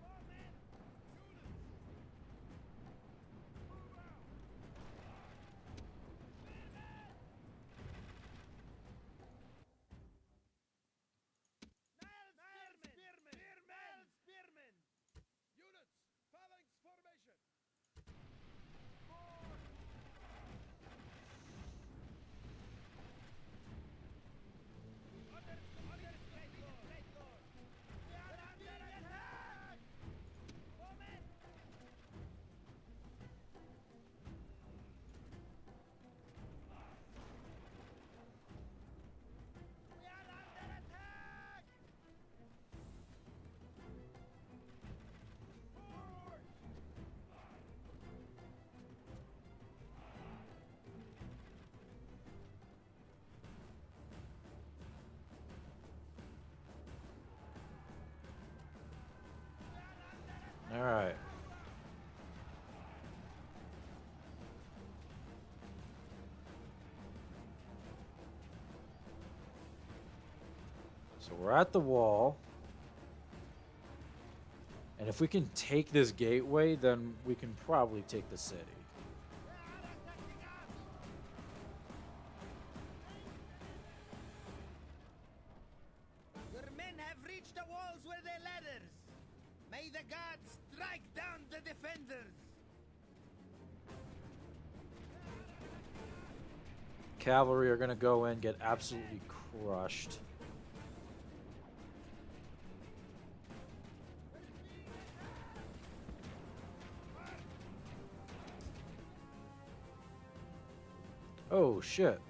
Spearmen! Units, phalanx formation. All right. So we're at the wall. And if we can take this gateway, then we can probably take the city. Your men have reached the walls where they ladders. May the gods strike down the defenders. Cavalry are going to go in, get absolutely crushed. Oh, shit.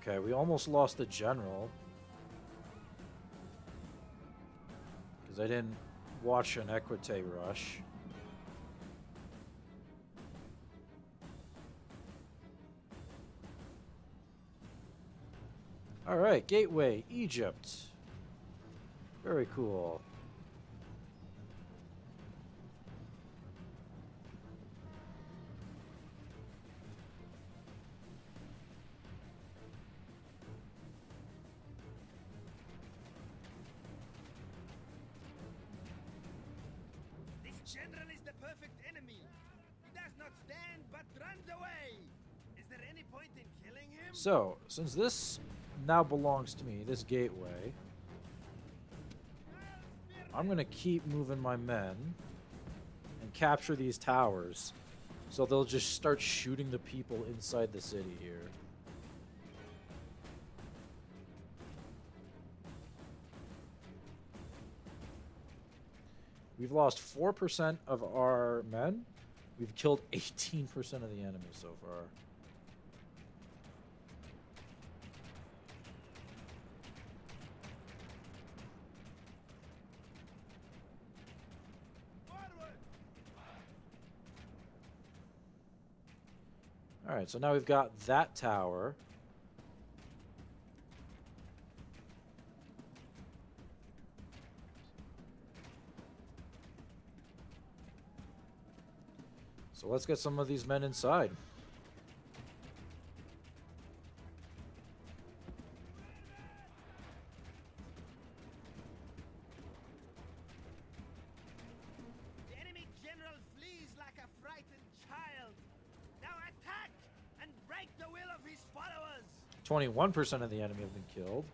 Okay, we almost lost the general. Because I didn't watch an Equite rush. Alright, Gateway, Egypt. Very cool. This general is the perfect enemy. He does not stand but runs away. Is there any point in killing him? So, since this now belongs to me, this gateway, I'm going to keep moving my men and capture these towers. So they'll just start shooting the people inside the city here. We've lost 4% of our men. We've killed 18% of the enemy so far. Alright, so now we've got that tower. So let's get some of these men inside. The enemy general flees like a frightened child. Now attack! 21% of the enemy have been killed.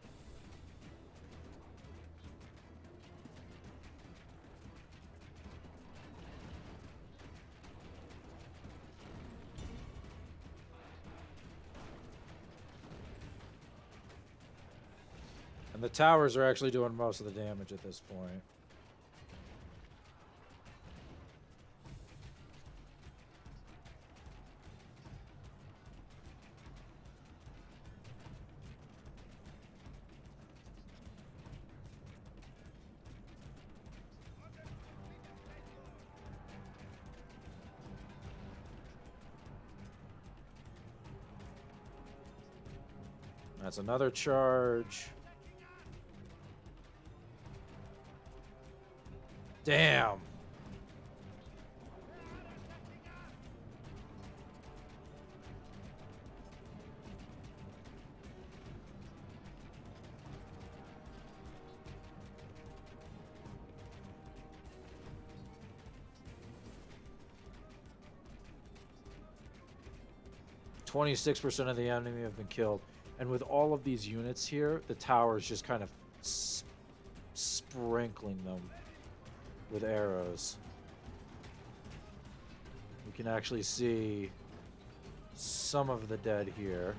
And the towers are actually doing most of the damage at this point. That's another charge. Damn. %26 of the enemy have been killed. And with all of these units here, the tower is just kind of sprinkling them with arrows. We can actually see some of the dead here.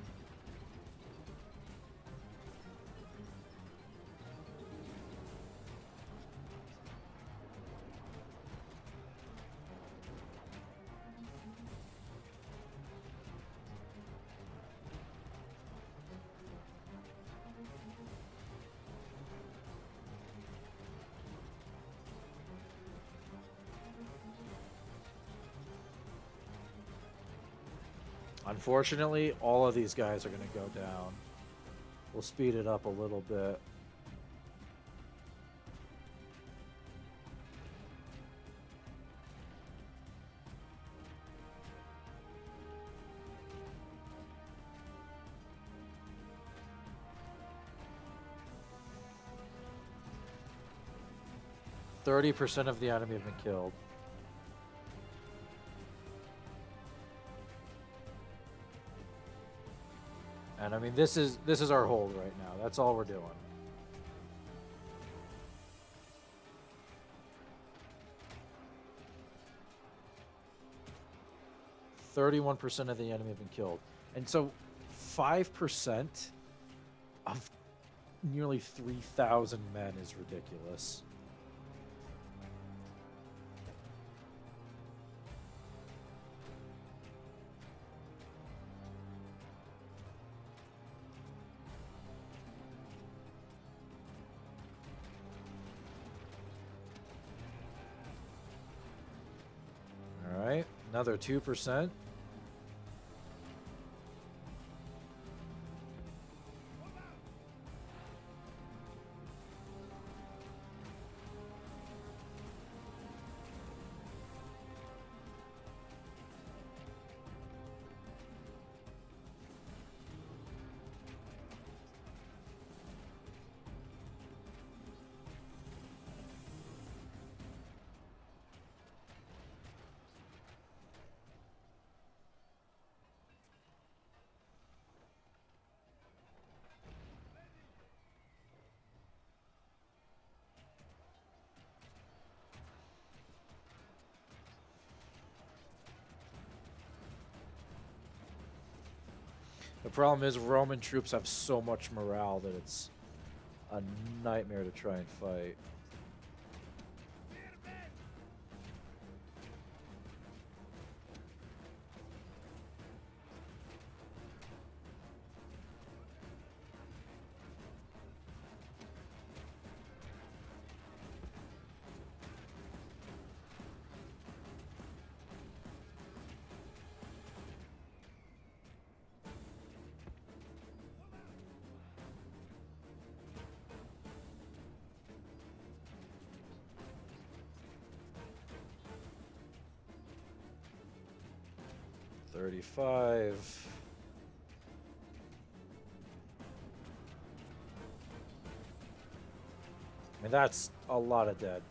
Unfortunately, all of these guys are going to go down. We'll speed it up a little bit. %30 of the enemy have been killed. And I mean, this is our hold right now. That's all we're doing. %31 of the enemy have been killed, and so 5% of nearly 3,000 men is ridiculous. Another 2%. The problem is Roman troops have so much morale that it's a nightmare to try and fight. $35. I mean, that's a lot of dead.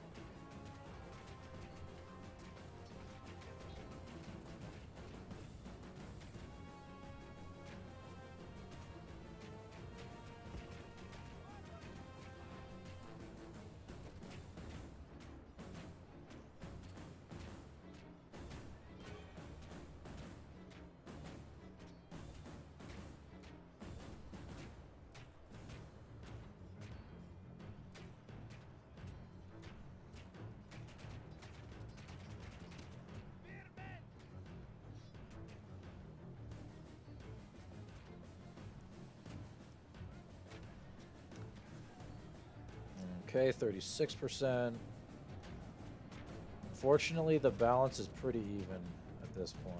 Okay, 36%. Fortunately, the balance is pretty even at this point.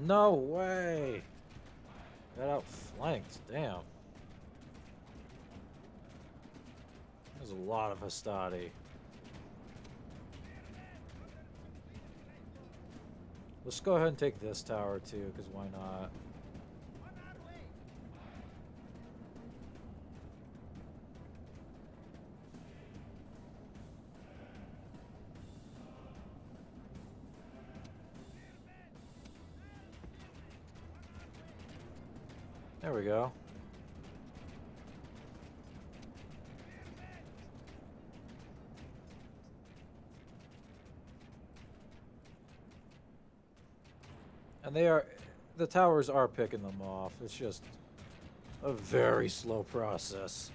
No way! Got outflanked, damn. There's a lot of Hastati. Let's go ahead and take this tower too, because why not? On our way. There we go. And the towers are picking them off. It's just a very slow process.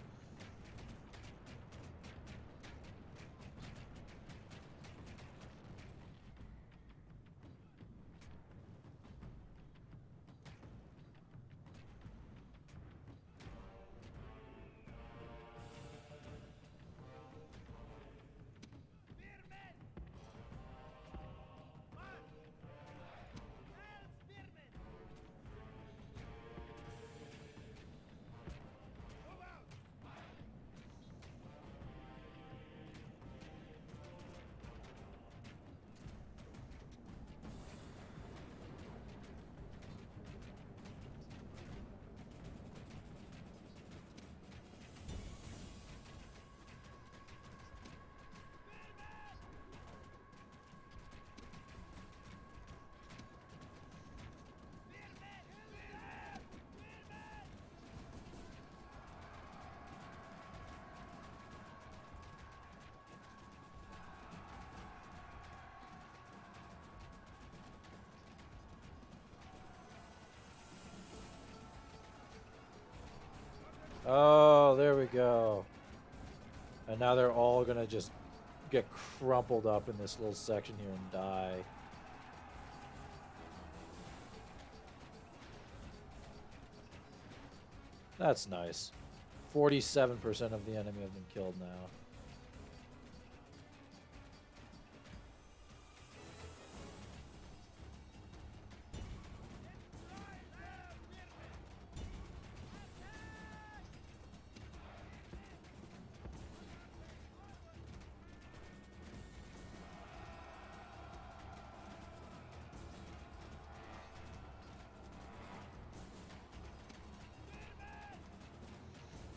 Oh, there we go. And now they're all gonna just get crumpled up in this little section here and die. That's nice. 47% of the enemy have been killed now.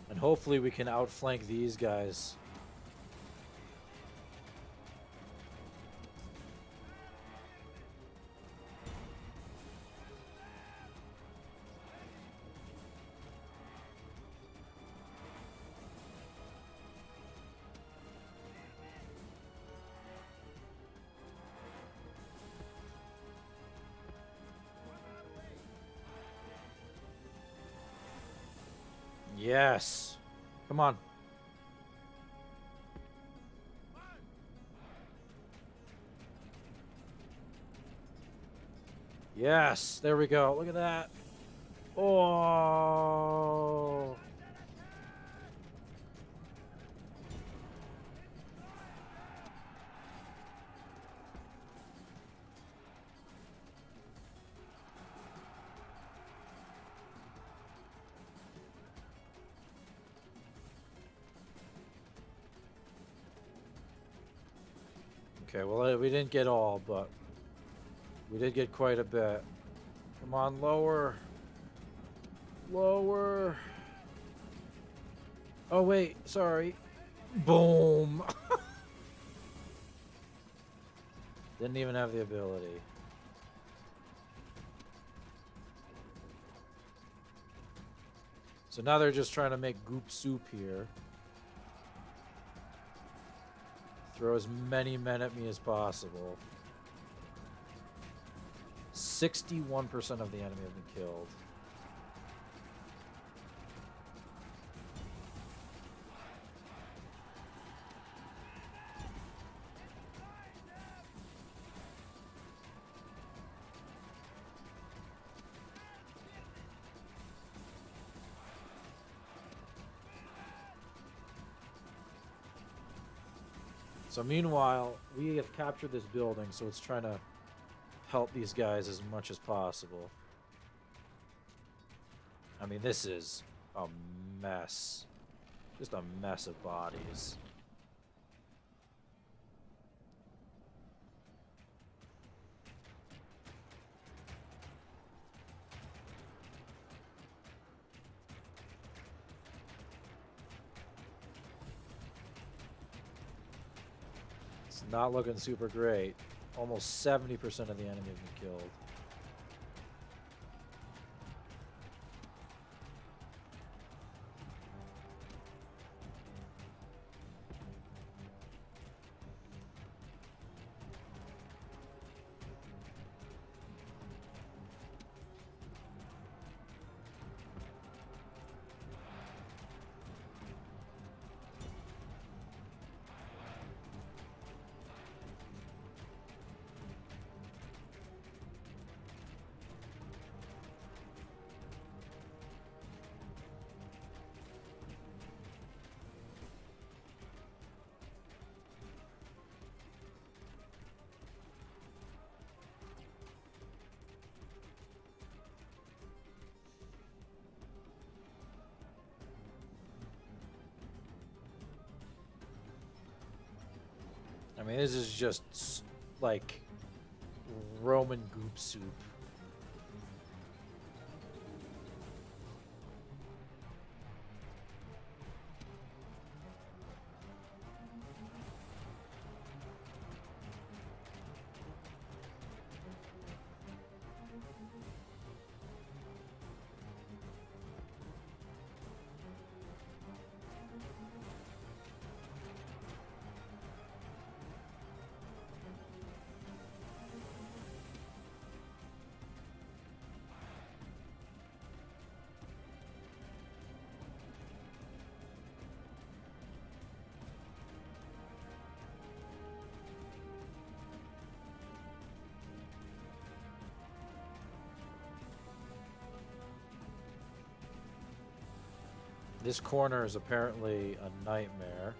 And hopefully we can outflank these guys. Yes. Come on. Yes. There we go. Look at that. Oh. Okay, well, we didn't get all, but we did get quite a bit. Come on, lower. Lower. Oh, wait, sorry. Boom. Didn't even have the ability. So now they're just trying to make goop soup here. Throw as many men at me as possible. 61% of the enemy have been killed. So meanwhile, we have captured this building, so it's trying to help these guys as much as possible. I mean, this is a mess. Just a mess of bodies. It's not looking super great. Almost 70% of the enemy have been killed. I mean, this is just like Roman goop soup. This corner is apparently a nightmare.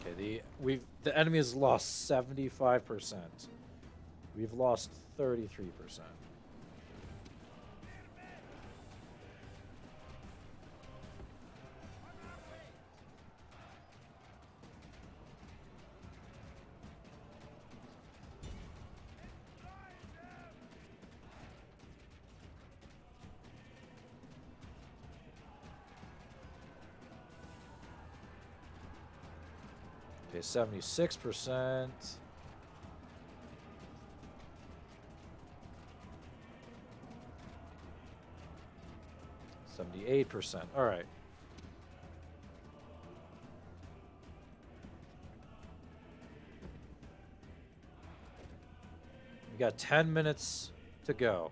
Okay, the enemy has lost 75%. We've lost 33%. Okay, 76%. 78%. All right. got 10 minutes to go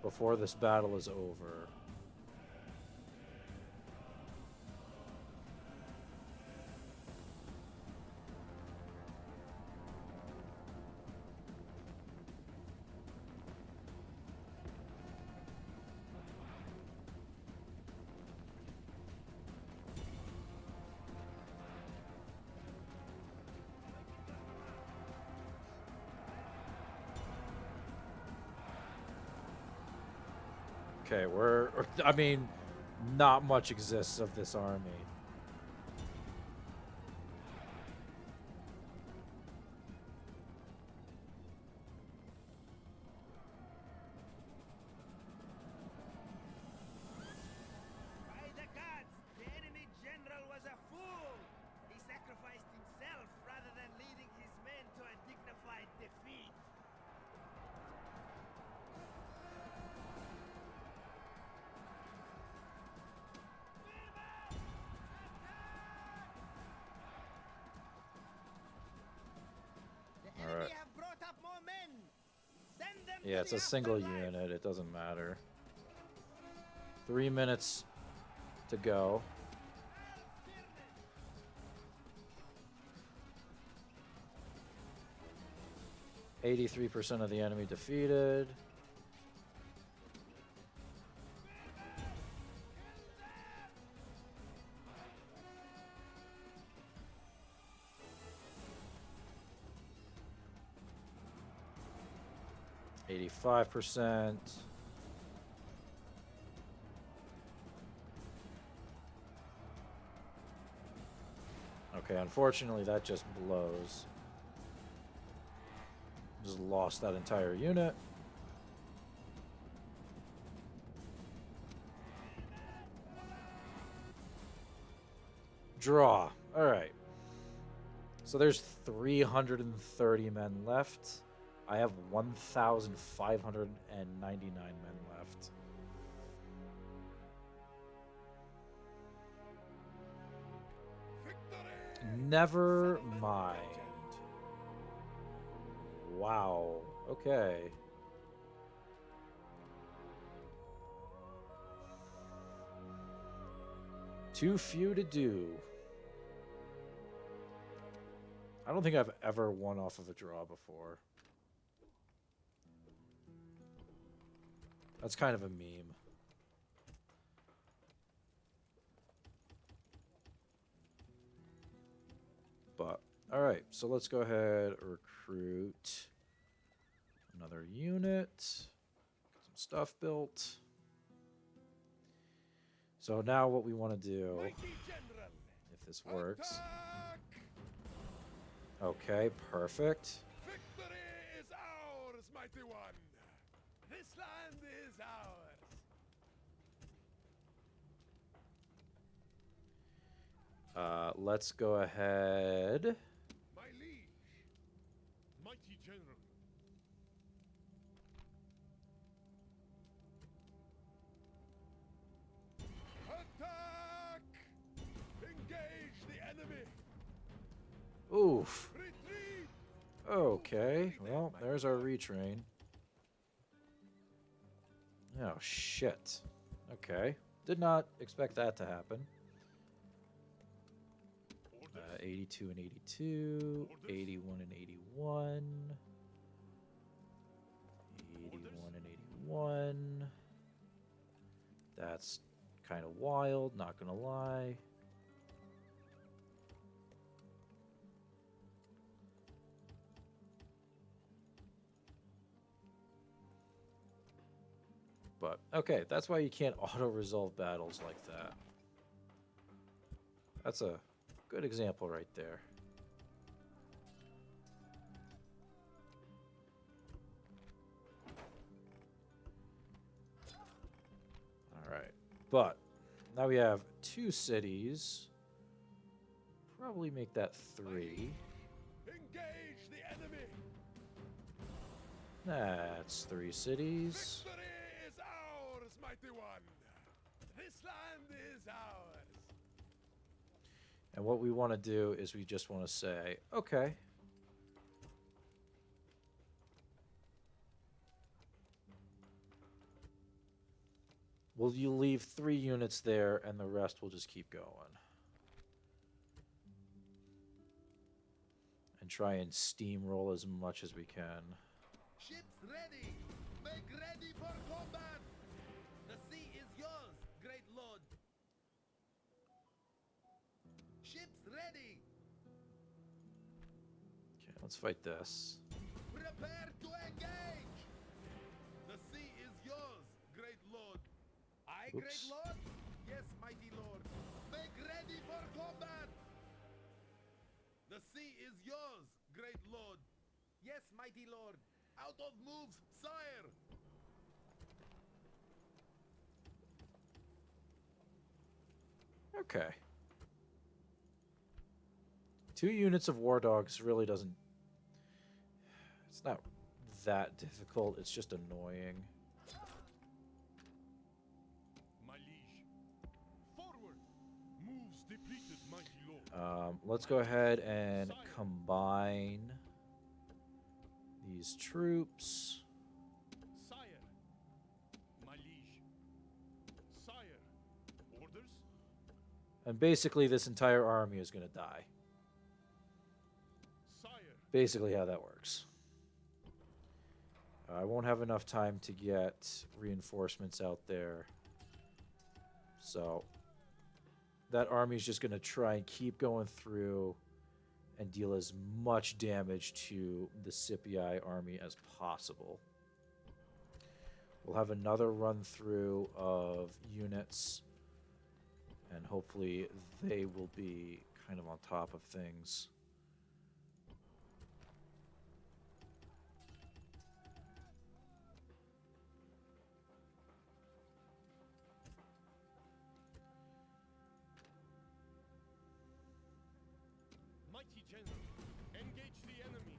before this battle is over. Okay, I mean, not much exists of this army. By the gods, the enemy general was a fool! He sacrificed himself rather than leading his men to a dignified defeat. The enemy Alright. have brought up more men! Send them Yeah, to it's the a single afterlife. unit. It doesn't matter. 3 minutes to go. %83 of the enemy defeated. %85. Okay, unfortunately that just blows. Just lost that entire unit. Draw. Alright. So there's 330 men left. I have 1,599 men left. Victory! Never mind. Wow. Okay. Too few to do. I don't think I've ever won off of a draw before. That's kind of a meme. But, alright, so let's go ahead and recruit another unit. Get some stuff built. So now what we want to do, Mighty general! if this works. Attack! Okay, perfect. Victory is ours, mighty one! This land is ours! Let's go ahead. My liege! Mighty general! Attack! Engage the enemy! Oof. Retreat! Okay, well, there's our retrain. Oh, shit. Okay. Did not expect that to happen. 82 and 82, 81 and 81, 81 and 81. That's kind of wild, not gonna lie. But, okay, that's why you can't auto-resolve battles like that. That's a good example right there. Alright, but now we have 2 cities. Probably make that 3. Engage the enemy! That's 3 cities. Victory is ours, mighty one! This land is ours! And what we want to do is we just want to say, okay. Well, you leave 3 units there, and the rest will just keep going. And try and steamroll as much as we can. Ships ready! Make ready for combat! The sea is yours, great lord! Ships ready! Okay, let's fight this. Prepare to engage! The sea is yours, great lord! Aye, great Oops. lord? Yes, mighty lord. Make ready for combat! The sea is yours, great lord! Yes, mighty lord! Out of moves, sire! Okay. 2 units of war dogs really doesn't... It's not that difficult, it's just annoying. My liege. Forward! Moves depleted, mighty lord. Let's go ahead and combine these troops. Sire. My liege. Sire. Orders? And basically this entire army is going to die. Sire. Basically how that works. I won't have enough time to get reinforcements out there. So that army is just going to try and keep going through and deal as much damage to the Scipii army as possible. We'll have another run through of units, and hopefully they will be kind of on top of things. Mighty general. Engage the enemy.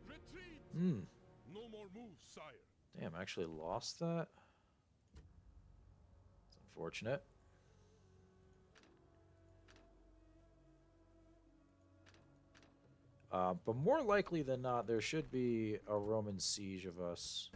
Retreat! Hmm. No more moves, sire. Damn, I actually lost that. It's unfortunate. But more likely than not, there should be a Roman siege of us.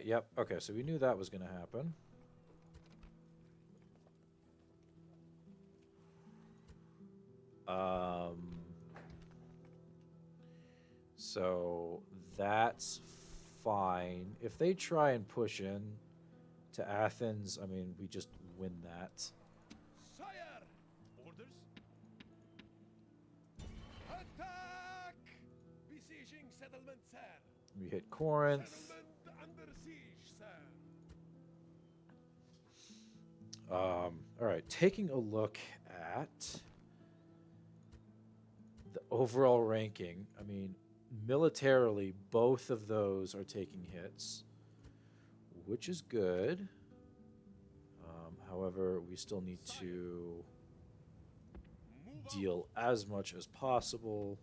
Yep. Okay, so we knew that was going to happen. So that's fine. If they try and push in to Athens, I mean, we just win that. Sire! Orders? Attack! Besieging settlement, sir. We hit Corinth. Settlement under siege, sir. All right, taking a look at the overall ranking, I mean, militarily, both of those are taking hits, which is good. However, we still need to Move deal as much as possible,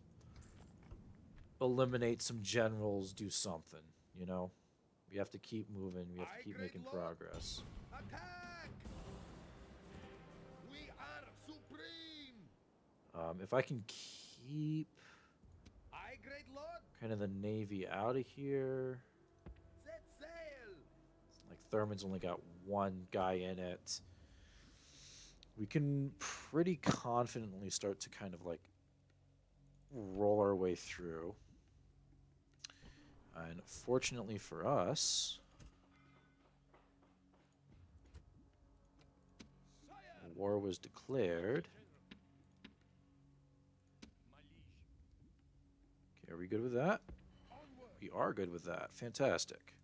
eliminate some generals, do something, you know? We have to keep moving, we have to Aye, keep great making lord. progress. Attack! We are supreme! If I can keep Aye, great lord! kind of the navy out of here. Set sail! Like Thurman's only got one guy in it. We can pretty confidently start to kind of like roll our way through. And fortunately for us, Sire! war was declared. My liege. Okay, are we good with that? Onward! We are good with that. Fantastic.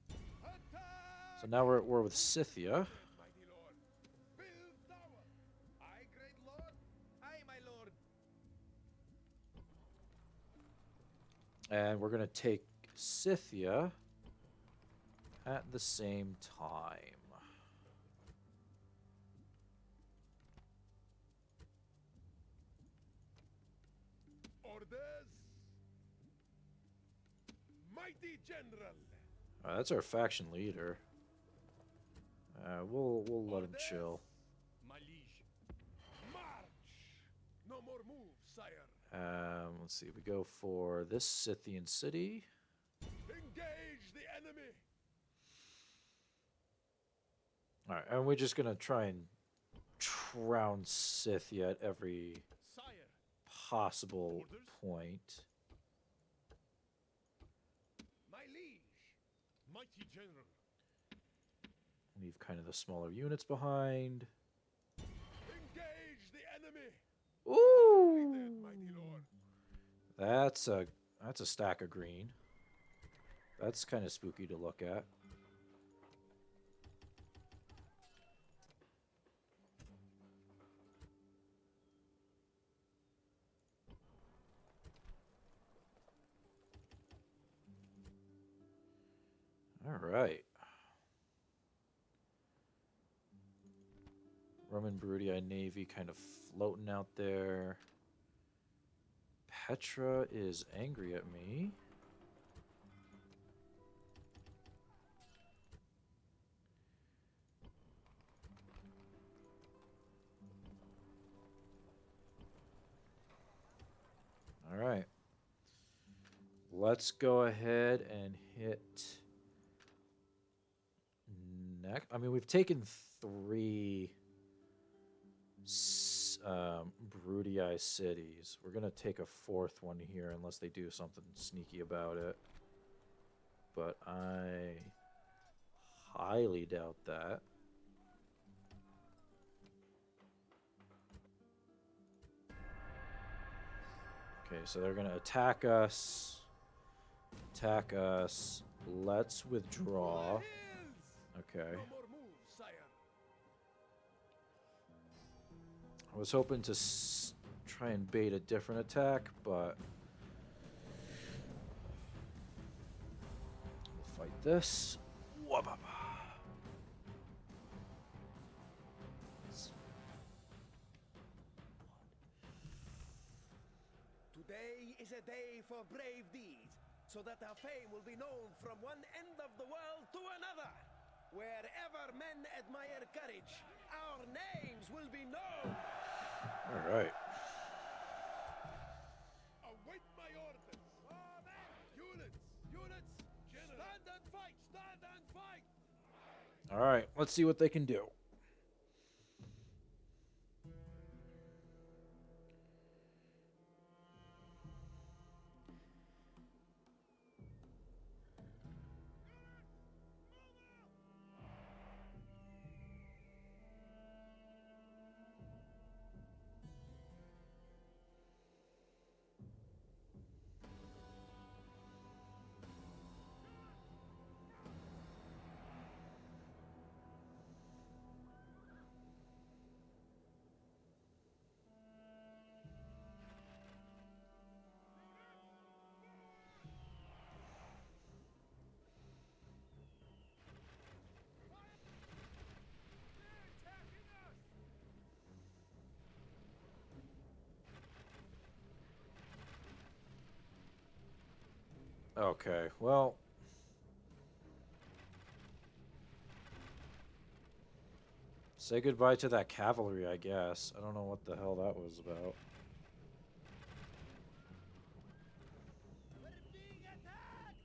Attack! So now we're at war with Scythia. Mighty lord. Build tower! Aye, great lord! Aye, my lord! And we're going to take Scythia at the same time. Orders! Mighty general! That's our faction leader. We'll let him chill. My liege. March! No more moves, sire. Let's see. We go for this Scythian city. Engage the enemy. All right, and we're just gonna try and trounce Scythia at every Sire. possible Orders? point. My liege. Mighty general. Leave kind of the smaller units behind. Engage the enemy. Ooh, Completed, mighty lord. that's a stack of green. That's kind of spooky to look at. All right. Roman Bruttii Navy kind of floating out there. Petra is angry at me. All right. Let's go ahead and hit next. I mean, we've taken 3 Bruttii cities. We're going to take a 4th one here unless they do something sneaky about it. But I highly doubt that. Okay, so they're going to attack us. Attack us. Let's withdraw. Okay. No more moves, sire. I was hoping to try and bait a different attack, but we'll fight this. Wababa. Today is a day for brave deeds, so that our fame will be known from one end of the world to another. Wherever men admire courage, our names will be known. All right. Await my orders. Units. Units. General. Stand and fight. Stand and fight. All right. Let's see what they can do. Okay, well. Say goodbye to that cavalry, I guess. I don't know what the hell that was about. We're being attacked!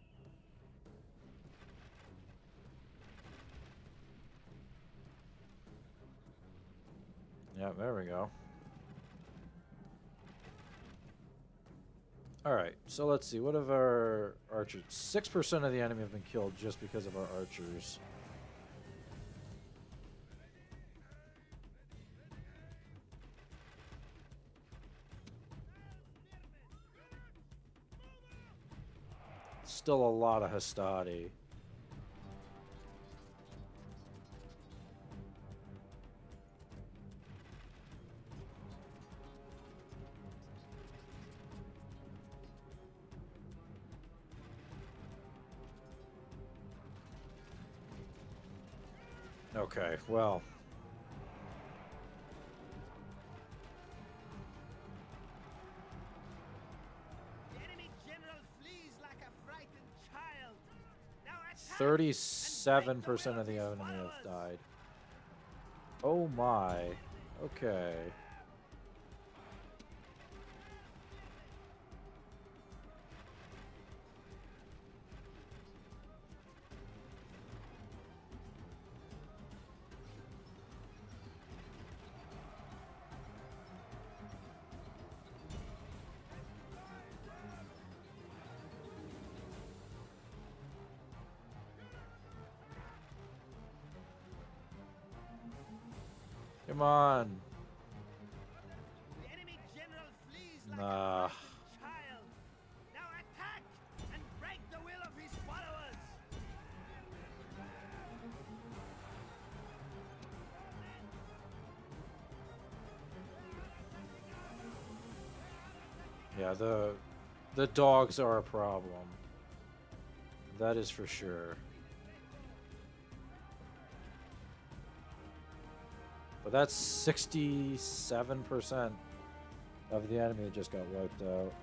Yeah, there we go. Alright, so let's see. What have our archers... 6% of the enemy have been killed just because of our archers. Still a lot of Hastati. Okay, well. The enemy general flees like a frightened child. Now attack! 37% of the enemy have died. Oh my. Okay. Come on. The enemy general flees like Nah. a frightened child. Now attack and break the will of his followers. Yeah, the dogs are a problem. That is for sure. But that's 67% of the enemy that just got wiped out.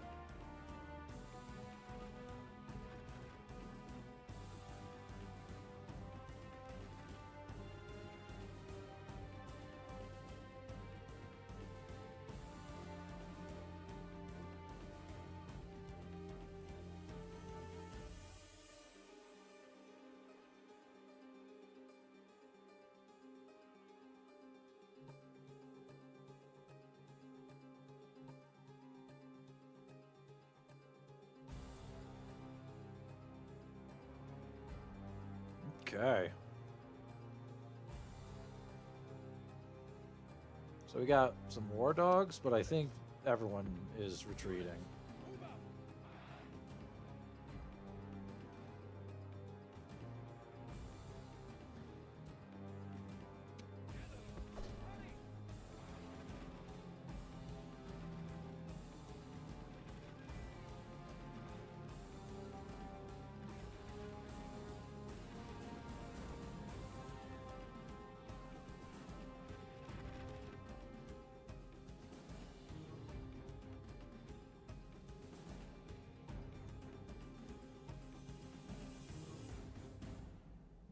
Okay. So we got some war dogs, but I think everyone is retreating.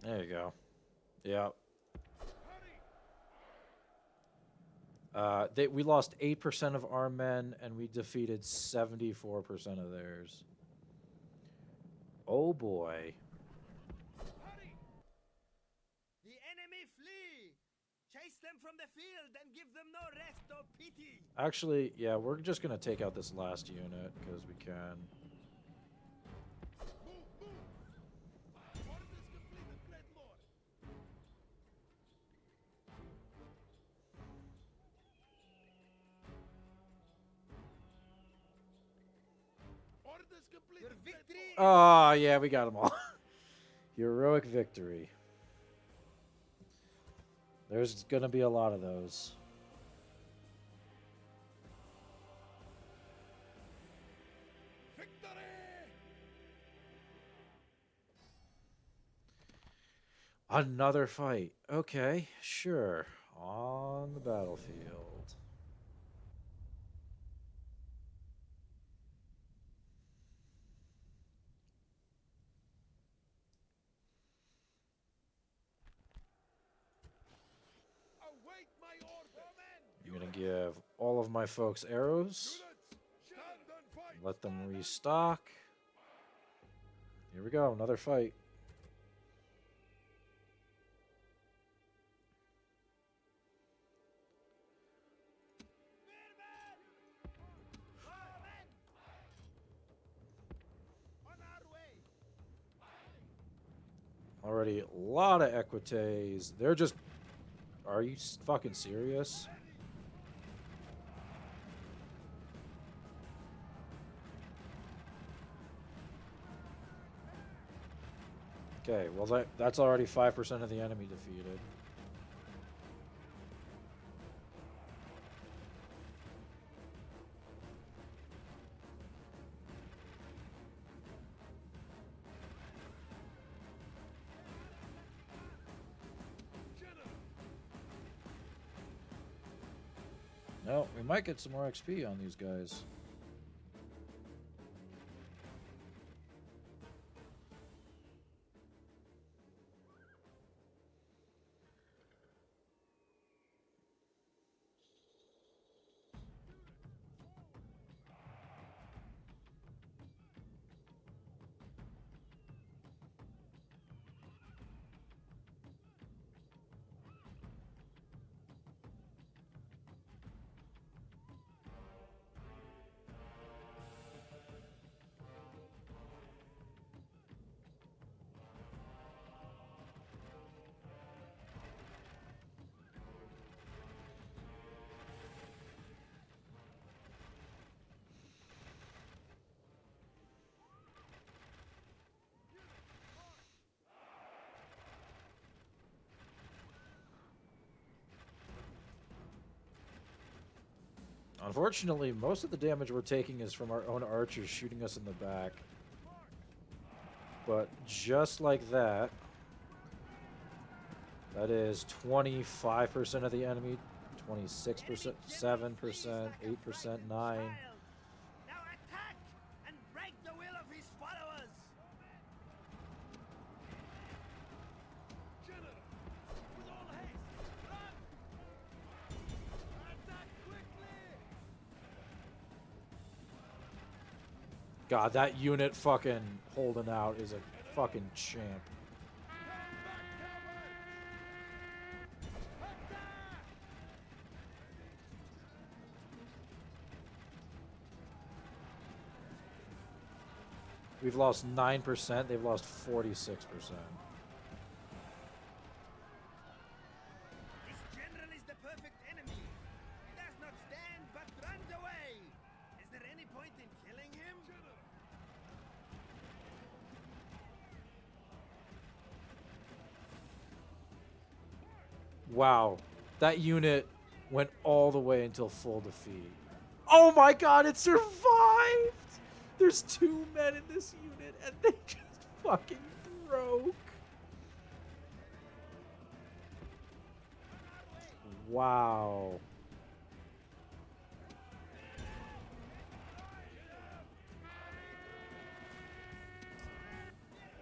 There you go. Yeah. We lost 8% of our men, and we defeated 74% of theirs. Oh boy. The enemy flee. Chase them from the field and give them no rest or pity. Actually, yeah, we're just gonna take out this last unit because we can. Orders completed, great lord. Orders completed, Your great victory lord. Oh yeah, we got them all. Heroic victory. There's gonna be a lot of those. Victory! Another fight. Okay, sure. On the battlefield. Await my order. I'm gonna give all of my folks arrows. Units, stand and fight. Let them restock. Here we go, another fight. on our way. Already a lot of equites. They're just. Are you fucking serious? Okay, well that's already 5% of the enemy defeated. General, No, we might get some more XP on these guys. Unfortunately, most of the damage we're taking is from our own archers shooting us in the back. But just like that, that is 25% of the enemy, 26%, 7%, 8%, 9%. Now attack and break the will of his followers. General, with all haste, run! Attack quickly! God, that unit fucking holding out is a fucking champ. We've lost 9%, they've lost 46%. This general is the perfect enemy. He does not stand but runs away. Is there any point in killing him? Wow, that unit went all the way until full defeat. Oh my god, it survived! There's 2 men in this unit and they just fucking broke. Wow.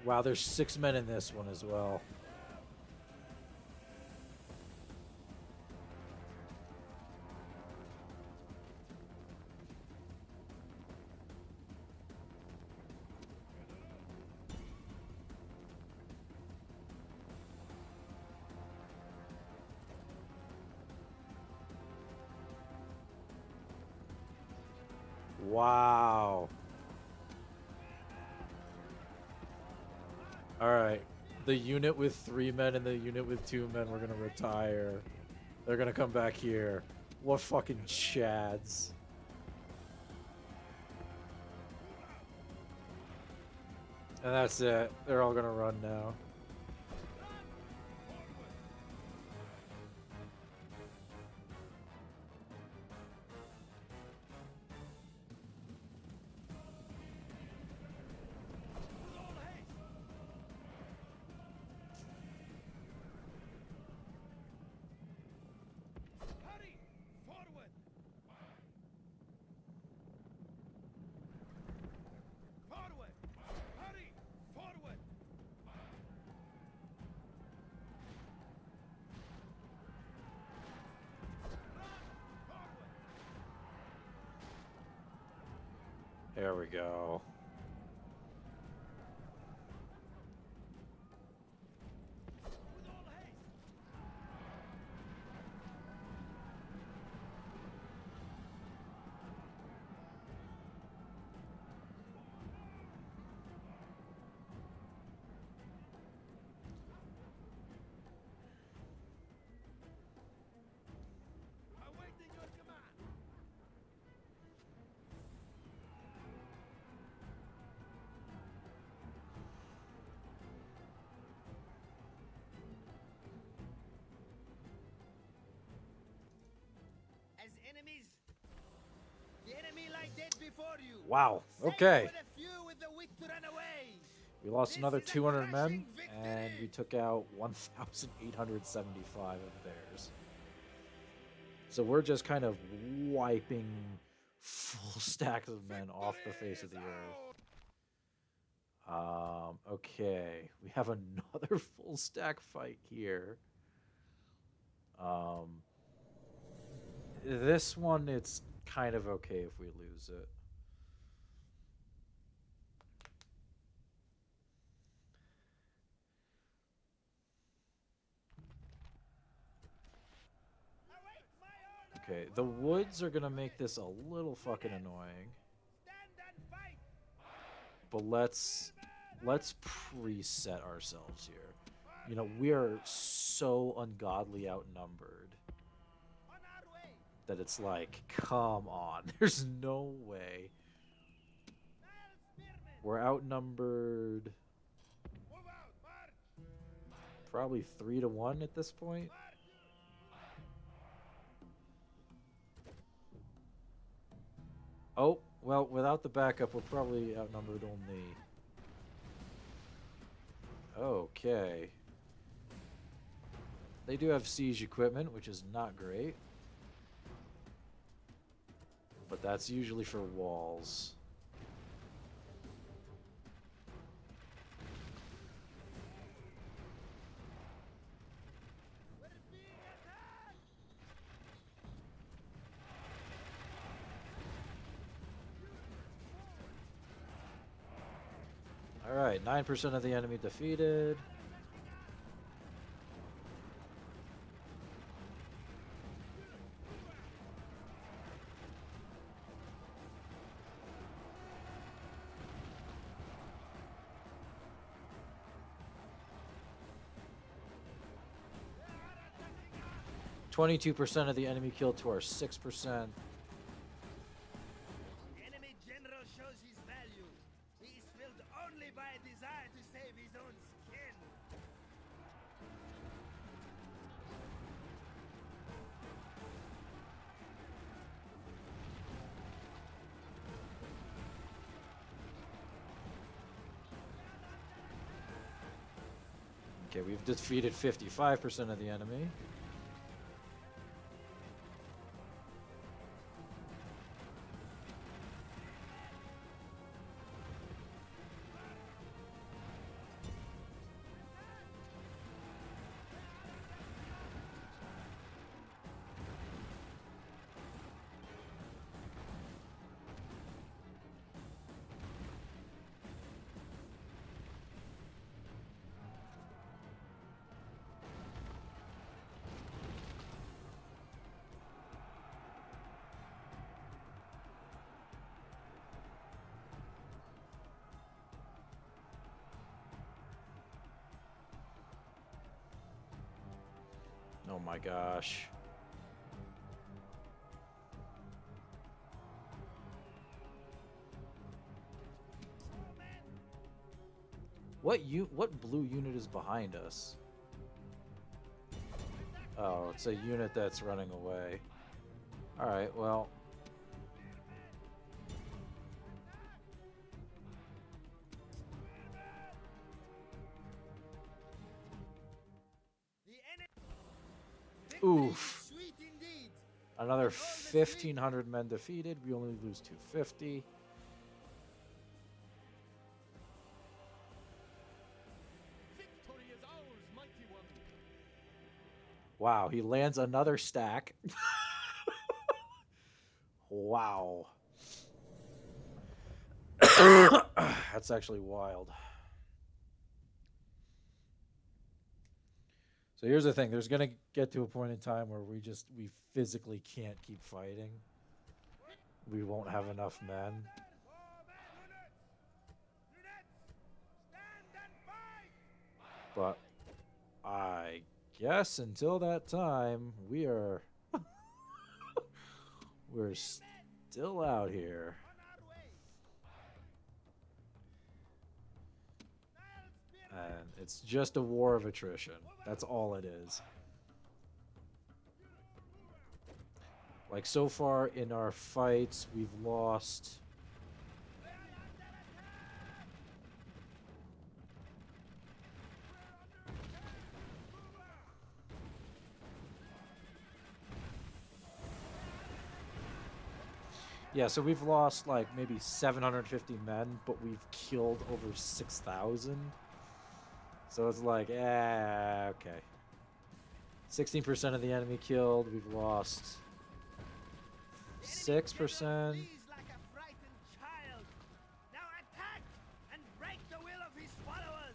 Wow, there's 6 men in this one as well. Wow. Alright. The unit with 3 men and the unit with 2 men were gonna retire. They're gonna come back here. What fucking chads. And that's it. They're all gonna run now. Hurry! Forward! Forward! Hurry! Forward! There we go. With all haste! Awaiting your command! As enemies, the enemy lie dead before you. Wow. Save Okay. but a few with the wit to run away. We lost This another is a 200 men, crushing and we victory. took out 1,875 of theirs. So we're just kind of wiping full stacks of men off the face of the earth. Okay, we have another full stack fight here. This one, it's kind of okay if we lose it. Await my order. Okay, the woods are gonna make this a little fucking annoying. Stand and fight. But let's preset ourselves here. You know, we are so ungodly outnumbered On our way. that it's like, come on. There's no way. Dial spearmen. We're outnumbered Move out! March! probably 3-1 at this point. Oh, well, without the backup, we're probably outnumbered only. Okay. They do have siege equipment, which is not great. But that's usually for walls. Alright, 9% of the enemy defeated. %22% of the enemy killed to our 6%. Enemy general shows his value. He is filled only by a desire to save his own skin. Okay, we've defeated 55% of the enemy. Oh my gosh. What blue unit is behind us? Oh, it's a unit that's running away. Alright, well. Oof. Sweet indeed. Another 1,500 men defeated. We only lose 250. Victory is ours, mighty one. Wow, he lands another stack. Wow. That's actually wild. So here's the thing. There's going to get to a point in time where we physically can't keep fighting. We won't have enough men. But I guess until that time, we're still out here. And it's just a war of attrition. That's all it is. Like, so far in our fights, we've lost... Yeah, so we've lost, like, maybe 750 men, but we've killed over 6,000. So it's like, okay. 16% of the enemy killed. We've lost 6%. Like a frightened child. Now attack and break the will of his followers.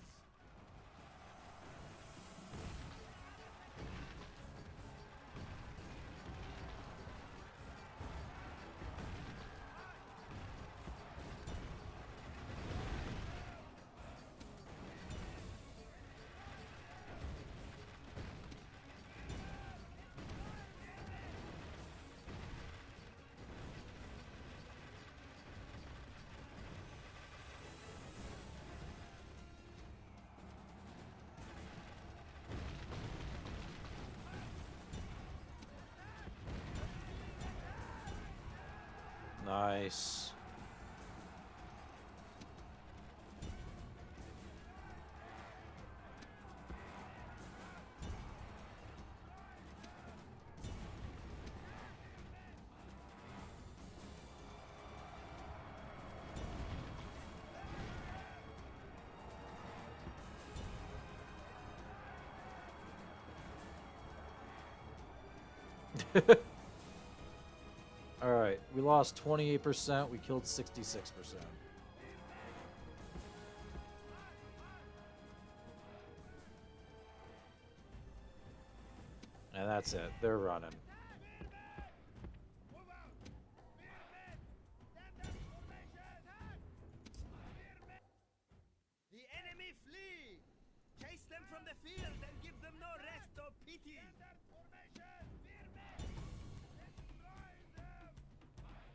Nice. All right, we lost 28%. We killed 66%. And that's it. They're running. Move out! Fear men! Stand up, formation! Fear men! The enemy flee! Chase them from the field and give them no rest or pity! Stand up, formation! Fear men! Destroy them! Spearmen!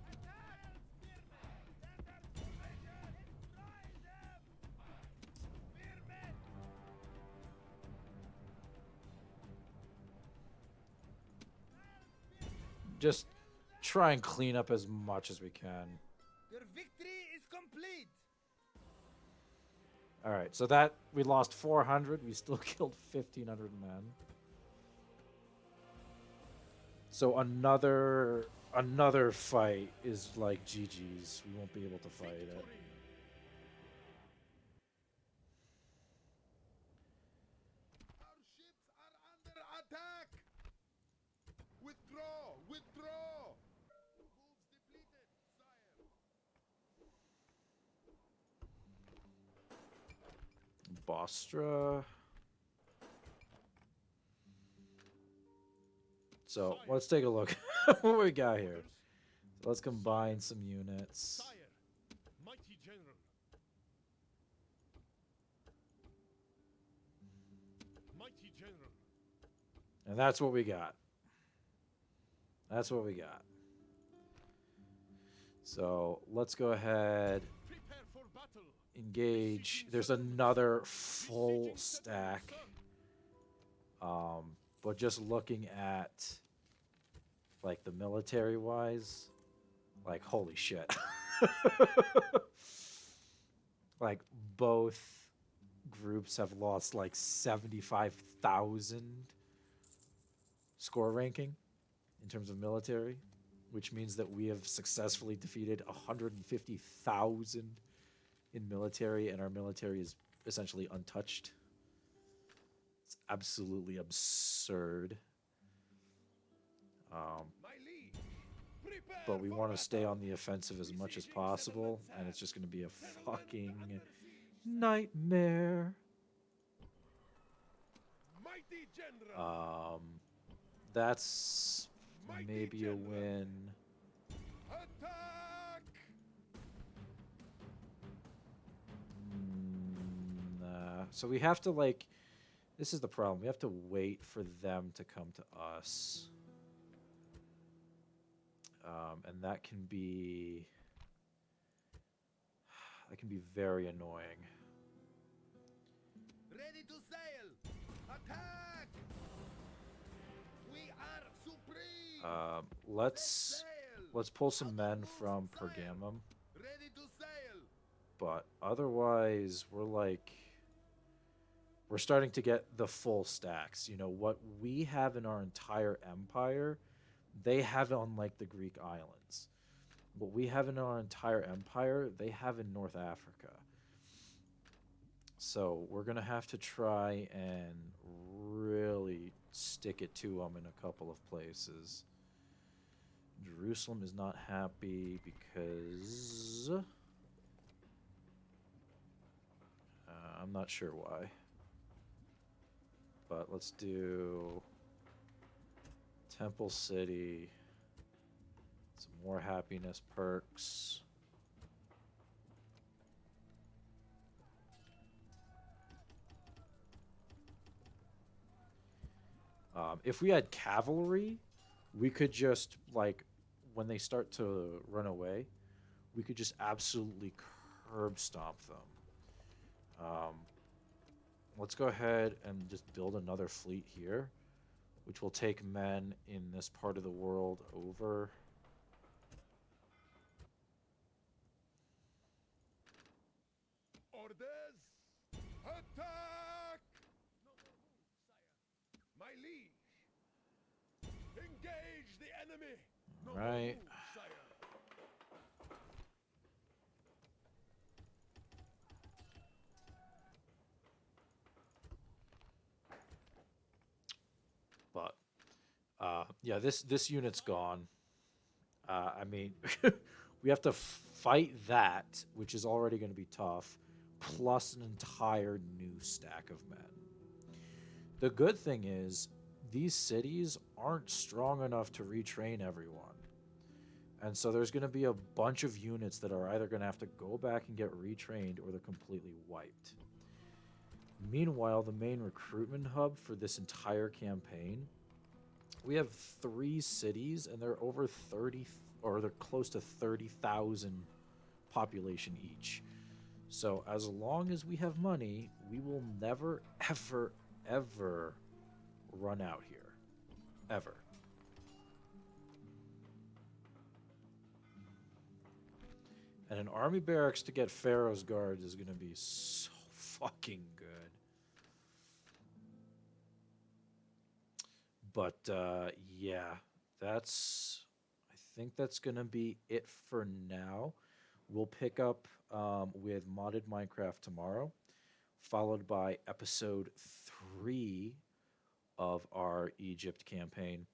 Attack! Spearmen! Stand up, formation! Destroy them! Spearmen! Just try and clean up as much as we can. Your victory is complete! All right, so that we lost 400. We still killed 1,500 men. So another fight is like GG's. We won't be able to fight it. Our ships are under attack! Withdraw! Withdraw! Moves depleted, sire! Bostra. So let's take a look what we got here. Let's combine some units. Sire, mighty general. Mighty general. And that's what we got. That's what we got. So let's go ahead, Prepare for battle. engage. There's another full stack. But just looking at like the military wise, like holy shit. Like both groups have lost like 75,000 score ranking in terms of military, which means that we have successfully defeated 150,000 in military, and our military is essentially untouched. It's absolutely absurd. My liege, prepare But we for want to stay battle. on the offensive as much as possible, and it's just going to be a fucking nightmare. Mighty general. That's maybe a win. Attack! Nah. So we have to like. This is the problem. We have to wait for them to come to us. And that can be very annoying. Ready to sail! Attack! We are supreme! Let's pull some men from Pergamum, Ready to sail! but otherwise we're starting to get the full stacks. You know what we have in our entire empire, they have on like the Greek islands. What we have in our entire empire, they have in North Africa. So we're going to have to try and really stick it to them in a couple of places. Jerusalem is not happy because... I'm not sure why. But let's do Temple City. Some more happiness perks. If we had cavalry, we could just, like, when they start to run away, we could just absolutely curb stomp them. Let's go ahead and just build another fleet here. which will take men in this part of the world over. Orders! Attack! No more moves, sire. My liege! Engage the enemy! No more Right. moves, sire. But yeah, this unit's gone. I mean, we have to fight that, which is already going to be tough, plus an entire new stack of men. The good thing is, these cities aren't strong enough to retrain everyone. And so there's going to be a bunch of units that are either going to have to go back and get retrained or they're completely wiped. Meanwhile, the main recruitment hub for this entire campaign, we have 3 cities and they're over 30 or they're close to 30,000 population each. So as long as we have money, we will never ever ever run out here. Ever. And an army barracks to get Pharaoh's guards is going to be so fucking good. But yeah, I think that's going to be it for now. We'll pick up with modded Minecraft tomorrow, followed by episode 3 of our Egypt campaign.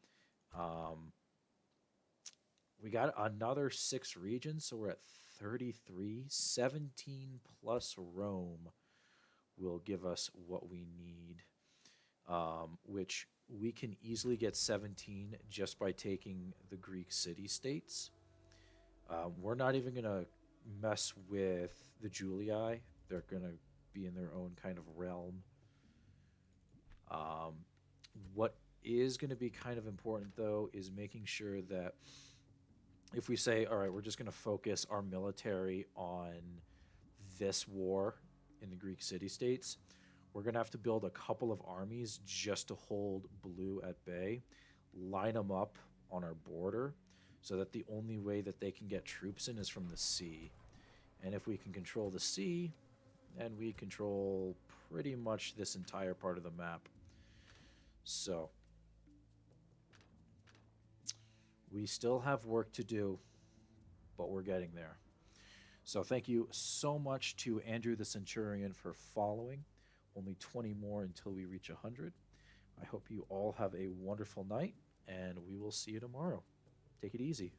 We got another 6 regions, so we're at 33. 17 plus Rome will give us what we need, which we can easily get 17 just by taking the Greek city-states. We're not even going to mess with the Julii. They're going to be in their own kind of realm. What is going to be kind of important, though, is making sure that if we say, all right, we're just going to focus our military on this war in the Greek city-states, we're going to have to build a couple of armies just to hold Blue at bay, line them up on our border so that the only way that they can get troops in is from the sea. And if we can control the sea, then we control pretty much this entire part of the map. So we still have work to do, but we're getting there. So thank you so much to Andrew the Centurion for following. Only 20 more until we reach 100. I hope you all have a wonderful night, and we will see you tomorrow. Take it easy.